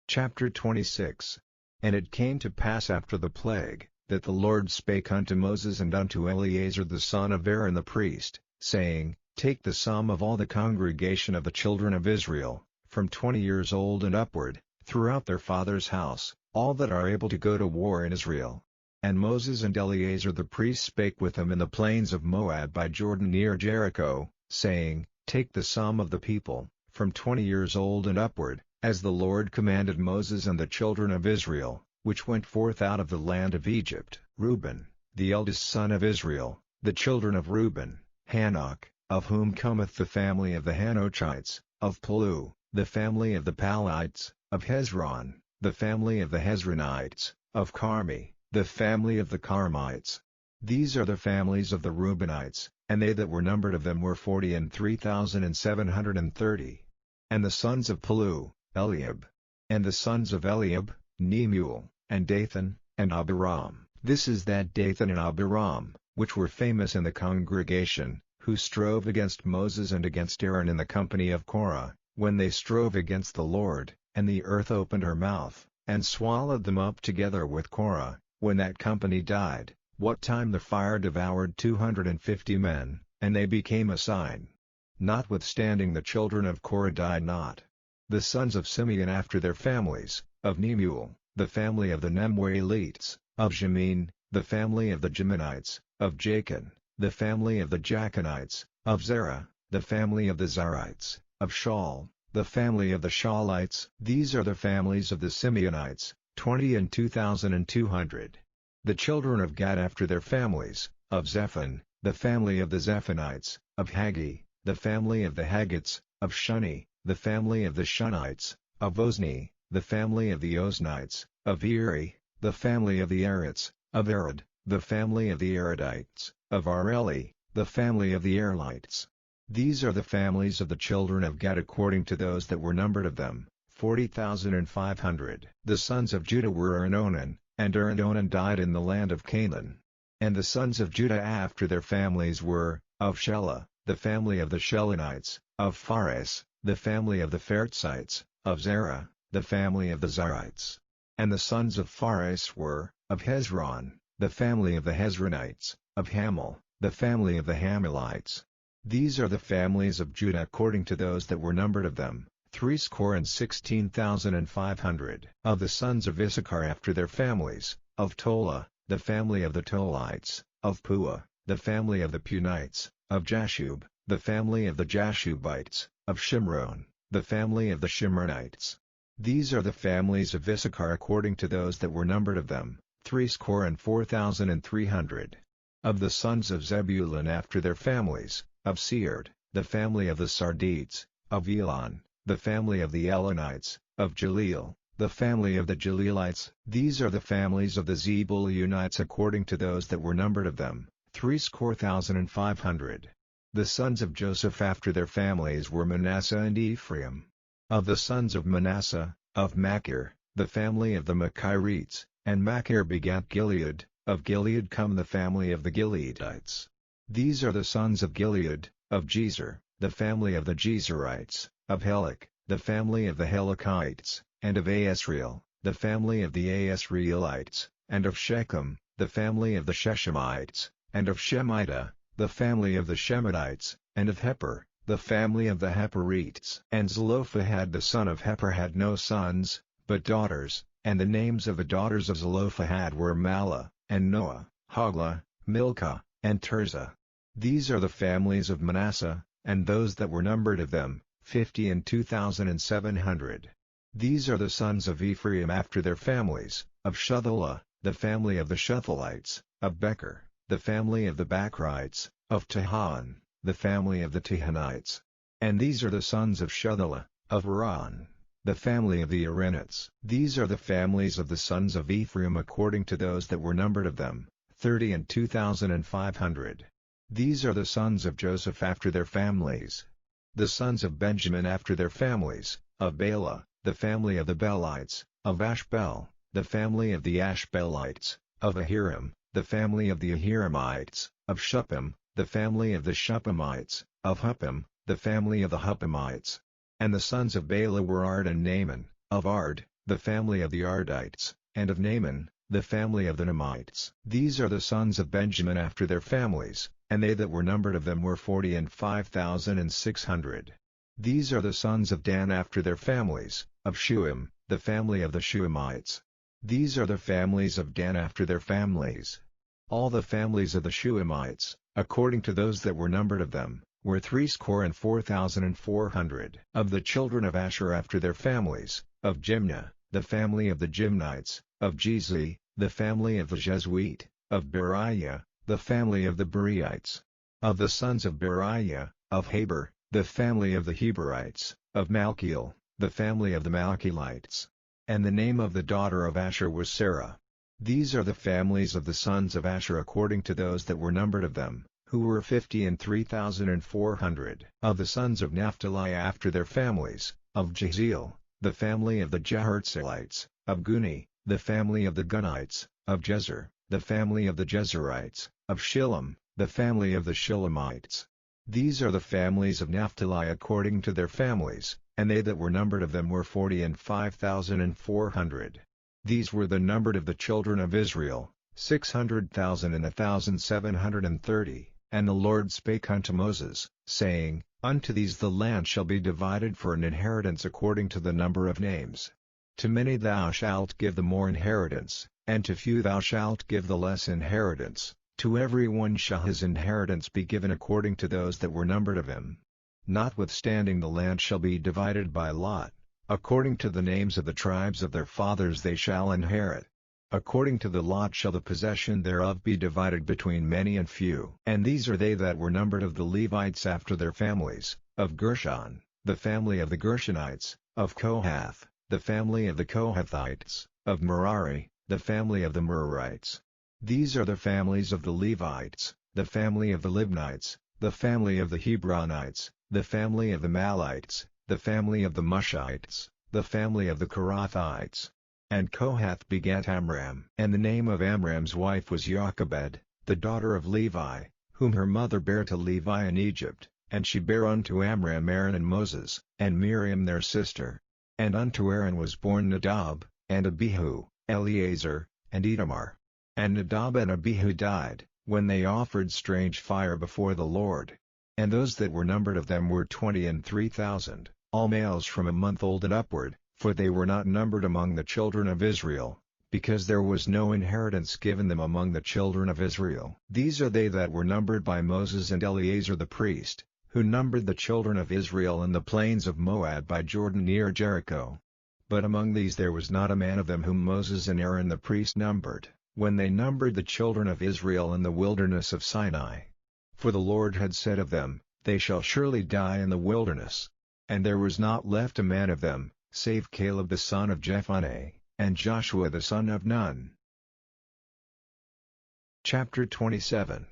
Chapter 26. And it came to pass after the plague, that the Lord spake unto Moses and unto Eleazar the son of Aaron the priest, saying, Take the sum of all the congregation of the children of Israel, from 20 years old and upward, throughout their father's house, all that are able to go to war in Israel. And Moses and Eleazar the priest spake with him in the plains of Moab by Jordan near Jericho, saying, Take the sum of the people, from 20 years old and upward, as the Lord commanded Moses and the children of Israel, which went forth out of the land of Egypt. Reuben, the eldest son of Israel, the children of Reuben, Hanok, of whom cometh the family of the Hanochites, of Palu, the family of the Palites, of Hezron, the family of the Hezronites, of Carmi, the family of the Carmites. These are the families of the Reubenites, and they that were numbered of them were 43,730. And the sons of Palu, Eliab. And the sons of Eliab, Nemuel, and Dathan, and Abiram. This is that Dathan and Abiram, which were famous in the congregation, who strove against Moses and against Aaron in the company of Korah, when they strove against the Lord, and the earth opened her mouth, and swallowed them up together with Korah, when that company died, what time the fire devoured 250 men, and they became a sign. Notwithstanding the children of Korah died not. The sons of Simeon after their families, of Nemuel, the family of the Nemuelites, of Jamin, the family of the Jaminites, of Jachin, the family of the Jachinites, of Zerah, the family of the Zarites, of Shaul, the family of the Shaulites. These are the families of the Simeonites, 22,200. The children of Gad after their families, of Zephon, the family of the Zephonites, of Haggi, the family of the Haggites, of Shuni, the family of the Shunites, of Ozni, the family of the Oznites, of Eri, the family of the Erites, of Arad, the family of the Aradites, of Areli, the family of the Arelites. These are the families of the children of Gad according to those that were numbered of them, 40,500. The sons of Judah were Er and Onan, and Er and Onan died in the land of Canaan. And the sons of Judah after their families were, of Shelah, the family of the Shelonites, of Phares, the family of the Pharzites, of Zerah, the family of the Zarites. And the sons of Phares were, of Hezron, the family of the Hezronites, of Hamel, the family of the Hamelites. These are the families of Judah according to those that were numbered of them, 16,500. Of the sons of Issachar after their families, of Tola, the family of the Tolites, of Puah, the family of the Punites, of Jashub, the family of the Jashubites, of Shimron, the family of the Shimronites. These are the families of Issachar according to those that were numbered of them, 64,300. Of the sons of Zebulun after their families, of Seard, the family of the Sardites, of Elon, the family of the Elonites, of Jaleel, the family of the Jaleelites. These are the families of the Zebulionites according to those that were numbered of them, 65,500. The sons of Joseph after their families were Manasseh and Ephraim. Of the sons of Manasseh, of Machir, the family of the Machirites, and Machir begat Gilead, of Gilead come the family of the Gileadites. These are the sons of Gilead, of Jezer, the family of the Jezerites, of Helek, the family of the Helekites, and of Asriel, the family of the Asrielites, and of Shechem, the family of the Shechemites, and of Shemida, the family of the Shemitites, and of Heper, the family of the Heperites. And Zelophehad the son of Heper had no sons, but daughters, and the names of the daughters of Zelophehad were Mahlah, and Noah, Hoglah, Milcah, and Tirzah. These are the families of Manasseh, and those that were numbered of them, 52,700. These are the sons of Ephraim after their families, of Shuthelah, the family of the Shuthelites, of Becher, the family of the Bachrites, of Tahan, the family of the Tahanites. And these are the sons of Shuthelah, of Aran, the family of the Aranites. These are the families of the sons of Ephraim according to those that were numbered of them, 32,500. These are the sons of Joseph after their families. The sons of Benjamin after their families, of Bela, the family of the Belites, of Ashbel, the family of the Ashbelites, of Ahiram, the family of the Ahiramites, of Shuppim, the family of the Shuppimites, of Huppim, the family of the Huppimites. And the sons of Bela were Ard and Naaman, of Ard, the family of the Ardites, and of Naaman, the family of the Naamites. These are the sons of Benjamin after their families, and they that were numbered of them were 45,600. These are the sons of Dan after their families, of Shuim, the family of the Shuimites. These are the families of Dan after their families. All the families of the Shuimites, according to those that were numbered of them, were 64,400. Of the children of Asher after their families, of Jimnah, the family of the Jimnites, of Jezi, the family of the Jesuite, of Beriah, the family of the Beriites. Of the sons of Beriah, of Heber, the family of the Heberites, of Malchiel, the family of the Malchielites. And the name of the daughter of Asher was Sarah. These are the families of the sons of Asher according to those that were numbered of them, who were 53,400. Of the sons of Naphtali after their families, of Jeziel, the family of the Jehartzelites, of Guni, the family of the Gunites, of Jezer, the family of the Jezerites, of Shillem, the family of the Shillemites. These are the families of Naphtali according to their families, and they that were numbered of them were 45,400. These were the numbered of the children of Israel, 600,000 and 1,730. And the Lord spake unto Moses, saying, Unto these the land shall be divided for an inheritance according to the number of names. To many thou shalt give the more inheritance, and to few thou shalt give the less inheritance. To every one shall his inheritance be given according to those that were numbered of him. Notwithstanding the land shall be divided by lot, according to the names of the tribes of their fathers they shall inherit. According to the lot shall the possession thereof be divided between many and few. And these are they that were numbered of the Levites after their families, of Gershon, the family of the Gershonites, of Kohath, the family of the Kohathites, of Merari, the family of the Merarites. These are the families of the Levites, the family of the Libnites, the family of the Hebronites, the family of the Malites, the family of the Mushites, the family of the Korathites. And Kohath begat Amram. And the name of Amram's wife was Jochebed, the daughter of Levi, whom her mother bare to Levi in Egypt, and she bare unto Amram Aaron and Moses, and Miriam their sister. And unto Aaron was born Nadab, and Abihu, Eleazar, and Itamar. And Nadab and Abihu died, when they offered strange fire before the Lord. And those that were numbered of them were 23,000, all males from a month old and upward. For they were not numbered among the children of Israel, because there was no inheritance given them among the children of Israel. These are they that were numbered by Moses and Eleazar the priest, who numbered the children of Israel in the plains of Moab by Jordan near Jericho. But among these there was not a man of them whom Moses and Aaron the priest numbered, when they numbered the children of Israel in the wilderness of Sinai. For the Lord had said of them, They shall surely die in the wilderness. And there was not left a man of them, save Caleb the son of Jephunneh, and Joshua the son of Nun. Chapter 27.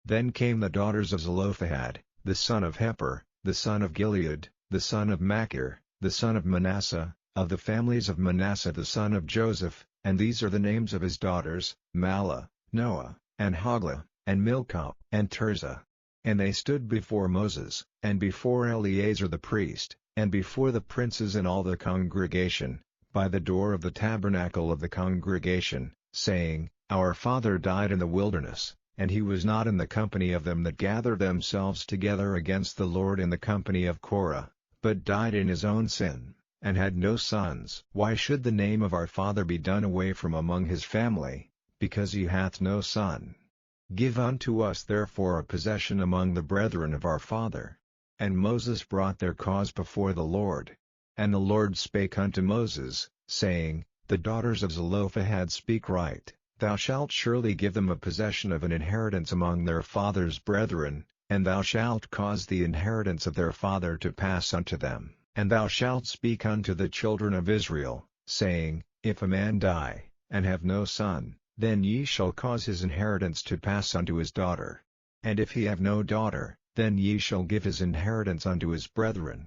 Then came the daughters of Zelophehad, the son of Hepher, the son of Gilead, the son of Machir, the son of Manasseh, of the families of Manasseh the son of Joseph, and these are the names of his daughters, Mahlah, Noah, and Hoglah, and Milcah, and Tirzah. And they stood before Moses, and before Eleazar the priest, and before the princes and all the congregation, by the door of the tabernacle of the congregation, saying, Our father died in the wilderness, and he was not in the company of them that gathered themselves together against the Lord in the company of Korah, but died in his own sin, and had no sons. Why should the name of our father be done away from among his family, because he hath no son? Give unto us therefore a possession among the brethren of our father. And Moses brought their cause before the Lord. And the Lord spake unto Moses, saying, The daughters of Zelophehad speak right. Thou shalt surely give them a possession of an inheritance among their father's brethren, and thou shalt cause the inheritance of their father to pass unto them. And thou shalt speak unto the children of Israel, saying, If a man die, and have no son, then ye shall cause his inheritance to pass unto his daughter. And if he have no daughter, then ye shall give his inheritance unto his brethren.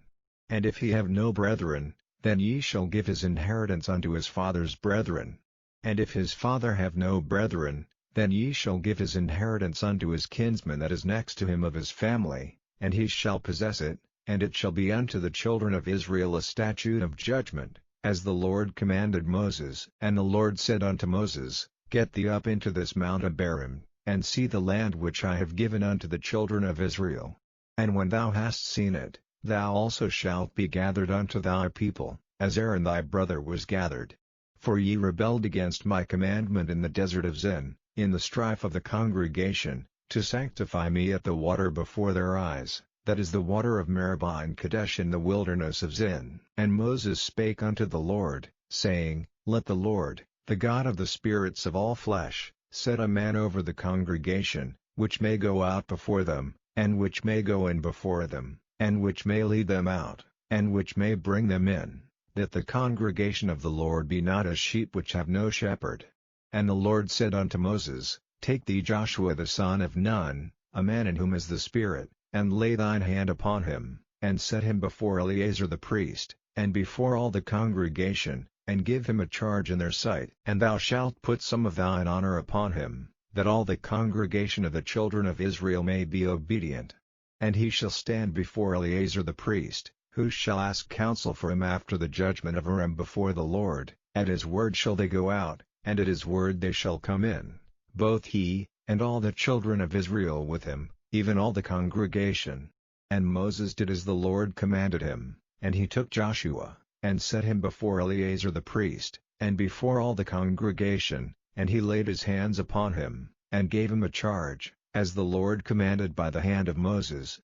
And if he have no brethren, then ye shall give his inheritance unto his father's brethren. And if his father have no brethren, then ye shall give his inheritance unto his kinsman that is next to him of his family, and he shall possess it, and it shall be unto the children of Israel a statute of judgment, as the Lord commanded Moses. And the Lord said unto Moses, Get thee up into this mount Abarim, and see the land which I have given unto the children of Israel. And when thou hast seen it, thou also shalt be gathered unto thy people, as Aaron thy brother was gathered. For ye rebelled against my commandment in the desert of Zin, in the strife of the congregation, to sanctify me at the water before their eyes, that is the water of Meribah and Kadesh in the wilderness of Zin. And Moses spake unto the Lord, saying, Let the Lord, the God of the spirits of all flesh, set a man over the congregation, which may go out before them, and which may go in before them, and which may lead them out, and which may bring them in, that the congregation of the Lord be not as sheep which have no shepherd. And the Lord said unto Moses, Take thee Joshua the son of Nun, a man in whom is the Spirit, and lay thine hand upon him, and set him before Eleazar the priest, and before all the congregation, and give him a charge in their sight. And thou shalt put some of thine honor upon him, that all the congregation of the children of Israel may be obedient. And he shall stand before Eleazar the priest, who shall ask counsel for him after the judgment of Urim before the Lord. At his word shall they go out, and at his word they shall come in, both he, and all the children of Israel with him, even all the congregation. And Moses did as the Lord commanded him, and he took Joshua, and set him before Eleazar the priest, and before all the congregation, and he laid his hands upon him, and gave him a charge, as the Lord commanded by the hand of Moses.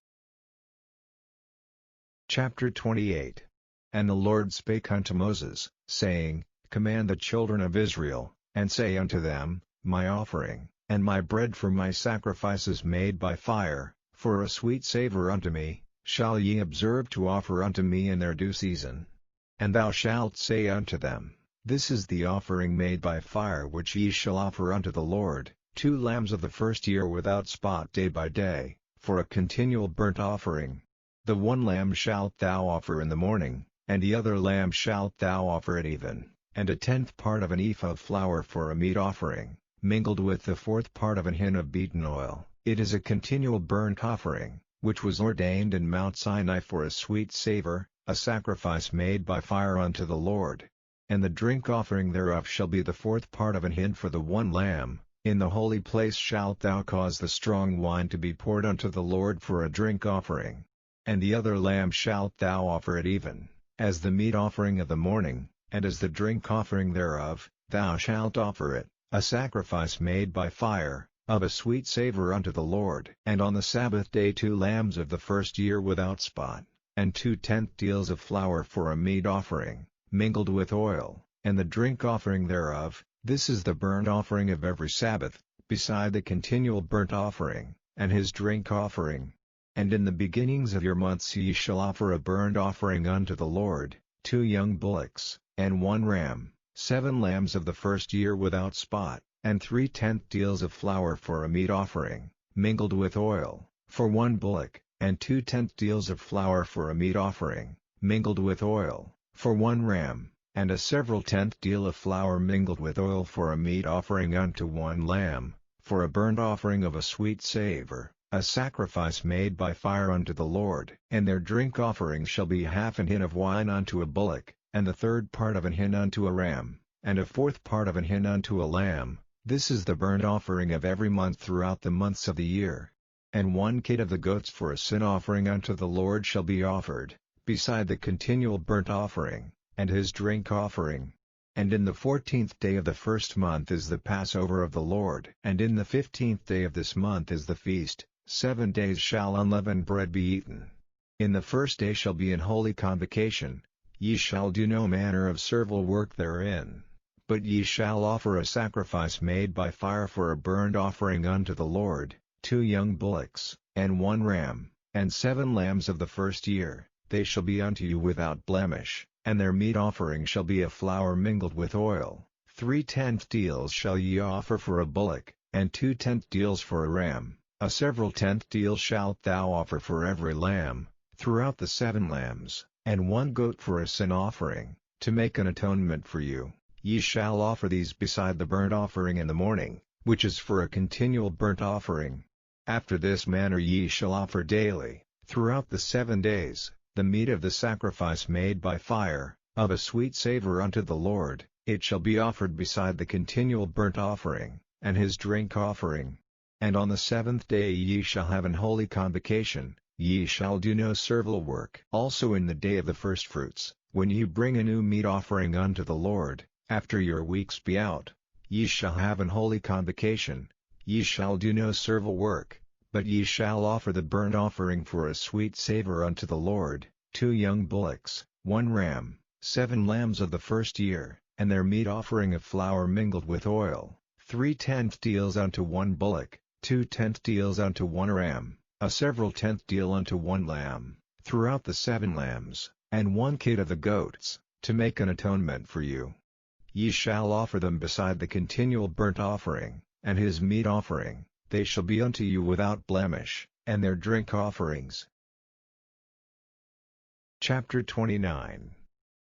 Chapter 28. And the Lord spake unto Moses, saying, Command the children of Israel, and say unto them, My offering, and my bread for my sacrifices made by fire, for a sweet savour unto me, shall ye observe to offer unto me in their due season. And thou shalt say unto them, This is the offering made by fire which ye shall offer unto the Lord, 2 lambs of the first year without spot day by day, for a continual burnt offering. The one lamb shalt thou offer in the morning, and the other lamb shalt thou offer at even, and a 10th part of an ephah of flour for a meat offering, mingled with the 4th part of an hin of beaten oil. It is a continual burnt offering, which was ordained in Mount Sinai for a sweet savour, a sacrifice made by fire unto the Lord. And the drink offering thereof shall be the 4th part of an hin for the one lamb. In the holy place shalt thou cause the strong wine to be poured unto the Lord for a drink offering. And the other lamb shalt thou offer at even, as the meat offering of the morning, and as the drink offering thereof, thou shalt offer it, a sacrifice made by fire, of a sweet savour unto the Lord. And on the Sabbath day 2 lambs of the first year without spot, and 2/10 deals of flour for a meat offering, mingled with oil, and the drink offering thereof. This is the burnt offering of every Sabbath, beside the continual burnt offering, and his drink offering. And in the beginnings of your months ye shall offer a burnt offering unto the Lord, 2 young bullocks, and 1 ram, 7 lambs of the first year without spot, and 3/10 deals of flour for a meat offering, mingled with oil, for 1 bullock, and 2/10 deals of flour for a meat offering, mingled with oil, for 1 ram, and a several tenth deal of flour mingled with oil for a meat offering unto 1 lamb, for a burnt offering of a sweet savour, a sacrifice made by fire unto the Lord. And their drink offering shall be half an hin of wine unto a bullock, and the third part of an hin unto a ram, and a fourth part of an hin unto a lamb. This is the burnt offering of every month throughout the months of the year. And 1 kid of the goats for a sin offering unto the Lord shall be offered, beside the continual burnt offering, and his drink offering. And in the 14th day of the first month is the Passover of the Lord. And in the 15th day of this month is the feast. 7 days shall unleavened bread be eaten. In the first day shall be an holy convocation. Ye shall do no manner of servile work therein. But ye shall offer a sacrifice made by fire for a burnt offering unto the Lord, 2 young bullocks, and 1 ram, and 7 lambs of the first year. They shall be unto you without blemish, and their meat offering shall be a flour mingled with oil. 3/10 deals shall ye offer for a bullock, and 2/10 deals for a ram. A several tenth deal shalt thou offer for every lamb, throughout the 7 lambs, and 1 goat for a sin offering, to make an atonement for you. Ye shall offer these beside the burnt offering in the morning, which is for a continual burnt offering. After this manner ye shall offer daily, throughout the 7 days, the meat of the sacrifice made by fire, of a sweet savour unto the Lord. It shall be offered beside the continual burnt offering, and his drink offering. And on the 7th day ye shall have an holy convocation. Ye shall do no servile work. Also in the day of the firstfruits, when ye bring a new meat offering unto the Lord, after your weeks be out, ye shall have an holy convocation. Ye shall do no servile work, but ye shall offer the burnt offering for a sweet savour unto the Lord, 2 young bullocks, 1 ram, 7 lambs of the first year, and their meat offering of flour mingled with oil, 3/10 deals unto 1 bullock, 2/10 deals unto 1 ram, a several tenth deal unto 1 lamb, throughout the 7 lambs, and 1 kid of the goats, to make an atonement for you. Ye shall offer them beside the continual burnt offering, and his meat offering. They shall be unto you without blemish, and their drink offerings. Chapter 29.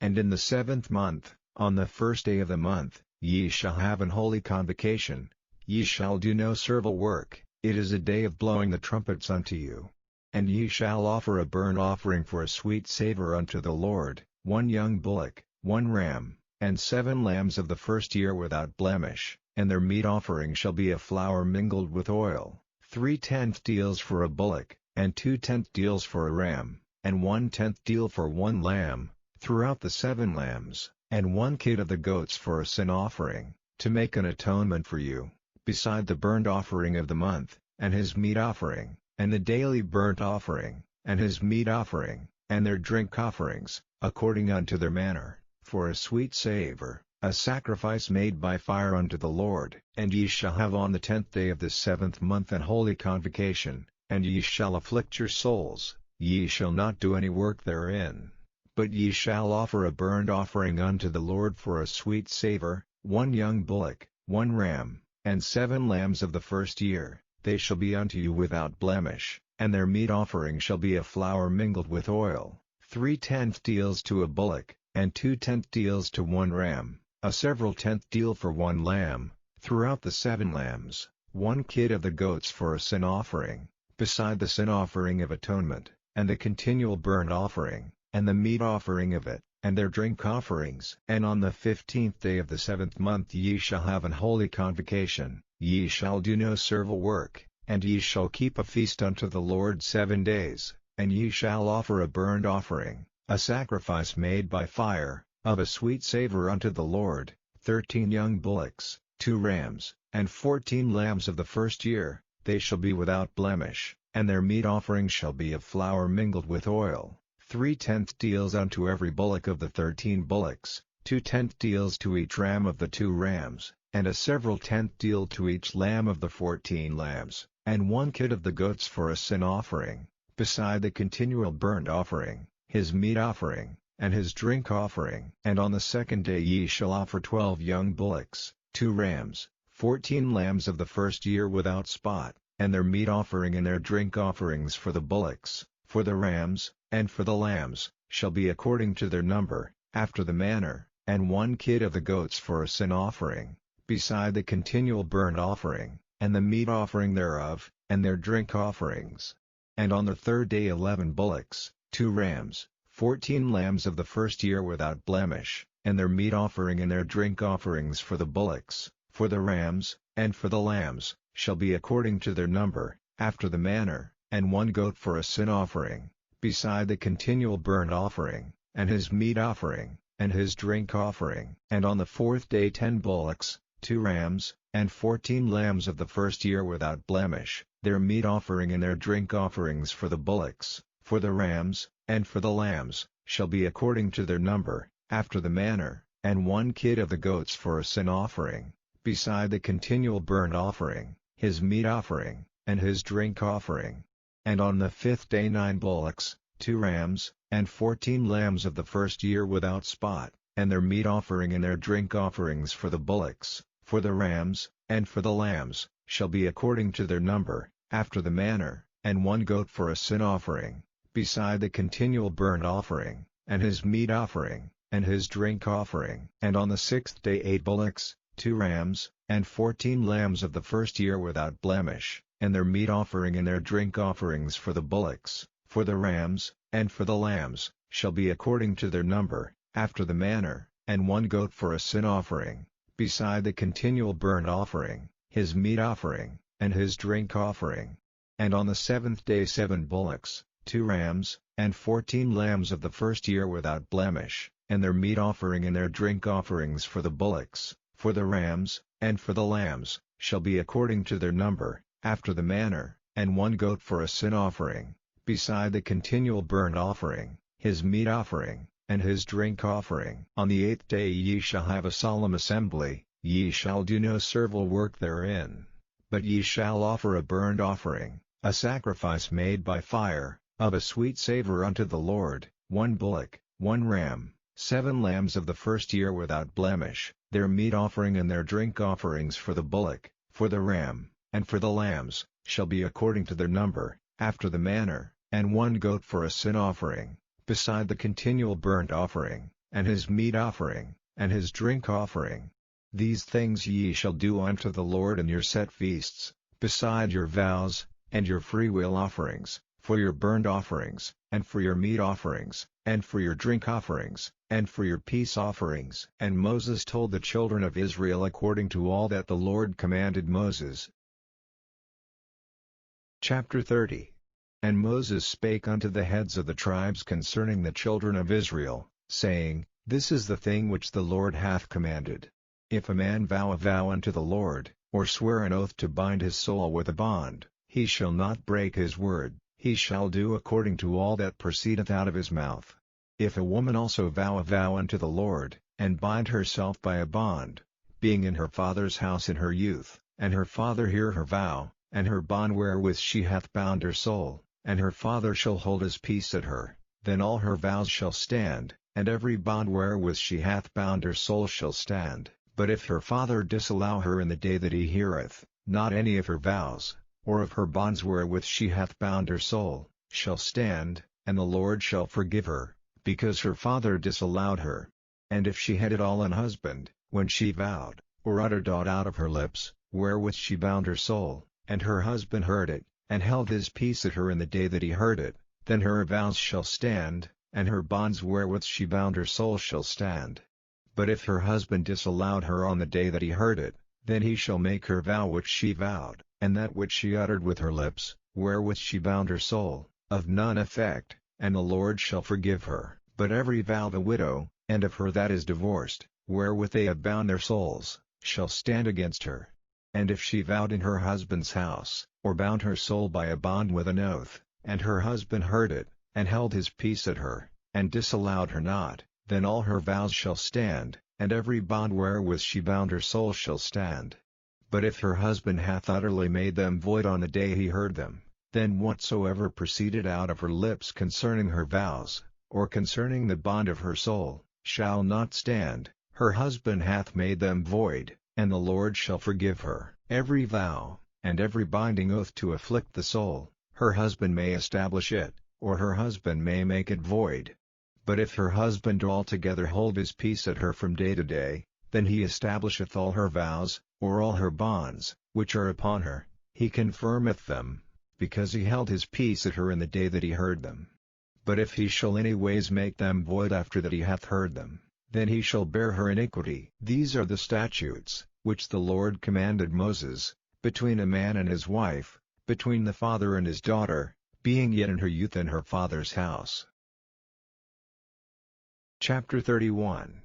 And in the 7th month, on the 1st day of the month, ye shall have an holy convocation. Ye shall do no servile work. It is a day of blowing the trumpets unto you. And ye shall offer a burnt offering for a sweet savour unto the Lord, 1 young bullock, 1 ram, and 7 lambs of the first year without blemish. And their meat offering shall be a flour mingled with oil, 3/10 deals for a bullock, and 2/10 deals for a ram, and 1/10 deal for 1 lamb, throughout the 7 lambs, and 1 kid of the goats for a sin offering, to make an atonement for you, beside the burnt offering of the month, and his meat offering, and the daily burnt offering, and his meat offering, and their drink offerings, according unto their manner, for a sweet savour, a sacrifice made by fire unto the Lord. And ye shall have on the 10th day of this 7th month an holy convocation, and ye shall afflict your souls. Ye shall not do any work therein, but ye shall offer a burnt offering unto the Lord for a sweet savour, 1 young bullock, 1 ram, and 7 lambs of the first year. They shall be unto you without blemish, and their meat offering shall be a flour mingled with oil, 3/10 deals to a bullock, and 2/10 deals to 1 ram, a several tenth deal for 1 lamb, throughout the 7 lambs, 1 kid of the goats for a sin offering, beside the sin offering of atonement, and the continual burnt offering, and the meat offering of it, and their drink offerings. And on the 15th day of the 7th month ye shall have an holy convocation. Ye shall do no servile work, and ye shall keep a feast unto the Lord 7 days, and ye shall offer a burnt offering, a sacrifice made by fire, of a sweet savour unto the Lord, 13 young bullocks, 2 rams, and 14 lambs of the first year. They shall be without blemish, and their meat offering shall be of flour mingled with oil, 3/10 deals unto every bullock of the 13 bullocks, 2/10 deals to each ram of the 2 rams, and a several tenth deal to each lamb of the 14 lambs, and 1 kid of the goats for a sin offering, beside the continual burnt offering, his meat offering, and his drink offering. And on the second day ye shall offer 12 young bullocks, 2 rams, 14 lambs of the first year without spot, and their meat offering and their drink offerings for the bullocks, for the rams, and for the lambs, shall be according to their number, after the manner, and 1 kid of the goats for a sin offering, beside the continual burnt offering, and the meat offering thereof, and their drink offerings. And on the third day 11 bullocks, 2 rams, 14 lambs of the first year without blemish, and their meat offering and their drink offerings for the bullocks, for the rams, and for the lambs, shall be according to their number, after the manner, and 1 goat for a sin offering, beside the continual burnt offering, and his meat offering, and his drink offering. And on the fourth day 10 bullocks, 2 rams, and 14 lambs of the first year without blemish, their meat offering and their drink offerings for the bullocks, for the rams, and for the lambs, shall be according to their number, after the manner, and 1 kid of the goats for a sin offering, beside the continual burnt offering, his meat offering, and his drink offering. And on the fifth day 9 bullocks, 2 rams, and 14 lambs of the first year without spot, and their meat offering and their drink offerings for the bullocks, for the rams, and for the lambs, shall be according to their number, after the manner, and 1 goat for a sin offering, beside the continual burnt offering, and his meat offering, and his drink offering. And on the sixth day 8 bullocks, 2 rams, and 14 lambs of the first year without blemish, and their meat offering and their drink offerings for the bullocks, for the rams, and for the lambs, shall be according to their number, after the manner, and 1 goat for a sin offering, beside the continual burnt offering, his meat offering, and his drink offering. And on the seventh day 7 bullocks, 2 rams, and 14 lambs of the first year without blemish, and their meat offering and their drink offerings for the bullocks, for the rams, and for the lambs, shall be according to their number, after the manner, and 1 goat for a sin offering, beside the continual burnt offering, his meat offering, and his drink offering. On the 8th day ye shall have a solemn assembly, ye shall do no servile work therein, but ye shall offer a burnt offering, a sacrifice made by fire, of a sweet savour unto the Lord, 1 bullock, 1 ram, 7 lambs of the first year without blemish, their meat offering and their drink offerings for the bullock, for the ram, and for the lambs, shall be according to their number, after the manner, and 1 goat for a sin offering, beside the continual burnt offering, and his meat offering, and his drink offering. These things ye shall do unto the Lord in your set feasts, beside your vows, and your freewill offerings, for your burnt offerings, and for your meat offerings, and for your drink offerings, and for your peace offerings. And Moses told the children of Israel according to all that the Lord commanded Moses. Chapter 30. And Moses spake unto the heads of the tribes concerning the children of Israel, saying, This is the thing which the Lord hath commanded. If a man vow a vow unto the Lord, or swear an oath to bind his soul with a bond, he shall not break his word, he shall do according to all that proceedeth out of his mouth. If a woman also vow a vow unto the Lord, and bind herself by a bond, being in her father's house in her youth, and her father hear her vow, and her bond wherewith she hath bound her soul, and her father shall hold his peace at her, then all her vows shall stand, and every bond wherewith she hath bound her soul shall stand. But if her father disallow her in the day that he heareth, not any of her vows, or of her bonds wherewith she hath bound her soul, shall stand, and the Lord shall forgive her, because her father disallowed her. And if she had it all an husband, when she vowed, or uttered aught out of her lips, wherewith she bound her soul, and her husband heard it, and held his peace at her in the day that he heard it, then her vows shall stand, and her bonds wherewith she bound her soul shall stand. But if her husband disallowed her on the day that he heard it, then he shall make her vow which she vowed, and that which she uttered with her lips, wherewith she bound her soul, of none effect, and the Lord shall forgive her. But every vow of a widow, and of her that is divorced, wherewith they have bound their souls, shall stand against her. And if she vowed in her husband's house, or bound her soul by a bond with an oath, and her husband heard it, and held his peace at her, and disallowed her not, then all her vows shall stand, and every bond wherewith she bound her soul shall stand. But if her husband hath utterly made them void on the day he heard them, Then whatsoever proceeded out of her lips concerning her vows, or concerning the bond of her soul, shall not stand, her husband hath made them void, and the Lord shall forgive her. Every vow, and every binding oath to afflict the soul, her husband may establish it, or her husband may make it void. But if her husband altogether hold his peace at her from day to day, then he establisheth all her vows, or all her bonds, which are upon her, he confirmeth them, because he held his peace at her in the day that he heard them. But if he shall any ways make them void after that he hath heard them, then he shall bear her iniquity. These are the statutes, which the Lord commanded Moses, between a man and his wife, between the father and his daughter, being yet in her youth in her father's house. Chapter 31.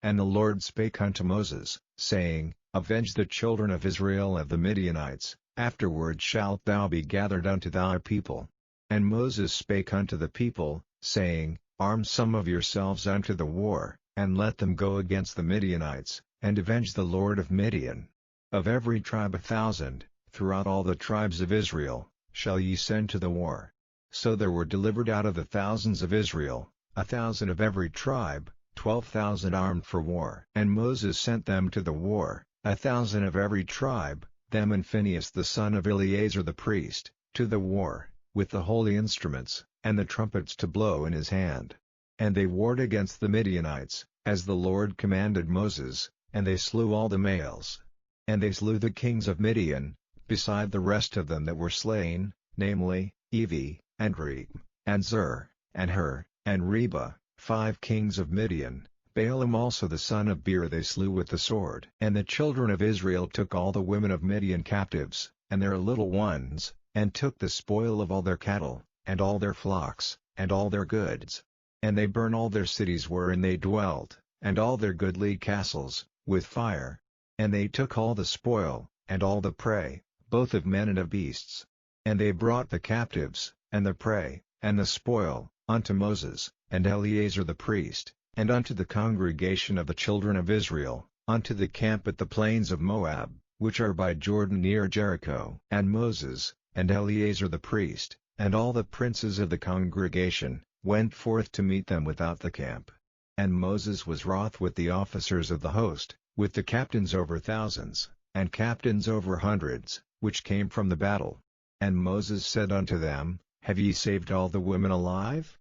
And the Lord spake unto Moses, saying, Avenge the children of Israel of the Midianites, afterward shalt thou be gathered unto thy people. And Moses spake unto the people, saying, Arm some of yourselves unto the war, and let them go against the Midianites, and avenge the Lord of Midian. Of every tribe 1,000, throughout all the tribes of Israel, shall ye send to the war. So there were delivered out of the thousands of Israel, 1,000 of every tribe, 12,000 armed for war. And Moses sent them to the war, 1,000 of every tribe, them and Phinehas the son of Eleazar the priest, to the war, with the holy instruments, and the trumpets to blow in his hand. And they warred against the Midianites, as the Lord commanded Moses, and they slew all the males. And they slew the kings of Midian, beside the rest of them that were slain, namely, Evi, and Reem, and Zur, and Hur, and Reba, 5 kings of Midian. Balaam also the son of Beer they slew with the sword. And the children of Israel took all the women of Midian captives, and their little ones, and took the spoil of all their cattle, and all their flocks, and all their goods. And they burn all their cities wherein they dwelt, and all their goodly castles, with fire. And they took all the spoil, and all the prey, both of men and of beasts. And they brought the captives, and the prey, and the spoil, unto Moses, and Eleazar the priest, and unto the congregation of the children of Israel, unto the camp at the plains of Moab, which are by Jordan near Jericho. And Moses, and Eleazar the priest, and all the princes of the congregation, went forth to meet them without the camp. And Moses was wroth with the officers of the host, with the captains over thousands, and captains over hundreds, which came from the battle. And Moses said unto them, Have ye saved all the women alive?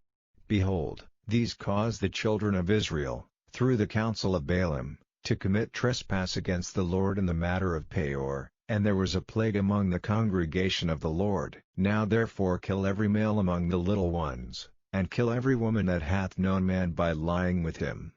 Behold, these caused the children of Israel, through the counsel of Balaam, to commit trespass against the Lord in the matter of Peor, and there was a plague among the congregation of the Lord. Now therefore kill every male among the little ones, and kill every woman that hath known man by lying with him.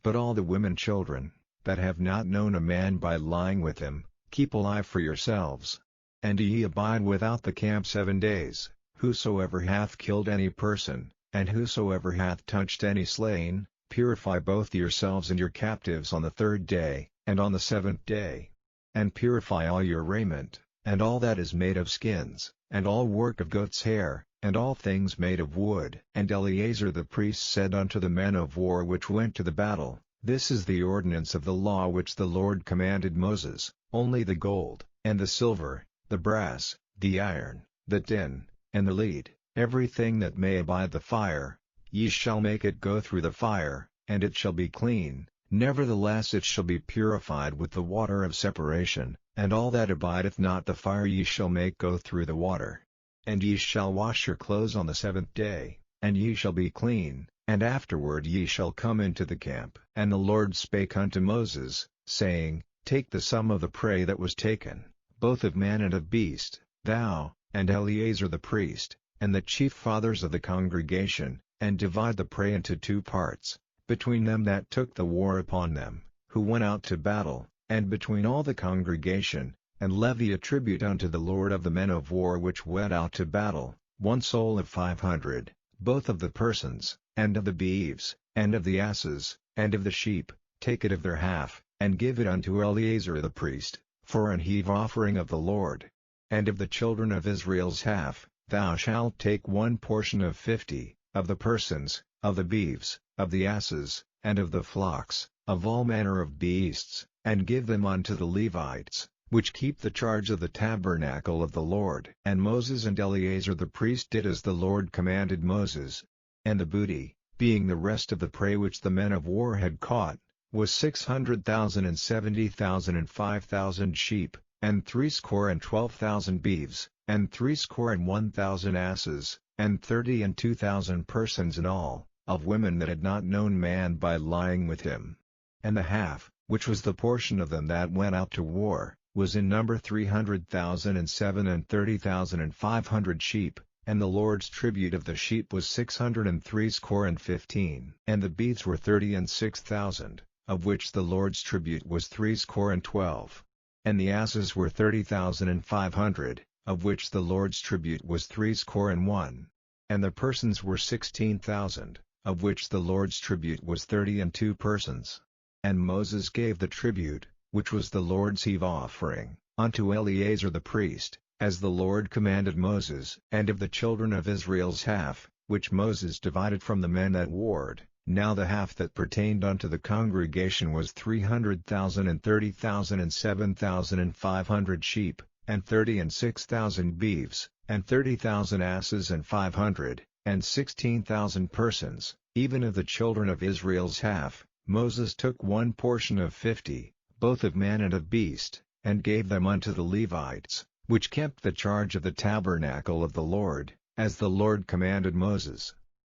But all the women children, that have not known a man by lying with him, keep alive for yourselves. And ye abide without the camp 7 days, whosoever hath killed any person, and whosoever hath touched any slain, purify both yourselves and your captives on the 3rd day, and on the 7th day. And purify all your raiment, and all that is made of skins, and all work of goat's hair, and all things made of wood. And Eleazar the priest said unto the men of war which went to the battle, This is the ordinance of the law which the Lord commanded Moses, only the gold, and the silver, the brass, the iron, the tin, and the lead, everything that may abide the fire, ye shall make it go through the fire, and it shall be clean, nevertheless it shall be purified with the water of separation, and all that abideth not the fire ye shall make go through the water. And ye shall wash your clothes on the 7th day, and ye shall be clean, and afterward ye shall come into the camp. And the Lord spake unto Moses, saying, Take the sum of the prey that was taken, both of man and of beast, thou, and Eleazar the priest, and the chief fathers of the congregation, and divide the prey into 2 parts, between them that took the war upon them, who went out to battle, and between all the congregation, and levy a tribute unto the Lord of the men of war which went out to battle, 1 soul of 500, both of the persons, and of the beeves, and of the asses, and of the sheep. Take it of their half, and give it unto Eleazar the priest, for an heave offering of the Lord. And of the children of Israel's half, thou shalt take 1 portion of 50, of the persons, of the beeves, of the asses, and of the flocks, of all manner of beasts, and give them unto the Levites, which keep the charge of the tabernacle of the Lord. And Moses and Eleazar the priest did as the Lord commanded Moses. And the booty, being the rest of the prey which the men of war had caught, was 600,000 and 70,000 and 5,000 sheep, and 62,000 beeves, and 61,000 asses, and 32,000 persons in all, of women that had not known man by lying with him. And the half, which was the portion of them that went out to war, was in number 300,000 and 37,000 and 500 sheep, and the Lord's tribute of the sheep was 615. And the beeves were 36,000, of which the Lord's tribute was 12. And the asses were 30,500, of which the Lord's tribute was 1. And the persons were 16,000, of which the Lord's tribute was 32 persons. And Moses gave the tribute, which was the Lord's heave offering, unto Eleazar the priest, as the Lord commanded Moses. And of the children of Israel's half, which Moses divided from the men that warred, now the half that pertained unto the congregation was 300,000 and 30,000 and 7,500 sheep, and 36,000 beeves, and 30,000 asses and 500, and 16,000 persons. Even of the children of Israel's half, Moses took one portion of 50, both of man and of beast, and gave them unto the Levites, which kept the charge of the tabernacle of the Lord, as the Lord commanded Moses.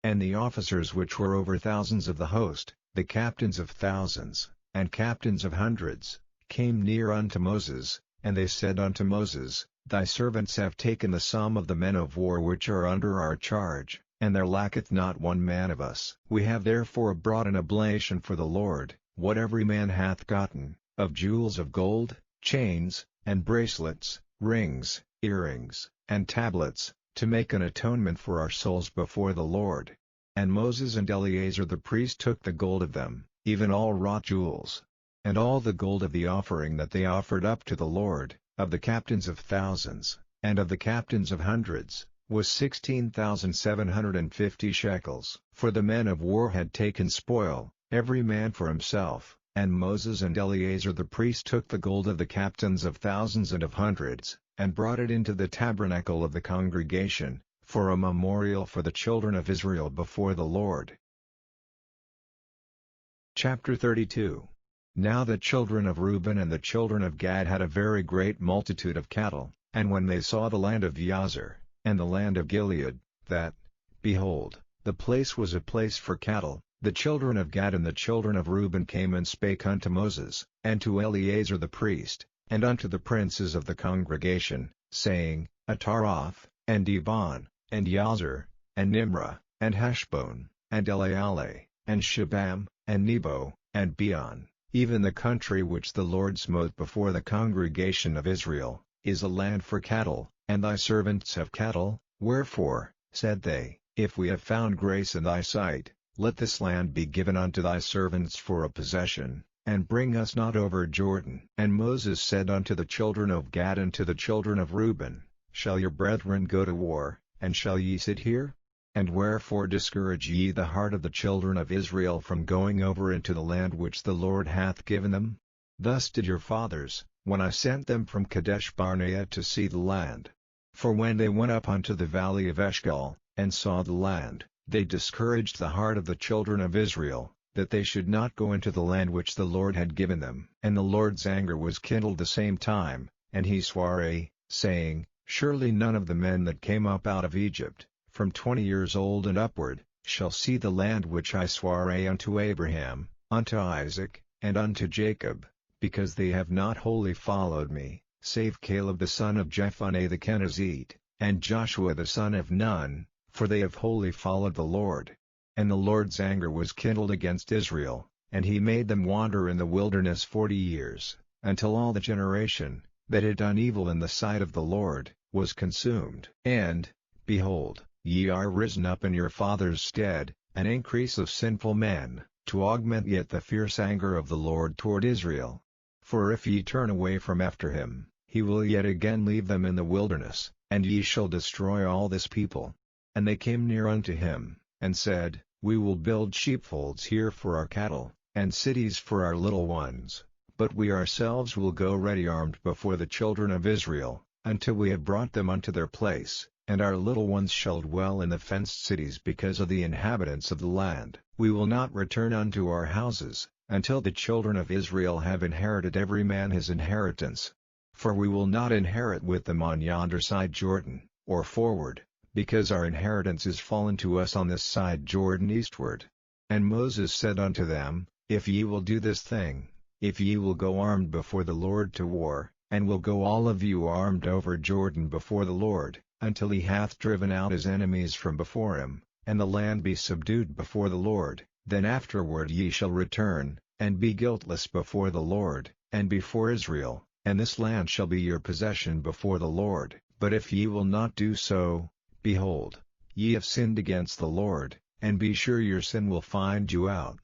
And the officers which were over thousands of the host, the captains of thousands, and captains of hundreds, came near unto Moses, and they said unto Moses, Thy servants have taken the sum of the men of war which are under our charge, and there lacketh not one man of us. We have therefore brought an oblation for the Lord, what every man hath gotten, of jewels of gold, chains, and bracelets, rings, earrings, and tablets, to make an atonement for our souls before the Lord. And Moses and Eleazar the priest took the gold of them, even all wrought jewels, and all the gold of the offering that they offered up to the Lord, of the captains of thousands, and of the captains of hundreds, was 16,750 shekels. For the men of war had taken spoil, every man for himself, and Moses and Eleazar the priest took the gold of the captains of thousands and of hundreds, and brought it into the tabernacle of the congregation, for a memorial for the children of Israel before the Lord. Chapter 32. Now the children of Reuben and the children of Gad had a very great multitude of cattle, and when they saw the land of Jazer, and the land of Gilead, that, behold, the place was a place for cattle, the children of Gad and the children of Reuben came and spake unto Moses, and to Eleazar the priest, and unto the princes of the congregation, saying, Ataroth, and Dibon, and Jazer, and Nimrah, and Heshbon, and Eleale, and Shebam, and Nebo, and Beon, even the country which the Lord smote before the congregation of Israel, is a land for cattle, and thy servants have cattle. Wherefore, said they, if we have found grace in thy sight, let this land be given unto thy servants for a possession, and bring us not over Jordan. And Moses said unto the children of Gad and to the children of Reuben, Shall your brethren go to war, and shall ye sit here? And wherefore discourage ye the heart of the children of Israel from going over into the land which the Lord hath given them? Thus did your fathers, when I sent them from Kadesh Barnea to see the land. For when they went up unto the valley of Eshcol, and saw the land, they discouraged the heart of the children of Israel, that they should not go into the land which the Lord had given them. And the Lord's anger was kindled the same time, and he sware, saying, Surely none of the men that came up out of Egypt, from 20 years old and upward, shall see the land which I sware unto Abraham, unto Isaac, and unto Jacob, because they have not wholly followed me, save Caleb the son of Jephunneh the Kenizzite, and Joshua the son of Nun, for they have wholly followed the Lord. And the Lord's anger was kindled against Israel, and he made them wander in the wilderness 40 years, until all the generation, that had done evil in the sight of the Lord, was consumed. And, behold, ye are risen up in your father's stead, an increase of sinful men, to augment yet the fierce anger of the Lord toward Israel. For if ye turn away from after him, he will yet again leave them in the wilderness, and ye shall destroy all this people. And they came near unto him, and said, We will build sheepfolds here for our cattle, and cities for our little ones, But we ourselves will go ready armed before the children of Israel, until we have brought them unto their place, and our little ones shall dwell in the fenced cities because of the inhabitants of the land. We will not return unto our houses, until the children of Israel have inherited every man his inheritance. For we will not inherit with them on yonder side Jordan, or forward, because our inheritance is fallen to us on this side Jordan eastward. And Moses said unto them, If ye will do this thing, if ye will go armed before the Lord to war, and will go all of you armed over Jordan before the Lord, until he hath driven out his enemies from before him, and the land be subdued before the Lord, then afterward ye shall return, and be guiltless before the Lord, and before Israel, and this land shall be your possession before the Lord. But if ye will not do so, behold, ye have sinned against the Lord, and be sure your sin will find you out.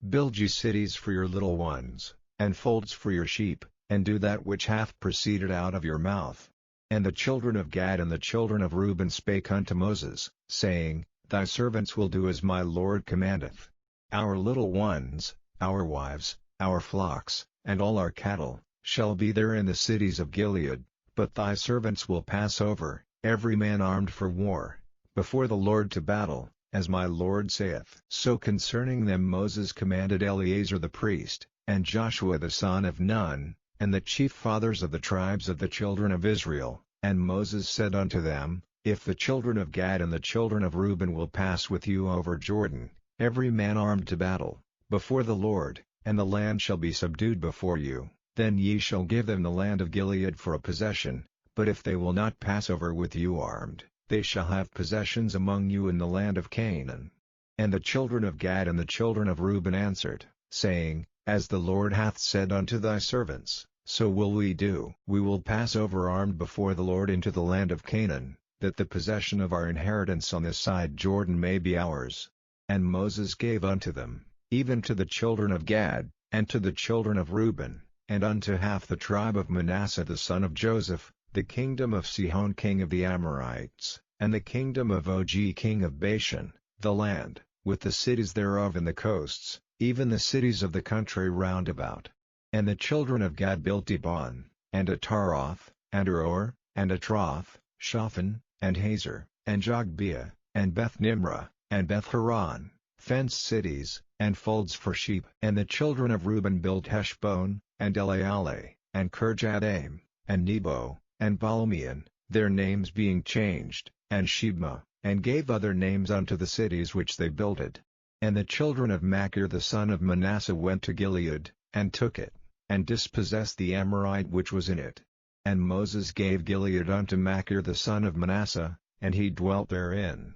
Build ye cities for your little ones, and folds for your sheep, and do that which hath proceeded out of your mouth. And the children of Gad and the children of Reuben spake unto Moses, saying, Thy servants will do as my Lord commandeth. Our little ones, our wives, our flocks, and all our cattle, shall be there in the cities of Gilead, but thy servants will pass over, every man armed for war, before the Lord to battle, as my Lord saith. So concerning them Moses commanded Eleazar the priest, and Joshua the son of Nun, and the chief fathers of the tribes of the children of Israel. And Moses said unto them, If the children of Gad and the children of Reuben will pass with you over Jordan, every man armed to battle, before the Lord, and the land shall be subdued before you, then ye shall give them the land of Gilead for a possession. But if they will not pass over with you armed, they shall have possessions among you in the land of Canaan. And the children of Gad and the children of Reuben answered, saying, As the Lord hath said unto thy servants, so will we do. We will pass over armed before the Lord into the land of Canaan, that the possession of our inheritance on this side Jordan may be ours. And Moses gave unto them, even to the children of Gad, and to the children of Reuben, and unto half the tribe of Manasseh the son of Joseph, the kingdom of Sihon king of the Amorites, and the kingdom of Og king of Bashan, the land, with the cities thereof and the coasts, even the cities of the country round about. And the children of Gad built Dibon, and Ataroth, and Aroer, and Atroth, Shaphan, and Hazer, and Jogbeah, and Beth-nimrah, and Beth-horon, fenced cities, and folds for sheep. And the children of Reuben built Heshbon, and Elealeh, and Kirjathaim, and Nebo, and Baalmeon, their names being changed, and Shebma, and gave other names unto the cities which they builded. And the children of Machir the son of Manasseh went to Gilead, and took it, and dispossessed the Amorite which was in it. And Moses gave Gilead unto Machir the son of Manasseh, and he dwelt therein.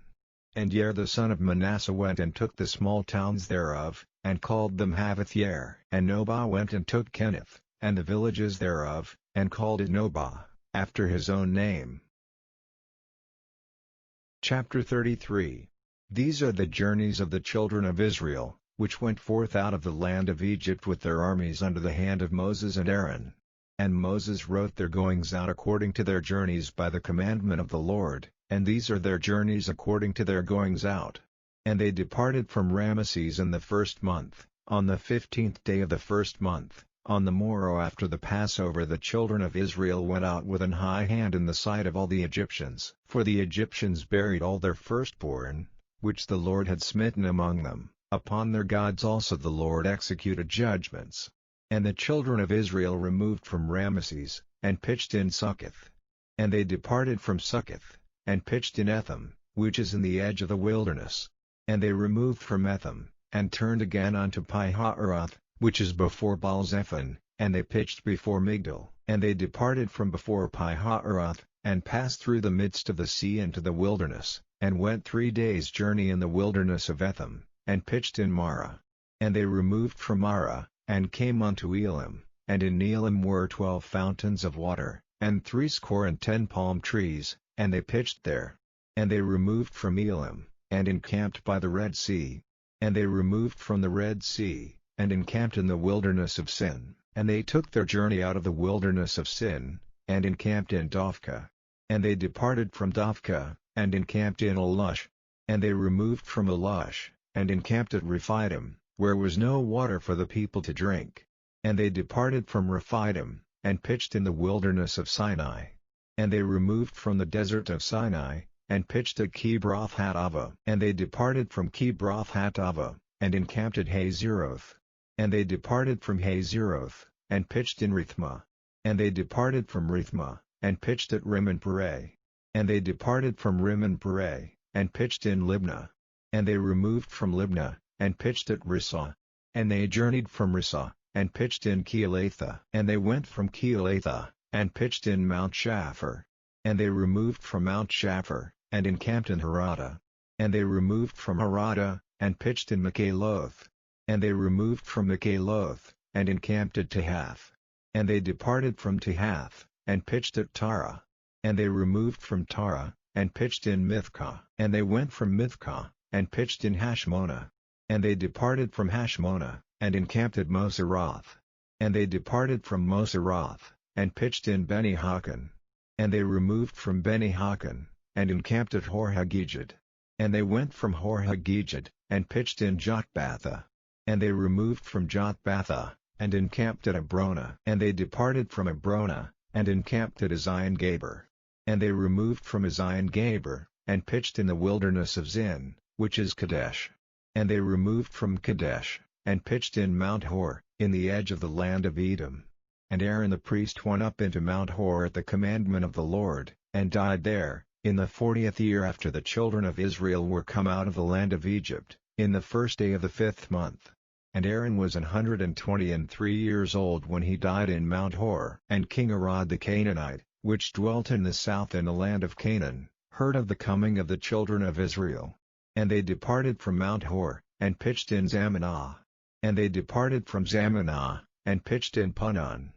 And Yair the son of Manasseh went and took the small towns thereof, and called them Havoth-Yair. And Nobah went and took Kenath, and the villages thereof, and called it Nobah, after his own name. Chapter 33. These are the journeys of the children of Israel, which went forth out of the land of Egypt with their armies under the hand of Moses and Aaron. And Moses wrote their goings out according to their journeys by the commandment of the Lord, and these are their journeys according to their goings out. And they departed from Ramesses in the 1st month, on the 15th day of the 1st month. On the morrow after the Passover the children of Israel went out with an high hand in the sight of all the Egyptians. For the Egyptians buried all their firstborn, which the Lord had smitten among them. Upon their gods also the Lord executed judgments. And the children of Israel removed from Ramesses, and pitched in Succoth. And they departed from Succoth, and pitched in Etham, which is in the edge of the wilderness. And they removed from Etham, and turned again unto Pi-hahiroth, which is before Baal-zephon, and they pitched before Migdol. And they departed from before Pi-hahiroth, and passed through the midst of the sea into the wilderness, and went 3 days' journey in the wilderness of Etham, and pitched in Marah. And they removed from Marah, and came unto Elim, and in Elim were 12 fountains of water, and 70 palm trees, and they pitched there. And they removed from Elim, and encamped by the Red Sea. And they removed from the Red Sea, and encamped in the wilderness of Sin. And they took their journey out of the wilderness of Sin, and encamped in Dophkah. And they departed from Dophkah, and encamped in Elush. And they removed from Elush, and encamped at Rephidim, where was no water for the people to drink. And they departed from Rephidim, and pitched in the wilderness of Sinai. And they removed from the desert of Sinai, and pitched at Kibroth-Hattaavah. And they departed from Kibroth-Hattaavah, and encamped at Hazeroth. And they departed from Hazeroth, and pitched in Rithmah. And they departed from Rithmah, and pitched at Rimmon-Pereh. And they departed from Rimmon-Pereh, and pitched in Libnah. And they removed from Libnah, and pitched at Rissah. And they journeyed from Rissah, and pitched in Keilatha. And they went from Keilatha, and pitched in Mount Shapher. And they removed from Mount Shapher, and encamped in Harada. And they removed from Harada, and pitched in Makheloth. And they removed from Makheloth, and encamped at Tahath. And they departed from Tahath, and pitched at Tara. And they removed from Tara, and pitched in Mithkah. And they went from Mithkah, and pitched in Hashmonah. And they departed from Hashmonah, and encamped at Moseroth. And they departed from Moseroth, and pitched in Beni-Hakan. And they removed from Beni-Hakan, and encamped at Hor-Haggidgad. And they went from Hor-Haggidgad, and pitched in Jotbatha. And they removed from Jotbatha, and encamped at Abrona. And they departed from Abrona, and encamped at Ezion-Geber. And they removed from Ezion-Geber, and pitched in the wilderness of Zin, which is Kadesh. And they removed from Kadesh, and pitched in Mount Hor, in the edge of the land of Edom. And Aaron the priest went up into Mount Hor at the commandment of the Lord, and died there, in the 40th year after the children of Israel were come out of the land of Egypt, in the first day of the 5th month. And Aaron was 123 years old when he died in Mount Hor. And King Arad the Canaanite, which dwelt in the south in the land of Canaan, heard of the coming of the children of Israel. And they departed from Mount Hor, and pitched in Zamenah. And they departed from Zamenah, and pitched in Punon.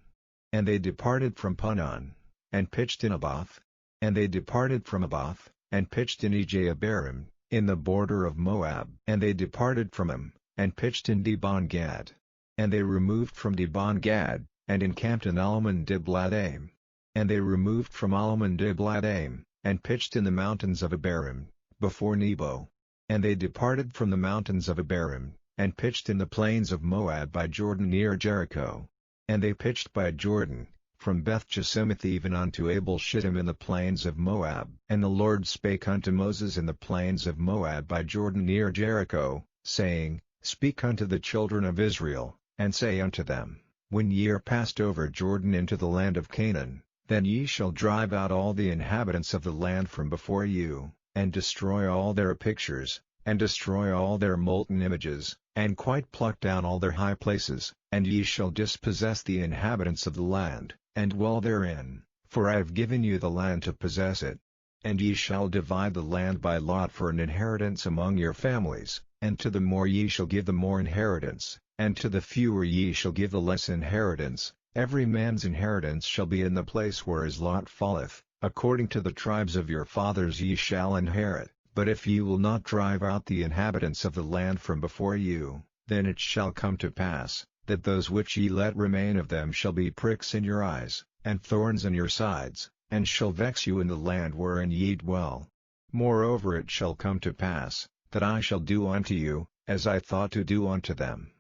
And they departed from Punon, and pitched in Abath. And they departed from Abath, and pitched in Ejabarim, in the border of Moab. And they departed from him, and pitched in Dibon-Gad. And they removed from Dibon-Gad, and encamped in Almon-Diblathaim. And they removed from Almon-Diblathaim, and pitched in the mountains of Abarim, before Nebo. And they departed from the mountains of Abarim, and pitched in the plains of Moab by Jordan near Jericho. And they pitched by Jordan, from Beth-Jesimoth even unto Abel-Shittim in the plains of Moab. And the Lord spake unto Moses in the plains of Moab by Jordan near Jericho, saying, Speak unto the children of Israel, and say unto them, When ye are passed over Jordan into the land of Canaan, then ye shall drive out all the inhabitants of the land from before you, and destroy all their pictures, and destroy all their molten images, and quite pluck down all their high places, and ye shall dispossess the inhabitants of the land, and dwell therein, for I have given you the land to possess it. And ye shall divide the land by lot for an inheritance among your families, and to the more ye shall give the more inheritance, and to the fewer ye shall give the less inheritance. Every man's inheritance shall be in the place where his lot falleth, according to the tribes of your fathers ye shall inherit. But if ye will not drive out the inhabitants of the land from before you, then it shall come to pass, that those which ye let remain of them shall be pricks in your eyes, and thorns in your sides, and shall vex you in the land wherein ye dwell. Moreover it shall come to pass, that I shall do unto you, as I thought to do unto them.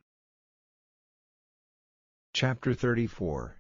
Chapter 34.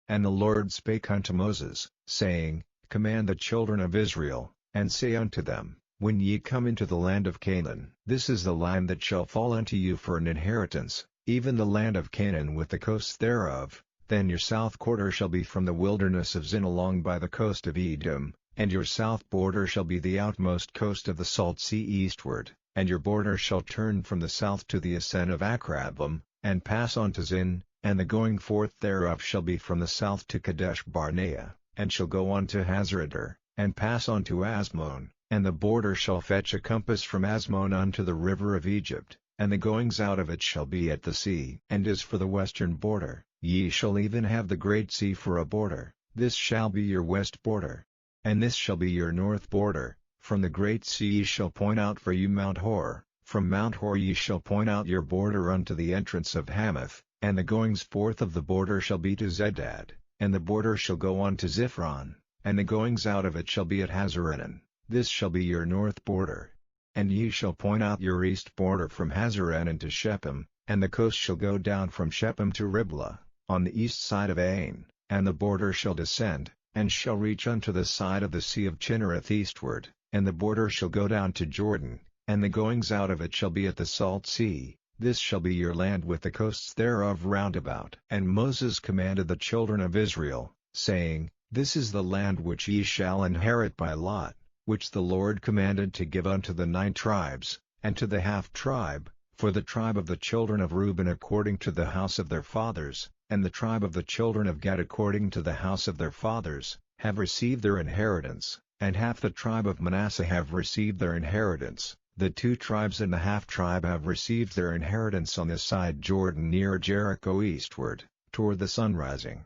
And the Lord spake unto Moses, saying, Command the children of Israel, and say unto them, When ye come into the land of Canaan, this is the land that shall fall unto you for an inheritance, even the land of Canaan with the coasts thereof. Then your south quarter shall be from the wilderness of Zin along by the coast of Edom, and your south border shall be the outmost coast of the salt sea eastward, and your border shall turn from the south to the ascent of Akrabim, and pass on to Zin, and the going forth thereof shall be from the south to Kadesh Barnea, and shall go on to Hazarader, and pass on to Asmon, and the border shall fetch a compass from Asmon unto the river of Egypt, and the goings out of it shall be at the sea. And as for the western border, ye shall even have the great sea for a border, this shall be your west border. And this shall be your north border, from the great sea ye shall point out for you Mount Hor, from Mount Hor ye shall point out your border unto the entrance of Hamath, and the goings forth of the border shall be to Zedad, and the border shall go on to Ziphron, and the goings out of it shall be at Hazarenan, this shall be your north border. And ye shall point out your east border from Hazarenan to Shechem, and the coast shall go down from Shechem to Riblah, on the east side of Ain, and the border shall descend, and shall reach unto the side of the sea of Chinnereth eastward, and the border shall go down to Jordan, and the goings out of it shall be at the salt sea. This shall be your land with the coasts thereof round about. And Moses commanded the children of Israel, saying, This is the land which ye shall inherit by lot, which the Lord commanded to give unto the 9 tribes, and to the half tribe, for the tribe of the children of Reuben according to the house of their fathers, and the tribe of the children of Gad according to the house of their fathers, have received their inheritance, and half the tribe of Manasseh have received their inheritance. The 2 tribes and the half tribe have received their inheritance on this side Jordan near Jericho eastward, toward the sunrising.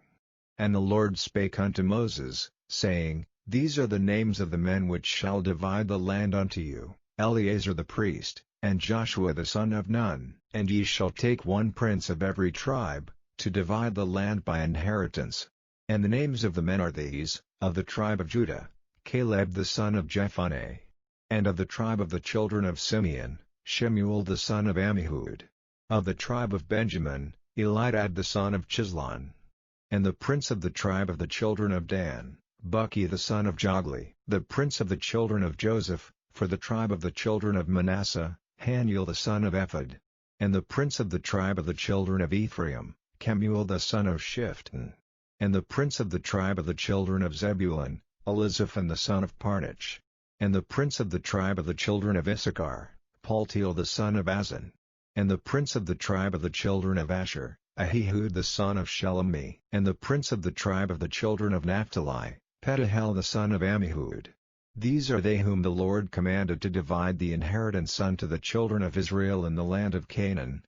And the Lord spake unto Moses, saying, These are the names of the men which shall divide the land unto you, Eleazar the priest, and Joshua the son of Nun. And ye shall take 1 prince of every tribe, to divide the land by inheritance. And the names of the men are these: of the tribe of Judah, Caleb the son of Jephunneh. And of the tribe of the children of Simeon, Shemuel the son of Ammihud. Of the tribe of Benjamin, Elidad the son of Chislon. And the prince of the tribe of the children of Dan, Buki the son of Jogli. The prince of the children of Joseph, for the tribe of the children of Manasseh, Haniel the son of Ephod. And the prince of the tribe of the children of Ephraim, Kemuel the son of Shiftan. And the prince of the tribe of the children of Zebulun, Elizaphan the son of Parnach. And the prince of the tribe of the children of Issachar, Paltiel the son of Azan. And the prince of the tribe of the children of Asher, Ahihud the son of Shelemi. And the prince of the tribe of the children of Naphtali, Pedahel the son of Ammihud. These are they whom the Lord commanded to divide the inheritance unto the children of Israel in the land of Canaan.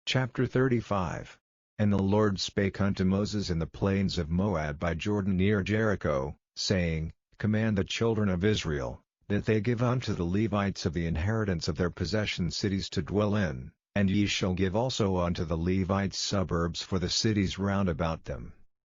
Chapter 35. And the Lord spake unto Moses in the plains of Moab by Jordan near Jericho, saying, Command the children of Israel, that they give unto the Levites of the inheritance of their possession cities to dwell in, and ye shall give also unto the Levites suburbs for the cities round about them.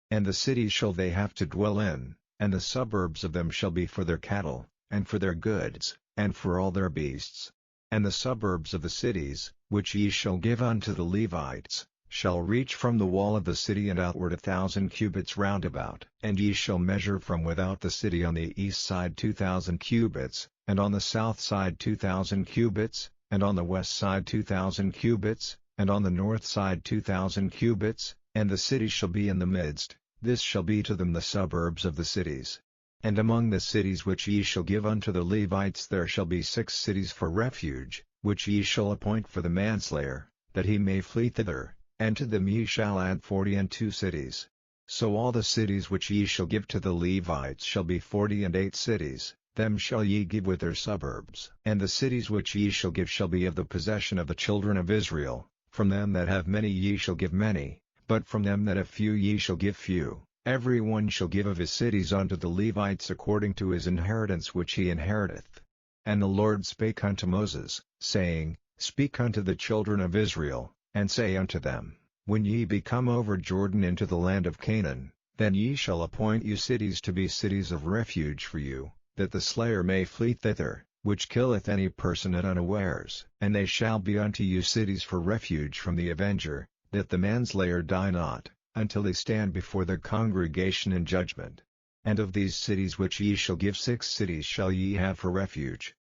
And the cities shall they have to dwell in, and the suburbs of them shall be for their cattle, and for their goods, and for all their beasts. And the suburbs of the cities, which ye shall give unto the Levites, shall reach from the wall of the city and outward 1,000 cubits round about. And ye shall measure from without the city on the east side 2,000 cubits, and on the south side 2,000 cubits, and on the west side 2,000 cubits, and on the north side 2,000 cubits, and the city shall be in the midst. This shall be to them the suburbs of the cities. And among the cities which ye shall give unto the Levites there shall be 6 cities for refuge, which ye shall appoint for the manslayer, that he may flee thither. And to them ye shall add 42 cities. So all the cities which ye shall give to the Levites shall be 48 cities, them shall ye give with their suburbs. And the cities which ye shall give shall be of the possession of the children of Israel. From them that have many ye shall give many, but from them that have few ye shall give few. Every one shall give of his cities unto the Levites according to his inheritance which he inheriteth. And the Lord spake unto Moses, saying, Speak unto the children of Israel, and say unto them, When ye be come over Jordan into the land of Canaan, then ye shall appoint you cities to be cities of refuge for you, that the slayer may flee thither, which killeth any person at unawares. And they shall be unto you cities for refuge from the avenger, that the manslayer die not, until he stand before the congregation in judgment. And of these cities which ye shall give 6 cities shall ye have for refuge.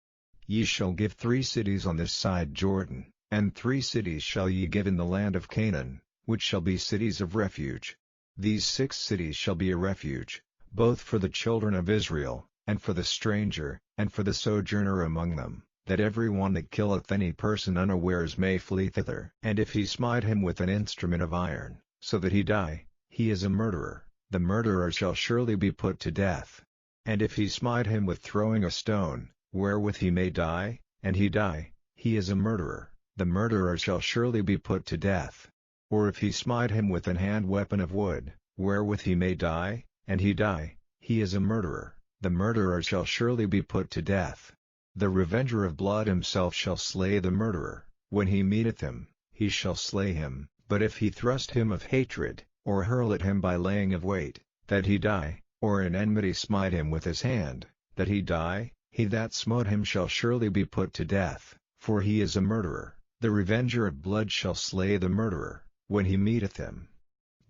Ye shall give 3 cities on this side Jordan, and 3 cities shall ye give in the land of Canaan, which shall be cities of refuge. These 6 cities shall be a refuge, both for the children of Israel, and for the stranger, and for the sojourner among them, that every one that killeth any person unawares may flee thither. And if he smite him with an instrument of iron, so that he die, he is a murderer, the murderer shall surely be put to death. And if he smite him with throwing a stone, wherewith he may die, and he die, he is a murderer, the murderer shall surely be put to death. Or if he smite him with an hand weapon of wood, wherewith he may die, and he die, he is a murderer, the murderer shall surely be put to death. The revenger of blood himself shall slay the murderer, when he meeteth him, he shall slay him. But if he thrust him of hatred, or hurl at him by laying of weight, that he die, or in enmity smite him with his hand, that he die, he that smote him shall surely be put to death, for he is a murderer. The revenger of blood shall slay the murderer, when he meeteth him.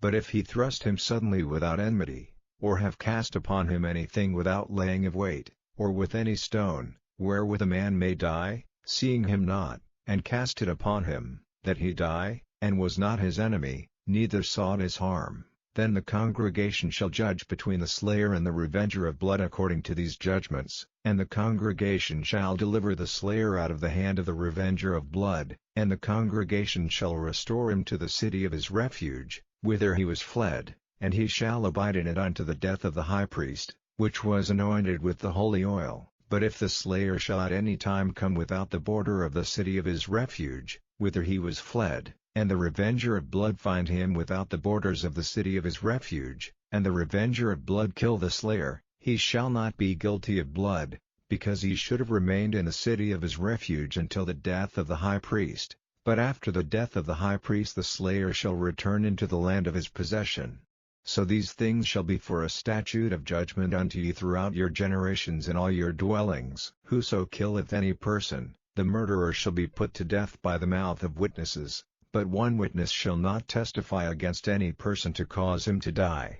But if he thrust him suddenly without enmity, or have cast upon him anything without laying of wait, or with any stone, wherewith a man may die, seeing him not, and cast it upon him, that he die, and was not his enemy, neither sought his harm, then the congregation shall judge between the slayer and the revenger of blood according to these judgments, and the congregation shall deliver the slayer out of the hand of the revenger of blood, and the congregation shall restore him to the city of his refuge, whither he was fled, and he shall abide in it unto the death of the high priest, which was anointed with the holy oil. But if the slayer shall at any time come without the border of the city of his refuge, whither he was fled, and the revenger of blood find him without the borders of the city of his refuge, and the revenger of blood kill the slayer, he shall not be guilty of blood, because he should have remained in the city of his refuge until the death of the high priest. But after the death of the high priest the slayer shall return into the land of his possession. So these things shall be for a statute of judgment unto you throughout your generations in all your dwellings. Whoso killeth any person, the murderer shall be put to death by the mouth of witnesses, but one witness shall not testify against any person to cause him to die.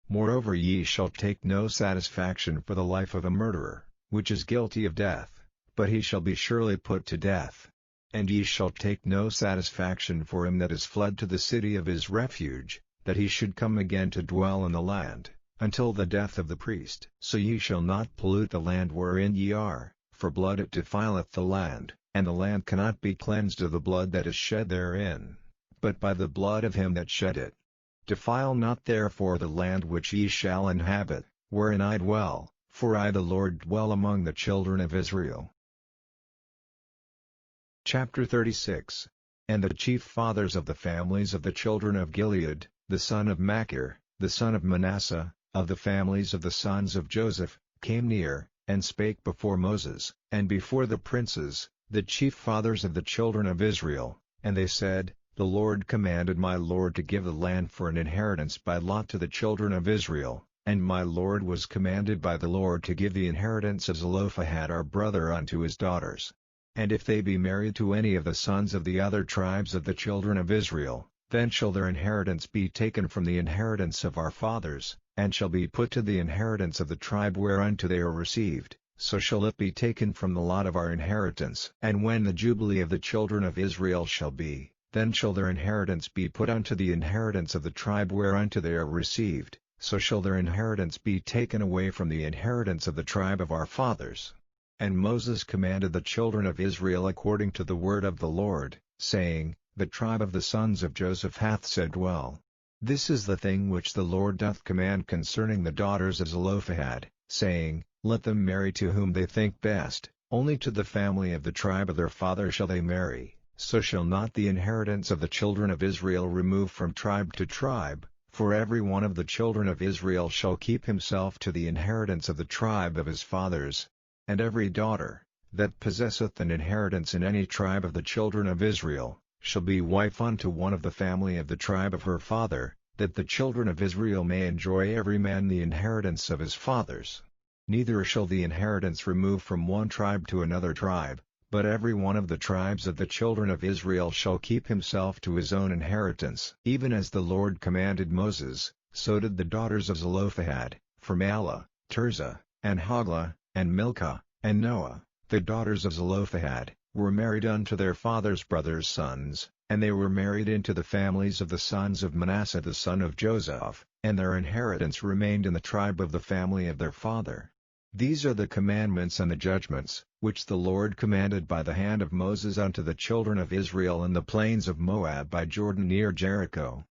Moreover ye shall take no satisfaction for the life of a murderer, which is guilty of death, but he shall be surely put to death. And ye shall take no satisfaction for him that is fled to the city of his refuge, that he should come again to dwell in the land, until the death of the priest. So ye shall not pollute the land wherein ye are, for blood it defileth the land, and the land cannot be cleansed of the blood that is shed therein, but by the blood of him that shed it. Defile not therefore the land which ye shall inhabit, wherein I dwell, for I the Lord dwell among the children of Israel. Chapter 36. And the chief fathers of the families of the children of Gilead, the son of Machir, the son of Manasseh, of the families of the sons of Joseph, came near, and spake before Moses, and before the princes, the chief fathers of the children of Israel, and they said, The Lord commanded my Lord to give the land for an inheritance by lot to the children of Israel, and my Lord was commanded by the Lord to give the inheritance of Zelophehad our brother unto his daughters. And if they be married to any of the sons of the other tribes of the children of Israel, then shall their inheritance be taken from the inheritance of our fathers, and shall be put to the inheritance of the tribe whereunto they are received, so shall it be taken from the lot of our inheritance. And when the jubilee of the children of Israel shall be, then shall their inheritance be put unto the inheritance of the tribe whereunto they are received, so shall their inheritance be taken away from the inheritance of the tribe of our fathers. And Moses commanded the children of Israel according to the word of the Lord, saying, The tribe of the sons of Joseph hath said well. This is the thing which the Lord doth command concerning the daughters of Zelophehad, saying, Let them marry to whom they think best, only to the family of the tribe of their father shall they marry, so shall not the inheritance of the children of Israel remove from tribe to tribe, for every one of the children of Israel shall keep himself to the inheritance of the tribe of his fathers. And every daughter, that possesseth an inheritance in any tribe of the children of Israel, shall be wife unto one of the family of the tribe of her father, that the children of Israel may enjoy every man the inheritance of his fathers. Neither shall the inheritance remove from one tribe to another tribe, but every one of the tribes of the children of Israel shall keep himself to his own inheritance. Even as the Lord commanded Moses, so did the daughters of Zelophehad, for Mahlah, Tirzah, and Hoglah, and Milcah, and Noah, the daughters of Zelophehad, were married unto their father's brothers' sons, and they were married into the families of the sons of Manasseh the son of Joseph, and their inheritance remained in the tribe of the family of their father. These are the commandments and the judgments, which the Lord commanded by the hand of Moses unto the children of Israel in the plains of Moab by Jordan near Jericho,